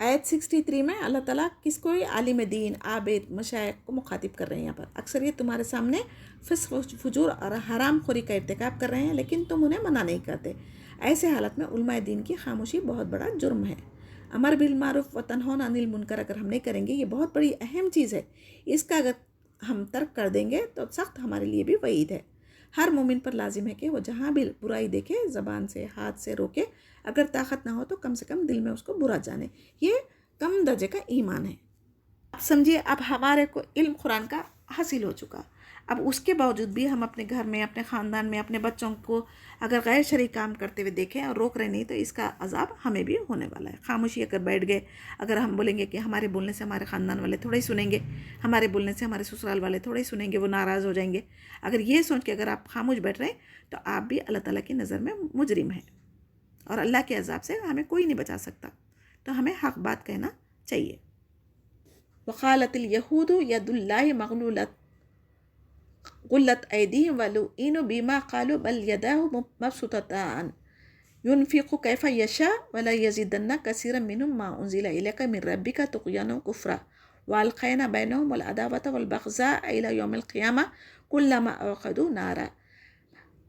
[SPEAKER 2] آیت 63 میں اللہ تعالیٰ کس کو؟ عالم دین، عابد، مشائخ کو مخاطب کر رہے ہیں. یہاں پر اکثر یہ تمہارے سامنے فسق و فجور اور حرام خوری کا ارتکاب کر رہے ہیں لیکن تم انہیں منع نہیں کرتے. ایسے حالت میں علماء دین کی خاموشی بہت بڑا جرم ہے. امر بالمعروف و تنہی عن المنکر اگر ہم نہیں کریں گے، یہ بہت بڑی اہم چیز ہے. اس کا اگر ہم ترک کر دیں گے تو سخت ہمارے لیے بھی وعید ہے. ہر مومن پر لازم ہے کہ وہ جہاں بھی برائی دیکھے زبان سے، ہاتھ سے روکے. اگر طاقت نہ ہو تو کم سے کم دل میں اس کو برا جانے. یہ کم درجے کا ایمان ہے. اب سمجھیے، اب ہمارے کو علم قرآن کا حاصل ہو چکا، اب اس کے باوجود بھی ہم اپنے گھر میں، اپنے خاندان میں، اپنے بچوں کو اگر غیر شرعی کام کرتے ہوئے دیکھیں اور روک رہے نہیں تو اس کا عذاب ہمیں بھی ہونے والا ہے. خاموشی اگر بیٹھ گئے، اگر ہم بولیں گے کہ ہمارے بولنے سے ہمارے خاندان والے تھوڑے ہی سنیں گے، ہمارے بولنے سے ہمارے سسرال والے تھوڑے ہی سنیں گے، وہ ناراض ہو جائیں گے، اگر یہ سوچ کے اگر آپ خاموش بیٹھ رہے ہیں تو آپ بھی اللہ تعالیٰ کی نظر میں مجرم ہیں، اور اللہ کے عذاب سے ہمیں کوئی نہیں بچا سکتا. تو ہمیں حق بات کہنا چاہیے. وقالت الیہود ید اللہ مغلولت غلت ایدیہم ولعنوا بما قالوا بل یداہ مبسوطتان ينفق کیف یشاء ولا یزیدن کثیرا منہم ما انزل الیک من ربک طغیانا وکفرا والقینا بینہم العداوۃ والبغضاء الی یوم القیامہ کلما اوقدوا نارا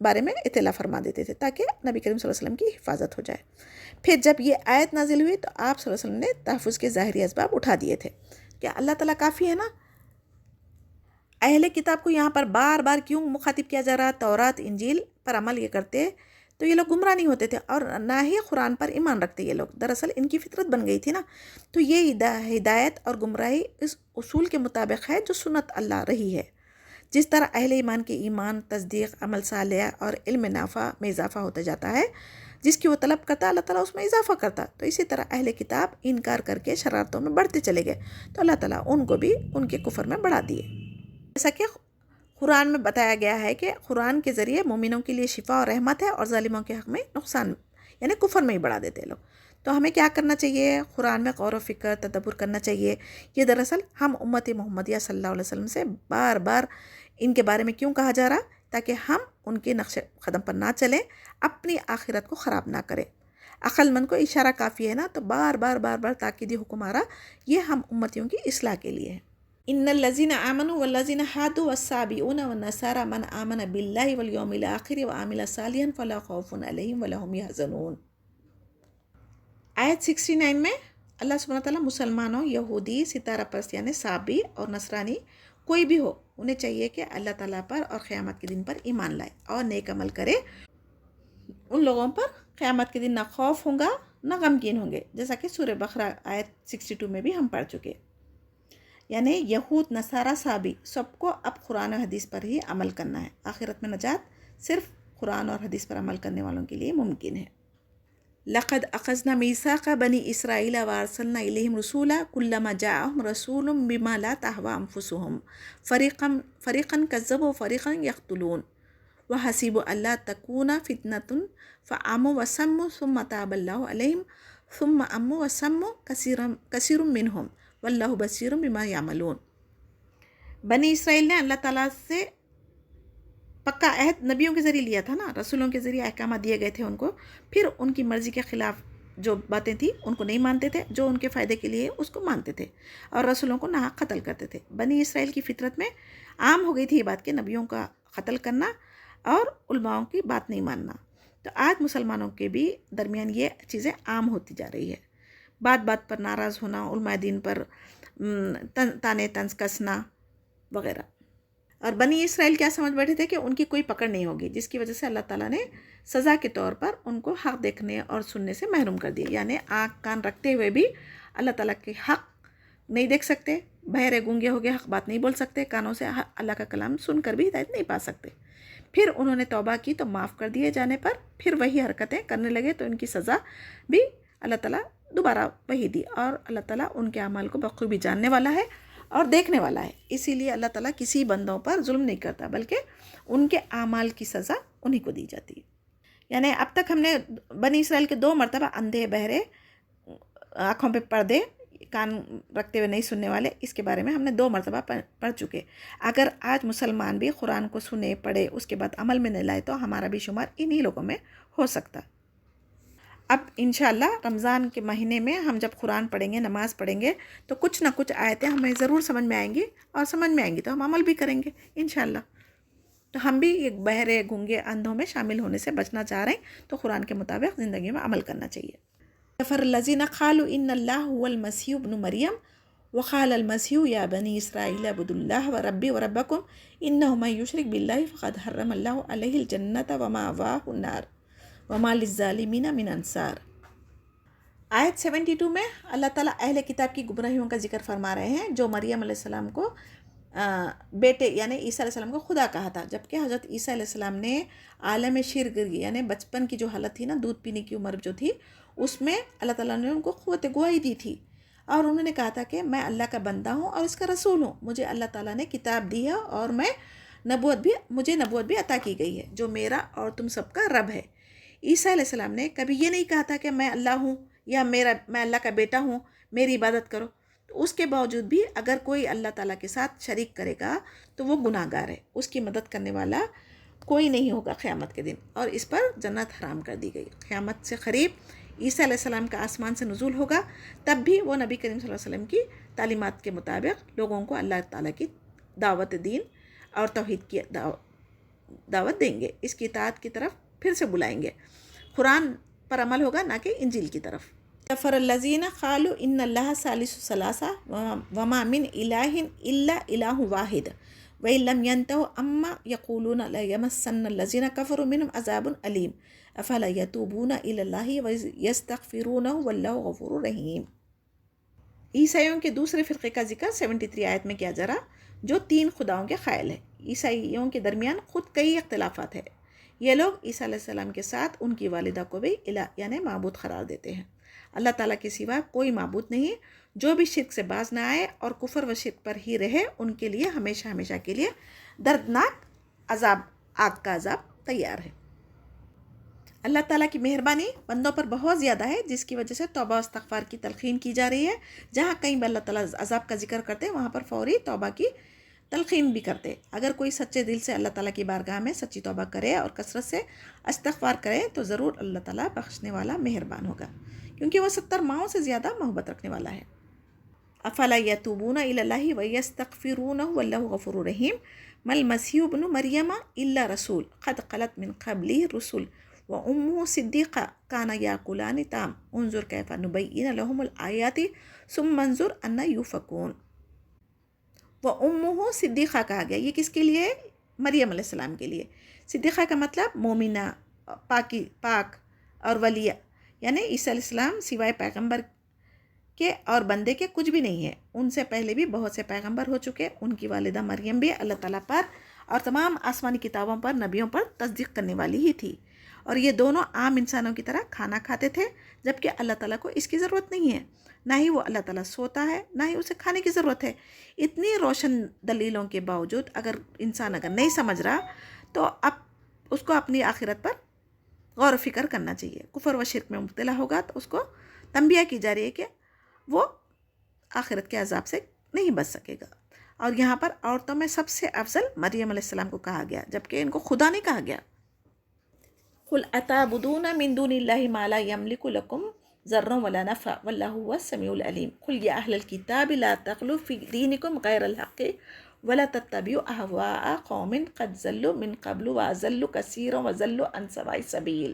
[SPEAKER 2] بارے میں اطلاع فرما دیتے تھے تاکہ نبی کریم صلی اللہ علیہ وسلم کی حفاظت ہو جائے۔ پھر جب یہ آیت نازل ہوئی تو آپ صلی اللہ علیہ وسلم نے تحفظ کے ظاہری اسباب اٹھا دیے تھے کہ اللہ تعالیٰ کافی ہے نا، اہل کتاب کو یہاں پر بار بار کیوں مخاطب کیا جا رہا؟ تورات انجیل پر عمل یہ کرتے تو یہ لوگ گمراہ نہیں ہوتے تھے اور نہ ہی قرآن پر ایمان رکھتے یہ لوگ، دراصل ان کی فطرت بن گئی تھی نا۔ تو یہ ہدایت اور گمراہی اس اصول کے مطابق ہے جو سنت اللہ رہی ہے۔ جس طرح اہل ایمان کے ایمان، تصدیق، عمل صالح اور علم نافع میں اضافہ ہوتا جاتا ہے، جس کی وہ طلب کرتا اللہ تعالیٰ اس میں اضافہ کرتا، تو اسی طرح اہل کتاب انکار کر کے شرارتوں میں بڑھتے چلے گئے تو اللہ تعالیٰ ان کو بھی ان کے کفر میں بڑھا دیے۔ جیسا کہ قرآن میں بتایا گیا ہے کہ قرآن کے ذریعے مومنوں کے لیے شفا اور رحمت ہے اور ظالموں کے حق میں نقصان، یعنی کفر میں ہی بڑھا دیتے لوگ۔ تو ہمیں کیا کرنا چاہیے؟ قرآن میں غور و فکر تدبر کرنا چاہیے۔ یہ دراصل ہم امت محمدیہ صلی اللہ علیہ وسلم سے بار بار ان کے بارے میں کیوں کہا جا رہا؟ تاکہ ہم ان کے نقش قدم پر نہ چلیں، اپنی آخرت کو خراب نہ کریں۔ عقل مند کو اشارہ کافی ہے نا، تو بار بار بار بار تاکیدی حکم آ رہا، یہ ہم امتیوں کی اصلاح کے لیے ہے۔ ان الذین آمنوا والذین ہادوا والصابئون والنصارى من آمن باللہ والیوم الآخر وعمل صالحا فلا خوف علیہم ولا هم یحزنون۔ آیت 69 میں اللہ سبحانہ تعالیٰ مسلمانوں، یہودی، ستارہ پرست یعنی صابی اور نصرانی کوئی بھی ہو، انہیں چاہیے کہ اللہ تعالیٰ پر اور قیامت کے دن پر ایمان لائے اور نیک عمل کرے۔ ان لوگوں پر قیامت کے دن نہ خوف ہوگا نہ غمگین ہوں گے، جیسا کہ سورہ بقرہ آیت 62 میں بھی ہم پڑھ چکے۔ یعنی یہود، نصارہ، صابی سب کو اب قرآن و حدیث پر ہی عمل کرنا ہے۔ آخرت میں نجات صرف قرآن اور حدیث پر عمل کرنے والوں کے لیے ممکن ہے۔ لقد اخذنا میثاق بنی اسرائیل وارسلنا الیہم رسولا کلما جاءہم رسول بما لا تہوی انفسہم فریقا کذبوا وفریقا یقتلون وحسبوا الا تکون فتنۃ فعموا وصموا ثم تاب اللہ علیہم ثم عموا وصموا کثیر منہم واللہ بصیر بما یعملون۔ بنی اسرائیل نے اللہ تعالیٰ سے پکا عہد نبیوں کے ذریعے لیا تھا نا، رسولوں کے ذریعے احکامات دیے گئے تھے ان کو، پھر ان کی مرضی کے خلاف جو باتیں تھیں ان کو نہیں مانتے تھے، جو ان کے فائدے کے لیے اس کو مانتے تھے اور رسولوں کو ناحق قتل کرتے تھے۔ بنی اسرائیل کی فطرت میں عام ہو گئی تھی یہ بات کہ نبیوں کا قتل کرنا اور علماؤں کی بات نہیں ماننا۔ تو آج مسلمانوں کے بھی درمیان یہ چیزیں عام ہوتی جا رہی ہے، بات بات پر ناراض ہونا، علماء دین پر تانے طنز کسنا وغیرہ۔ اور بنی اسرائیل کیا سمجھ بیٹھے تھے کہ ان کی کوئی پکڑ نہیں ہوگی، جس کی وجہ سے اللہ تعالیٰ نے سزا کے طور پر ان کو حق دیکھنے اور سننے سے محروم کر دیا، یعنی آنکھ کان رکھتے ہوئے بھی اللہ تعالیٰ کے حق نہیں دیکھ سکتے، بہرے گونگے ہو گئے، حق بات نہیں بول سکتے، کانوں سے اللہ کا کلام سن کر بھی ہدایت نہیں پا سکتے۔ پھر انہوں نے توبہ کی تو معاف کر دیے جانے پر پھر وہی حرکتیں کرنے لگے تو ان کی سزا بھی اللہ تعالیٰ دوبارہ وہی دی، اور اللہ تعالیٰ ان کے اعمال کو بخوبی جاننے والا ہے اور دیکھنے والا ہے، اسی لیے اللہ تعالیٰ کسی بندوں پر ظلم نہیں کرتا بلکہ ان کے اعمال کی سزا انہی کو دی جاتی ہے۔ یعنی اب تک ہم نے بنی اسرائیل کے 2 مرتبہ اندھے، بہرے، آنکھوں پہ پردے، کان رکھتے ہوئے نہیں سننے والے، اس کے بارے میں ہم نے 2 مرتبہ پڑھ چکے۔ اگر آج مسلمان بھی قرآن کو سنے، پڑھے، اس کے بعد عمل میں نہیں لائے تو ہمارا بھی شمار انہی لوگوں میں ہو سکتا۔ اب انشاءاللہ رمضان کے مہینے میں ہم جب قرآن پڑھیں گے، نماز پڑھیں گے تو کچھ نہ کچھ آیتیں ہمیں ضرور سمجھ میں آئیں گی، اور سمجھ میں آئیں گی تو ہم عمل بھی کریں گے انشاءاللہ۔ تو ہم بھی ایک بہرے، گونگے، اندھوں میں شامل ہونے سے بچنا چاہ رہے ہیں تو قرآن کے مطابق زندگی میں عمل کرنا چاہیے۔ کفر الذین قالوا ان اللہ هو المسیح ابن مریم وقال المسیح یا بنی اسرائیل اعبدوا اللہ وربی وربکم انہ من یشرک باللہ فقد حرم اللہ علیہ الجنۃ ومأواہ النار وما للظالمین من انصار۔ آیت 72 میں اللہ تعالیٰ اہل کتاب کی گمراہیوں کا ذکر فرما رہے ہیں، جو مریم علیہ السلام کو بیٹے یعنی عیسیٰ علیہ السلام کو خدا کہا تھا، جبکہ حضرت عیسیٰ علیہ السلام نے عالم شرگی یعنی بچپن کی جو حالت تھی نا، دودھ پینے کی عمر جو تھی، اس میں اللہ تعالیٰ نے ان کو قوت گواہی دی تھی، اور انہوں نے کہا تھا کہ میں اللہ کا بندہ ہوں اور اس کا رسول ہوں، مجھے اللہ تعالیٰ نے کتاب دی ہے اور مجھے نبوت بھی عطا کی گئی ہے، جو میرا اور تم سب کا رب ہے۔ عیسیٰ علیہ السلام نے کبھی یہ نہیں کہا تھا کہ میں اللہ ہوں یا میں اللہ کا بیٹا ہوں، میری عبادت کرو۔ تو اس کے باوجود بھی اگر کوئی اللہ تعالیٰ کے ساتھ شریک کرے گا تو وہ گناہ گار ہے، اس کی مدد کرنے والا کوئی نہیں ہوگا قیامت کے دن، اور اس پر جنت حرام کر دی گئی۔ قیامت سے قریب عیسیٰ علیہ السلام کا آسمان سے نزول ہوگا، تب بھی وہ نبی کریم صلی اللہ علیہ وسلم کی تعلیمات کے مطابق لوگوں کو اللہ تعالیٰ کی دعوت دین اور توحید کی دعوت دیں گے، اس کی اطاعت کی طرف پھر سے بلائیں گے. قرآن پر عمل ہوگا، نہ کہ انجیل کی طرف. کفر الذین قالوا ان اللہ ثالث ثلاثہ وما من الہ الا الہ واحد وإن لم ينتهوا عما يقولون ليمسن الذين كفروا منهم عذاب أليم افلا يتوبون الى الله ويستغفرونه والله غفور رحیم. عیسائیوں کے دوسرے فرقے کا ذکر 73 آیت میں کیا جا رہا، جو 3 خداؤں کے قائل ہے. عیسائیوں کے درمیان خود کئی اختلافات ہیں. یہ لوگ عیسیٰ علیہ السلام کے ساتھ ان کی والدہ کو بھی الہ یعنی معبود قرار دیتے ہیں. اللہ تعالیٰ کے سوا کوئی معبود نہیں. جو بھی شرک سے باز نہ آئے اور کفر و شرک پر ہی رہے، ان کے لیے ہمیشہ ہمیشہ کے لیے دردناک عذاب، آگ کا عذاب تیار ہے. اللہ تعالیٰ کی مہربانی بندوں پر بہت زیادہ ہے، جس کی وجہ سے توبہ و استغفار کی تلقین کی جا رہی ہے. جہاں کہیں بھی اللہ تعالیٰ عذاب کا ذکر کرتے ہیں، وہاں پر فوری توبہ کی تلقین بھی کرتے. اگر کوئی سچے دل سے اللہ تعالیٰ کی بارگاہ میں سچی توبہ کرے اور کثرت سے استغفار کرے تو ضرور اللہ تعالیٰ بخشنے والا مہربان ہوگا، کیونکہ وہ 70 ماہوں سے زیادہ محبت رکھنے والا ہے. افلا یتوبون الی اللہ ویستغفرونہ واللہ غفور رحیم. ما المسیح ابن مریم الا رسول قد خلت من قبلہ الرسل وامہ صدیقہ کانا یاکلان الطعام انظر کیف نبین لہم الآیات ثم انظر انا یؤفکون. وامہ صدیقہ کہا گیا، یہ کس کے لیے؟ مریم علیہ السلام کے لیے. صدیقہ کا مطلب مومنہ، پاک اور ولیہ، یعنی عیسیٰ علیہ السلام سوائے پیغمبر کے اور بندے کے کچھ بھی نہیں ہے. ان سے پہلے بھی بہت سے پیغمبر ہو چکے. ان کی والدہ مریم بھی اللہ تعالیٰ پر اور تمام آسمانی کتابوں پر، نبیوں پر تصدیق کرنے والی ہی تھی. اور یہ دونوں عام انسانوں کی طرح کھانا کھاتے تھے، جبکہ اللہ تعالیٰ کو اس کی ضرورت نہیں ہے. نہ ہی وہ اللہ تعالیٰ سوتا ہے، نہ ہی اسے کھانے کی ضرورت ہے. اتنی روشن دلیلوں کے باوجود اگر انسان نہیں سمجھ رہا تو اب اس کو اپنی آخرت پر غور و فکر کرنا چاہیے. کفر و شرک میں مبتلا ہوگا تو اس کو تنبیہ کی جا رہی ہے کہ وہ آخرت کے عذاب سے نہیں بچ سکے گا. اور یہاں پر عورتوں میں سب سے افضل مریم علیہ السلام کو کہا گیا، جبکہ ان کو خدا نہیں کہا گیا. قل اتعبدون من دون اللہ ما لا یملک لکم ضرا ولا نفع واللہ هو السمیع العلیم. قل یا اہل الکتاب لا تغلوا فی دینکم غیر الحق ولا تتبعوا اہواء قوم قد ضلوا من قبل واضلوا کثیرا وضلوا عن سواء السبیل.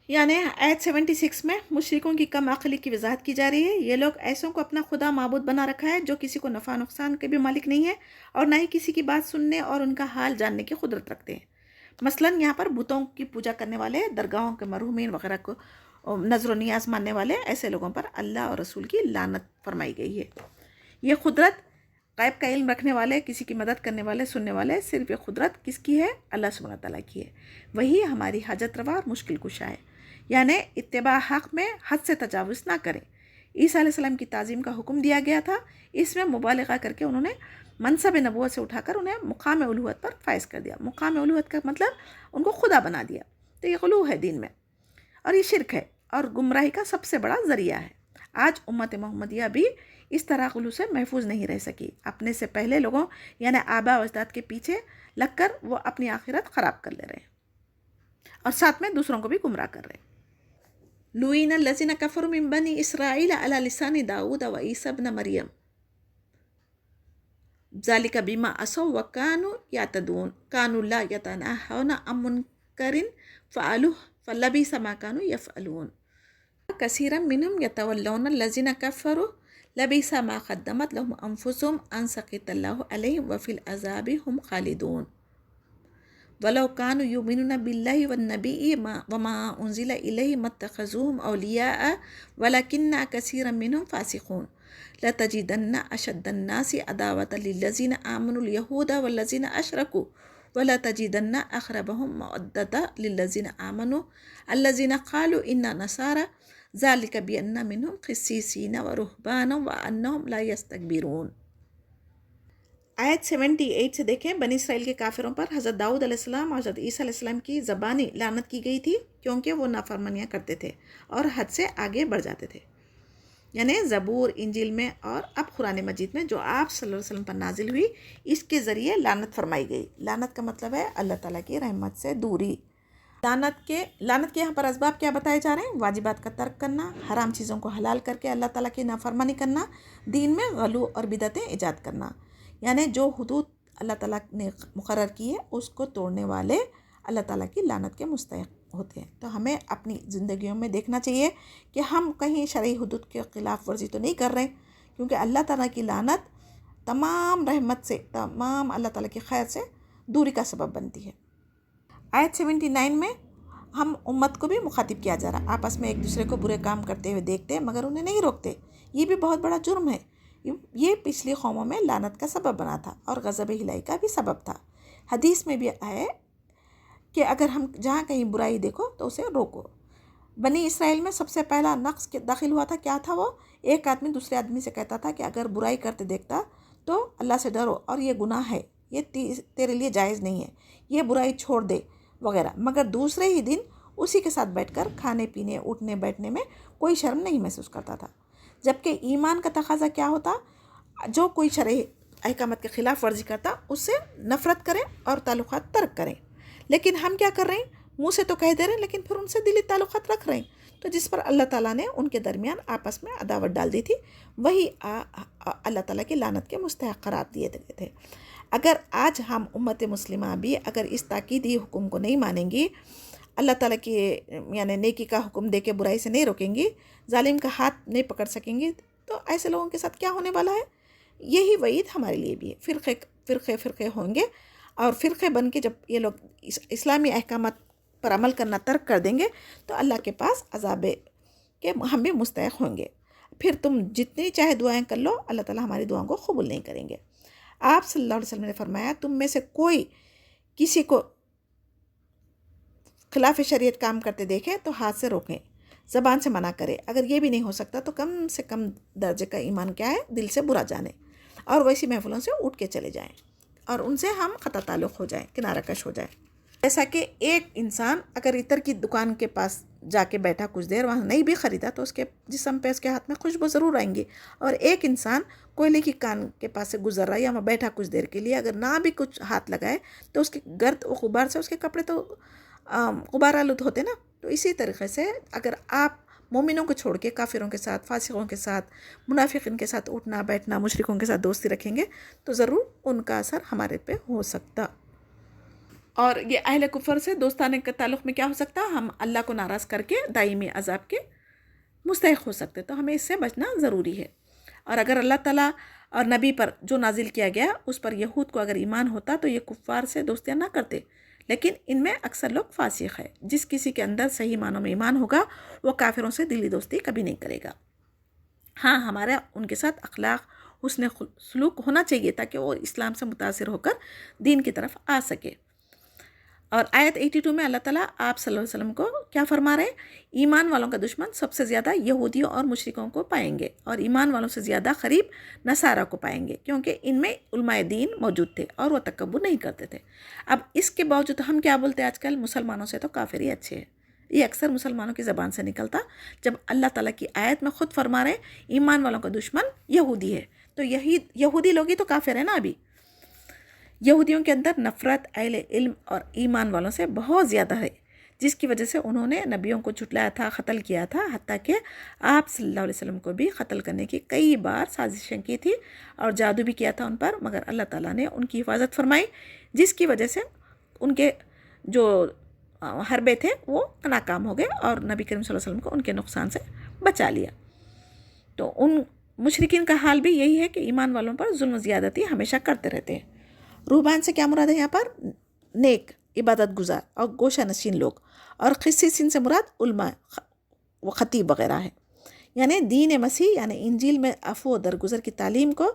[SPEAKER 2] یعنی آیت 76 میں مشرکوں کی کم عقلی کی وضاحت کی جا رہی ہے. یہ لوگ ایسوں کو اپنا خدا معبود بنا رکھا ہے جو کسی کو نفع نقصان کے بھی مالک نہیں ہے اور نہ ہی کسی کی بات سننے اور ان کا حال جاننے کی قدرت رکھتے ہیں. مثلا یہاں پر بتوں کی پوجا کرنے والے، درگاہوں کے مرحومین وغیرہ کو نظر و نیاز ماننے والے، ایسے لوگوں پر اللہ اور رسول کی لعنت فرمائی گئی ہے. یہ قدرت غیب کا علم رکھنے والے، کسی کی مدد کرنے والے، سننے والے، صرف یہ قدرت کس کی ہے؟ اللہ سبحانہ تعالیٰ کی ہے. وہی ہماری حاجت روا اور مشکل کشا ہے. یعنی اتباع حق میں حد سے تجاوز نہ کریں. عیسیٰ علیہ السلام کی تعظیم کا حکم دیا گیا تھا، اس میں مبالغہ کر کے انہوں نے منصب نبوت سے اٹھا کر انہیں مقام الوہیت پر فائز کر دیا. مقام الوہیت کا مطلب ان کو خدا بنا دیا. تو یہ غلو ہے دین میں، اور یہ شرک ہے اور گمراہی کا سب سے بڑا ذریعہ ہے. آج امت محمدیہ بھی اس طرح غلو سے محفوظ نہیں رہ سکی. اپنے سے پہلے لوگوں یعنی آباء و اجداد کے پیچھے لگ کر وہ اپنی آخرت خراب کر لے رہے ہیں اور ساتھ میں دوسروں کو بھی گمراہ کر رہے ہیں. لوئین الذین کفروا من بنی اسرائیل علی لسان داؤد و عیسی ابن مریم ذالک بما عصوا وکانوا یعتدون کانوا لا یتناہون عن منکر فعلوہ فلبئس ما کانوا یفعلون کثیرا منہم یتولون الذین کفروا لبئس ما قدمت لهم انفسهم ان سخط اللہ علیہم وفی العذاب هم خالدون ولو كانوا يؤمنون بالله والنبي وما أنزل إليه ما اتخذوهم أولياء ولكن كثيرا منهم فاسقون لتجدن أشد الناس عداوة للذين آمنوا اليهود والذين أشركوا ولا تجدن أقربهم مودة للذين آمنوا الذين قالوا إنا نصارى ذلك بأن منهم قسيسين ورهبانا وأنهم لا يستكبرون. آیت 78 سے دیکھیں، بنی اسرائیل کے کافروں پر حضرت داؤد علیہ السلام اور حضرت عیسیٰ علیہ السلام کی زبانی لعنت کی گئی تھی، کیونکہ وہ نافرمانیاں کرتے تھے اور حد سے آگے بڑھ جاتے تھے. یعنی زبور، انجیل میں اور اب قرآن مجید میں جو آپ صلی اللہ علیہ وسلم پر نازل ہوئی، اس کے ذریعے لعنت فرمائی گئی. لعنت کا مطلب ہے اللہ تعالیٰ کی رحمت سے دوری. لعنت کے یہاں پر اسباب کیا بتائے جا رہے ہیں؟ واجبات کا ترک کرنا، حرام چیزوں کو حلال کر کے اللہ تعالیٰ کی نافرمانی کرنا، دین میں غلو اور بدعتیں ایجاد کرنا. یعنی جو حدود اللہ تعالیٰ نے مقرر کی ہے اس کو توڑنے والے اللہ تعالیٰ کی لعنت کے مستحق ہوتے ہیں۔ تو ہمیں اپنی زندگیوں میں دیکھنا چاہیے کہ ہم کہیں شرعی حدود کے خلاف ورزی تو نہیں کر رہے، کیونکہ اللہ تعالیٰ کی لعنت تمام رحمت سے، تمام اللہ تعالیٰ کی خیر سے دوری کا سبب بنتی ہے۔ آیت 79 میں ہم امت کو بھی مخاطب کیا جا رہا، آپس میں ایک دوسرے کو برے کام کرتے ہوئے دیکھتے مگر انہیں نہیں روکتے، یہ بھی بہت بڑا جرم ہے۔ یہ پچھلی قوموں میں لعنت کا سبب بنا تھا اور غضب الہی کا بھی سبب تھا۔ حدیث میں بھی ہے کہ اگر ہم جہاں کہیں برائی دیکھو تو اسے روکو۔ بنی اسرائیل میں سب سے پہلا نقص داخل ہوا تھا، کیا تھا وہ؟ ایک آدمی دوسرے آدمی سے کہتا تھا کہ اگر برائی کرتے دیکھتا تو اللہ سے ڈرو اور یہ گناہ ہے، یہ تیرے لیے جائز نہیں ہے، یہ برائی چھوڑ دے وغیرہ، مگر دوسرے ہی دن اسی کے ساتھ بیٹھ کر کھانے پینے اٹھنے بیٹھنے میں کوئی شرم نہیں محسوس کرتا تھا۔ جبکہ ایمان کا تقاضا کیا ہوتا؟ جو کوئی شرعی احکامات کے خلاف ورزی کرتا اس سے نفرت کریں اور تعلقات ترک کریں، لیکن ہم کیا کر رہے ہیں؟ منہ سے تو کہہ دے رہے ہیں لیکن پھر ان سے دلی تعلقات رکھ رہے ہیں، تو جس پر اللہ تعالیٰ نے ان کے درمیان آپس میں عداوت ڈال دی تھی، وہی اللہ تعالیٰ کی لعنت کے مستحق قرار دیے گئے تھے۔ اگر آج ہم امت مسلمہ بھی اگر اس تاکیدی حکم کو نہیں مانیں گی، اللہ تعالیٰ کی یعنی نیکی کا حکم دے کے برائی سے نہیں روکیں گی، ظالم کا ہاتھ نہیں پکڑ سکیں گی، تو ایسے لوگوں کے ساتھ کیا ہونے والا ہے؟ یہی وعید ہمارے لیے بھی ہے۔ فرقے ہوں گے، اور فرقے بن کے جب یہ لوگ اسلامی احکامات پر عمل کرنا ترک کر دیں گے تو اللہ کے پاس عذاب کے ہم بھی مستحق ہوں گے۔ پھر تم جتنی چاہے دعائیں کر لو، اللہ تعالیٰ ہماری دعاؤں کو قبول نہیں کریں گے۔ آپ صلی اللہ علیہ وسلم نے فرمایا، تم میں سے کوئی کسی کو خلاف شریعت کام کرتے دیکھیں تو ہاتھ سے روکیں، زبان سے منع کرے، اگر یہ بھی نہیں ہو سکتا تو کم سے کم درجے کا ایمان کیا ہے؟ دل سے برا جانے، اور ویسی محفلوں سے اٹھ کے چلے جائیں اور ان سے ہم قطع تعلق ہو جائیں، کنارہ کش ہو جائیں۔ جیسا کہ ایک انسان اگر عطر کی دکان کے پاس جا کے بیٹھا کچھ دیر، وہاں نہیں بھی خریدا تو اس کے جسم پہ اس کے ہاتھ میں خوشبو ضرور آئیں گی، اور ایک انسان کوئلے کی کان کے پاس سے گزر رہا ہے یا وہاں بیٹھا کچھ دیر کے لیے، اگر نہ بھی کچھ ہاتھ لگائے تو اس کے گرد و غبار سے اس کے کپڑے تو غبار آلود ہوتے نا۔ تو اسی طریقے سے اگر آپ مومنوں کو چھوڑ کے کافروں کے ساتھ، فاسقوں کے ساتھ، منافقین کے ساتھ اٹھنا بیٹھنا، مشرکوں کے ساتھ دوستی رکھیں گے تو ضرور ان کا اثر ہمارے پہ ہو سکتا، اور یہ اہل کفر سے دوستانے کے تعلق میں کیا ہو سکتا؟ ہم اللہ کو ناراض کر کے دائمی عذاب کے مستحق ہو سکتے، تو ہمیں اس سے بچنا ضروری ہے۔ اور اگر اللہ تعالیٰ اور نبی پر جو نازل کیا گیا اس پر یہود کو اگر ایمان ہوتا تو یہ کفار سے دوستیاں نہ کرتے، لیکن ان میں اکثر لوگ فاسق ہے۔ جس کسی کے اندر صحیح معنوں میں ایمان ہوگا وہ کافروں سے دلی دوستی کبھی نہیں کرے گا۔ ہاں، ہمارا ان کے ساتھ اخلاق حسن سلوک ہونا چاہیے تاکہ وہ اسلام سے متاثر ہو کر دین کی طرف آ سکے۔ اور آیت 82 میں اللہ تعالیٰ آپ صلی اللہ علیہ وسلم کو کیا فرما رہے ہیں؟ ایمان والوں کا دشمن سب سے زیادہ یہودیوں اور مشرکوں کو پائیں گے، اور ایمان والوں سے زیادہ قریب نصارہ کو پائیں گے، کیونکہ ان میں علماء دین موجود تھے اور وہ تکبر نہیں کرتے تھے۔ اب اس کے باوجود ہم کیا بولتے ہیں آج کل؟ مسلمانوں سے تو کافر ہی اچھے ہیں۔ یہ اکثر مسلمانوں کی زبان سے نکلتا، جب اللہ تعالیٰ کی آیت میں خود فرما رہے ہیں ایمان والوں کا دشمن یہودی ہے، تو یہودی لوگ ہی تو کافر ہیں نا۔ ابھی یہودیوں کے اندر نفرت اہل علم اور ایمان والوں سے بہت زیادہ ہے، جس کی وجہ سے انہوں نے نبیوں کو جھٹلایا تھا، قتل کیا تھا، حتیٰ کہ آپ صلی اللہ علیہ وسلم کو بھی قتل کرنے کی کئی بار سازشیں کی تھی اور جادو بھی کیا تھا ان پر، مگر اللہ تعالیٰ نے ان کی حفاظت فرمائی، جس کی وجہ سے ان کے جو حربے تھے وہ ناکام ہو گئے اور نبی کریم صلی اللہ علیہ وسلم کو ان کے نقصان سے بچا لیا۔ تو ان مشرکین کا حال بھی یہی ہے کہ ایمان والوں پر ظلم و زیادتی ہمیشہ کرتے رہتے ہیں۔ روحبان سے کیا مراد ہے یہاں پر؟ نیک، عبادت گزار اور گوشہ نشین لوگ، اور قسیسین سے مراد علماء و خطیب وغیرہ ہے۔ یعنی دین مسیح یعنی انجیل میں عفو و درگزر کی تعلیم کو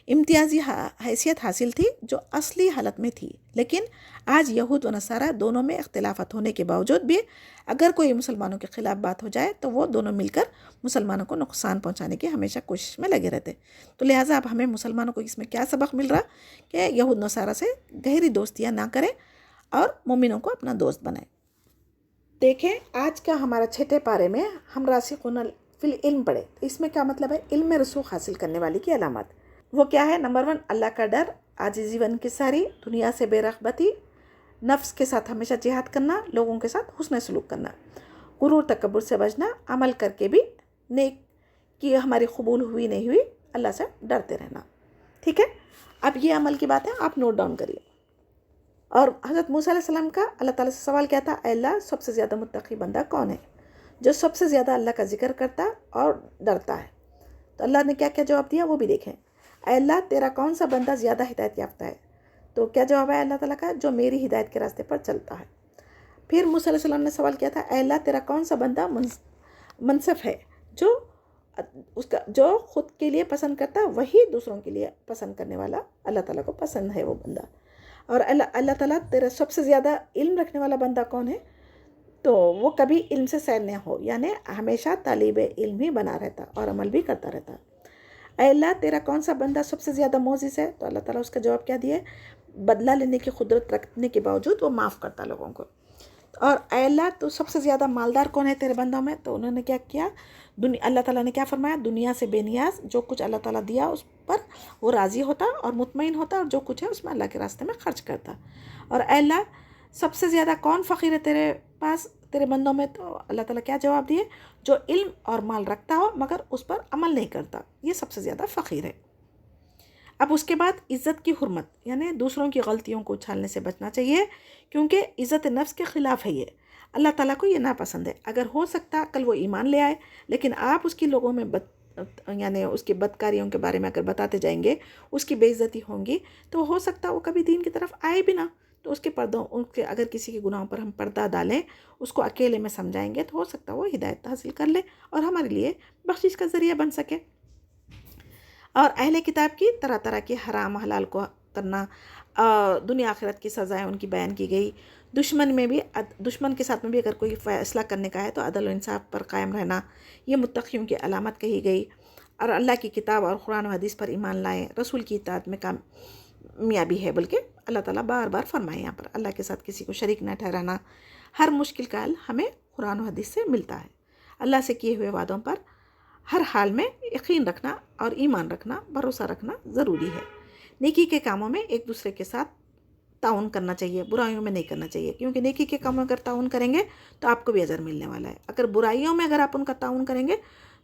[SPEAKER 2] امتیازی حیثیت حاصل تھی جو اصلی حالت میں تھی، لیکن آج یہود و نصارہ دونوں میں اختلافات ہونے کے باوجود بھی اگر کوئی مسلمانوں کے خلاف بات ہو جائے تو وہ دونوں مل کر مسلمانوں کو نقصان پہنچانے کی ہمیشہ کوشش میں لگے رہتے۔ تو لہٰذا اب ہمیں مسلمانوں کو اس میں کیا سبق مل رہا کہ یہود نصارہ سے گہری دوستیاں نہ کریں اور مومنوں کو اپنا دوست بنائیں۔ دیکھیں آج کا ہمارا 6 پارے میں ہم راسخون فی العلم پڑھے، اس میں کیا مطلب ہے؟ علم میں رسوخ حاصل کرنے والی کی علامات وہ کیا ہے؟ نمبر 1 اللہ کا ڈر، عاجزی و انکساری، دنیا سے بے رغبتی، نفس کے ساتھ ہمیشہ جہاد کرنا، لوگوں کے ساتھ حسن سلوک کرنا، غرور تکبر سے بچنا، عمل کر کے بھی نیک کی ہماری قبول ہوئی نہیں ہوئی اللہ سے ڈرتے رہنا۔ ٹھیک ہے، اب یہ عمل کی بات ہے، آپ نوٹ ڈاؤن کریے. اور حضرت موسیٰ علیہ السلام کا اللہ تعالیٰ سے سوال کیا تھا، اے اللہ سب سے زیادہ متقی بندہ کون ہے، جو سب سے زیادہ اللہ کا ذکر کرتا اور ڈرتا ہے. تو اللہ نے کیا کیا جواب دیا وہ بھی دیکھیں. اے اللہ تیرا کون سا بندہ زیادہ ہدایت یافتہ ہے، تو کیا جواب ہے اللہ تعالیٰ کا، جو میری ہدایت کے راستے پر چلتا ہے. پھر موسیٰ علیہ السلام نے سوال کیا تھا، اے اللہ تیرا کون سا بندہ منصف ہے، جو خود کے لیے پسند کرتا وہی دوسروں کے لیے پسند کرنے والا اللہ تعالیٰ کو پسند ہے وہ بندہ. اور اللہ تعالیٰ تیرا سب سے زیادہ علم رکھنے والا بندہ کون ہے، تو وہ کبھی علم سے سیر نہ ہو، یعنی ہمیشہ طالب علم ہی بنا رہتا اور عمل بھی کرتا رہتا. اے اللہ تیرا کون سا بندہ سب سے زیادہ معزز ہے، تو اللہ تعالیٰ اس کا جواب کیا دیا، بدلہ لینے کی قدرت رکھنے کے باوجود وہ معاف کرتا لوگوں کو. اور اے اللہ تو سب سے زیادہ مالدار کون ہے تیرے بندوں میں، تو انہوں نے کیا کیا، اللہ تعالیٰ نے کیا فرمایا، دنیا سے بے نیاز جو کچھ اللہ تعالیٰ دیا اس پر وہ راضی ہوتا اور مطمئن ہوتا، اور جو کچھ ہے اس میں اللہ کے راستے میں خرچ کرتا. اور اے اللہ سب سے زیادہ کون فقیر ہے تیرے پاس تیرے بندوں میں، تو اللہ تعالیٰ کیا جواب دیے، جو علم اور مال رکھتا ہو مگر اس پر عمل نہیں کرتا، یہ سب سے زیادہ فقیر ہے. اب اس کے بعد عزت کی حرمت، یعنی دوسروں کی غلطیوں کو اچھالنے سے بچنا چاہیے، کیونکہ عزت نفس کے خلاف ہے یہ، اللہ تعالیٰ کو یہ ناپسند ہے. اگر ہو سکتا کل وہ ایمان لے آئے، لیکن آپ اس کی لوگوں میں یعنی اس کی بدکاریوں کے بارے میں اگر بتاتے جائیں گے، اس کی بے عزتی ہوں گی، تو ہو سکتا وہ کبھی دین کی طرف آئے بھی نہ. تو اس کے اگر کسی کے گناہوں پر ہم پردہ ڈالیں، اس کو اکیلے میں سمجھائیں گے، تو ہو سکتا وہ ہدایت حاصل کر لے اور ہمارے لیے بخشش کا ذریعہ بن سکے. اور اہل کتاب کی طرح طرح کے حرام حلال کو کرنا، دنیا آخرت کی سزائیں ان کی بیان کی گئی. دشمن کے ساتھ میں بھی اگر کوئی فیصلہ کرنے کا ہے تو عدل و انصاف پر قائم رہنا، یہ متقیوں کی علامت کہی گئی. اور اللہ کی کتاب اور قرآن و حدیث پر ایمان لائیں، رسول کی اطاعت میں کامیابی ہے. بلکہ اللہ تعالیٰ بار بار فرمائے یہاں پر اللہ کے ساتھ کسی کو شریک نہ ٹھہرانا. ہر مشکل کا حل ہمیں قرآن و حدیث سے ملتا ہے. اللہ سے کیے ہوئے وعدوں پر ہر حال میں یقین رکھنا اور ایمان رکھنا، بھروسہ رکھنا ضروری ہے. نیکی کے کاموں میں ایک دوسرے کے ساتھ تعاون کرنا چاہیے، برائیوں میں نہیں کرنا چاہیے، کیونکہ نیکی کے کاموں میں اگر تعاون کریں گے تو آپ کو بھی اجر ملنے والا ہے. اگر برائیوں میں اگر آپ ان کا تعاون کریں گے،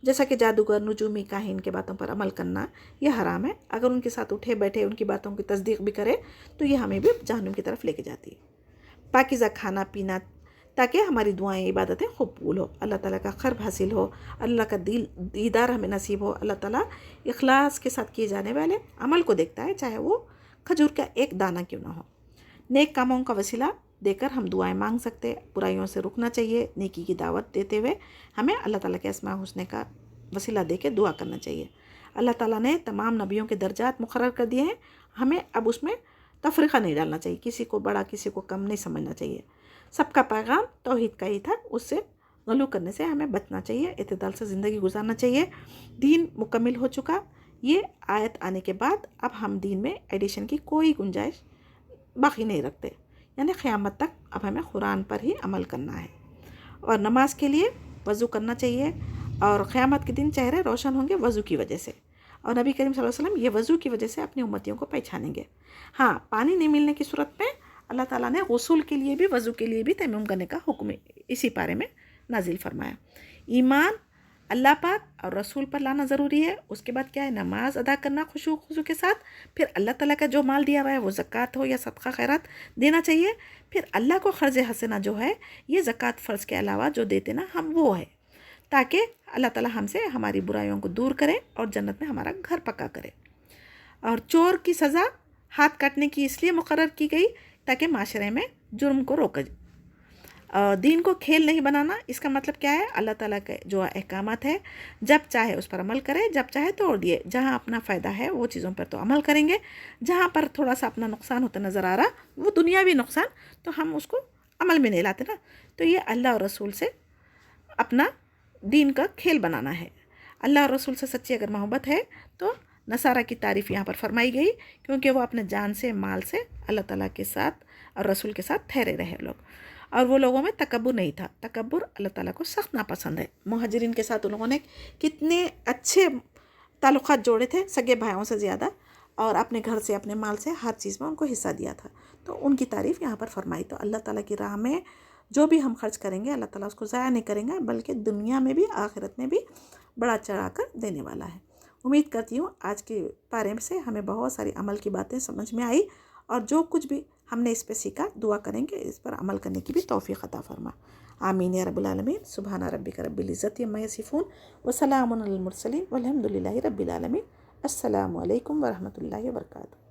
[SPEAKER 2] جیسا کہ جادوگر، نجومی، کاہن کے باتوں پر عمل کرنا، یہ حرام ہے. اگر ان کے ساتھ اٹھے بیٹھے ان کی باتوں کی تصدیق بھی کرے تو یہ ہمیں بھی جہنم کی طرف لے کے جاتی ہے. پاکیزہ کھانا پینا تاکہ ہماری دعائیں عبادتیں قبول ہو، اللہ تعالیٰ کا قرب حاصل ہو، اللہ کا دیدار ہمیں نصیب ہو. اللہ تعالیٰ اخلاص کے ساتھ کیے جانے والے عمل کو دیکھتا ہے، چاہے وہ کھجور کا ایک دانہ کیوں نہ ہو. نیک کاموں کا وسیلہ دے کر ہم دعائیں مانگ سکتے، برائیوں سے رکنا چاہیے. نیکی کی دعوت دیتے ہوئے ہمیں اللہ تعالیٰ کے اسماء حسنے کا وسیلہ دے کے دعا کرنا چاہیے. اللہ تعالیٰ نے تمام نبیوں کے درجات مقرر کر دیے ہیں، ہمیں اب اس میں تفریقہ نہیں ڈالنا چاہیے، کسی کو بڑا کسی کو کم نہیں سمجھنا چاہیے. سب کا پیغام توحید کا ہی تھا، اس سے غلو کرنے سے ہمیں بچنا چاہیے، اعتدال سے زندگی گزارنا چاہیے. دین مکمل ہو چکا. یہ آیت آنے کے بعد اب ہم دین میں ایڈیشن کی کوئی گنجائش باقی نہیں رکھتے، یعنی قیامت تک اب ہمیں قرآن پر ہی عمل کرنا ہے. اور نماز کے لیے وضو کرنا چاہیے، اور قیامت کے دن چہرے روشن ہوں گے وضو کی وجہ سے. اور نبی کریم صلی اللہ علیہ وسلم یہ وضو کی وجہ سے اپنی امتیوں کو پہچانیں گے. ہاں، پانی نہیں ملنے کی صورت میں اللہ تعالیٰ نے غسل کے لیے بھی، وضو کے لیے بھی تیمم کرنے کا حکم اسی پارے میں نازل فرمایا. ایمان اللہ پاک اور رسول پر لانا ضروری ہے. اس کے بعد کیا ہے، نماز ادا کرنا خشوع کے ساتھ. پھر اللہ تعالیٰ کا جو مال دیا ہوا ہے وہ زکوٰۃ ہو یا صدقہ خیرات دینا چاہیے. پھر اللہ کو قرض حسنہ جو ہے، یہ زکوٰۃ فرض کے علاوہ جو دیتے نا ہم، وہ ہے، تاکہ اللہ تعالیٰ ہم سے ہماری برائیوں کو دور کرے اور جنت میں ہمارا گھر پکا کرے. اور چور کی سزا ہاتھ کاٹنے کی اس لیے مقرر کی گئی تاکہ معاشرے میں جرم کو روکا جائے. دین کو کھیل نہیں بنانا، اس کا مطلب کیا ہے، اللہ تعالیٰ کے جو احکامات ہے جب چاہے اس پر عمل کرے، جب چاہے توڑ دیے. جہاں اپنا فائدہ ہے وہ چیزوں پر تو عمل کریں گے، جہاں پر تھوڑا سا اپنا نقصان ہوتا نظر آ رہا، وہ دنیاوی نقصان، تو ہم اس کو عمل میں نہیں لاتے نا. تو یہ اللہ اور رسول سے اپنا دین کا کھیل بنانا ہے. اللہ اور رسول سے سچی اگر محبت ہے تو نصارہ کی تعریف یہاں پر فرمائی گئی، کیونکہ وہ اپنے جان سے، مال سے اللہ تعالیٰ کے ساتھ اور رسول کے ساتھ ٹھہرے رہے لوگ. اور وہ لوگوں میں تکبر نہیں تھا. تکبر اللہ تعالیٰ کو سخت ناپسند ہے. مہاجرین کے ساتھ ان لوگوں نے کتنے اچھے تعلقات جوڑے تھے، سگے بھائیوں سے زیادہ، اور اپنے گھر سے، اپنے مال سے، ہر چیز میں ان کو حصہ دیا تھا. تو ان کی تعریف یہاں پر فرمائی. تو اللہ تعالیٰ کی راہ میں جو بھی ہم خرچ کریں گے، اللہ تعالیٰ اس کو ضائع نہیں کریں گے، بلکہ دنیا میں بھی آخرت میں بھی بڑا چڑھا کر دینے والا ہے. امید کرتی ہوں آج کے پارے سے ہمیں بہت ساری عمل کی باتیں سمجھ میں آئی، اور جو کچھ بھی ہم نے اس پہ سیکھا دعا کریں گے اس پر عمل کرنے کی بھی توفیق عطا فرما. آمین یا رب العالمین. سبحان ربک رب العزت عما یصفون وسلام علی المرسلین والحمد للہ رب العالمین. السلام علیکم ورحمۃ اللہ وبرکاتہ.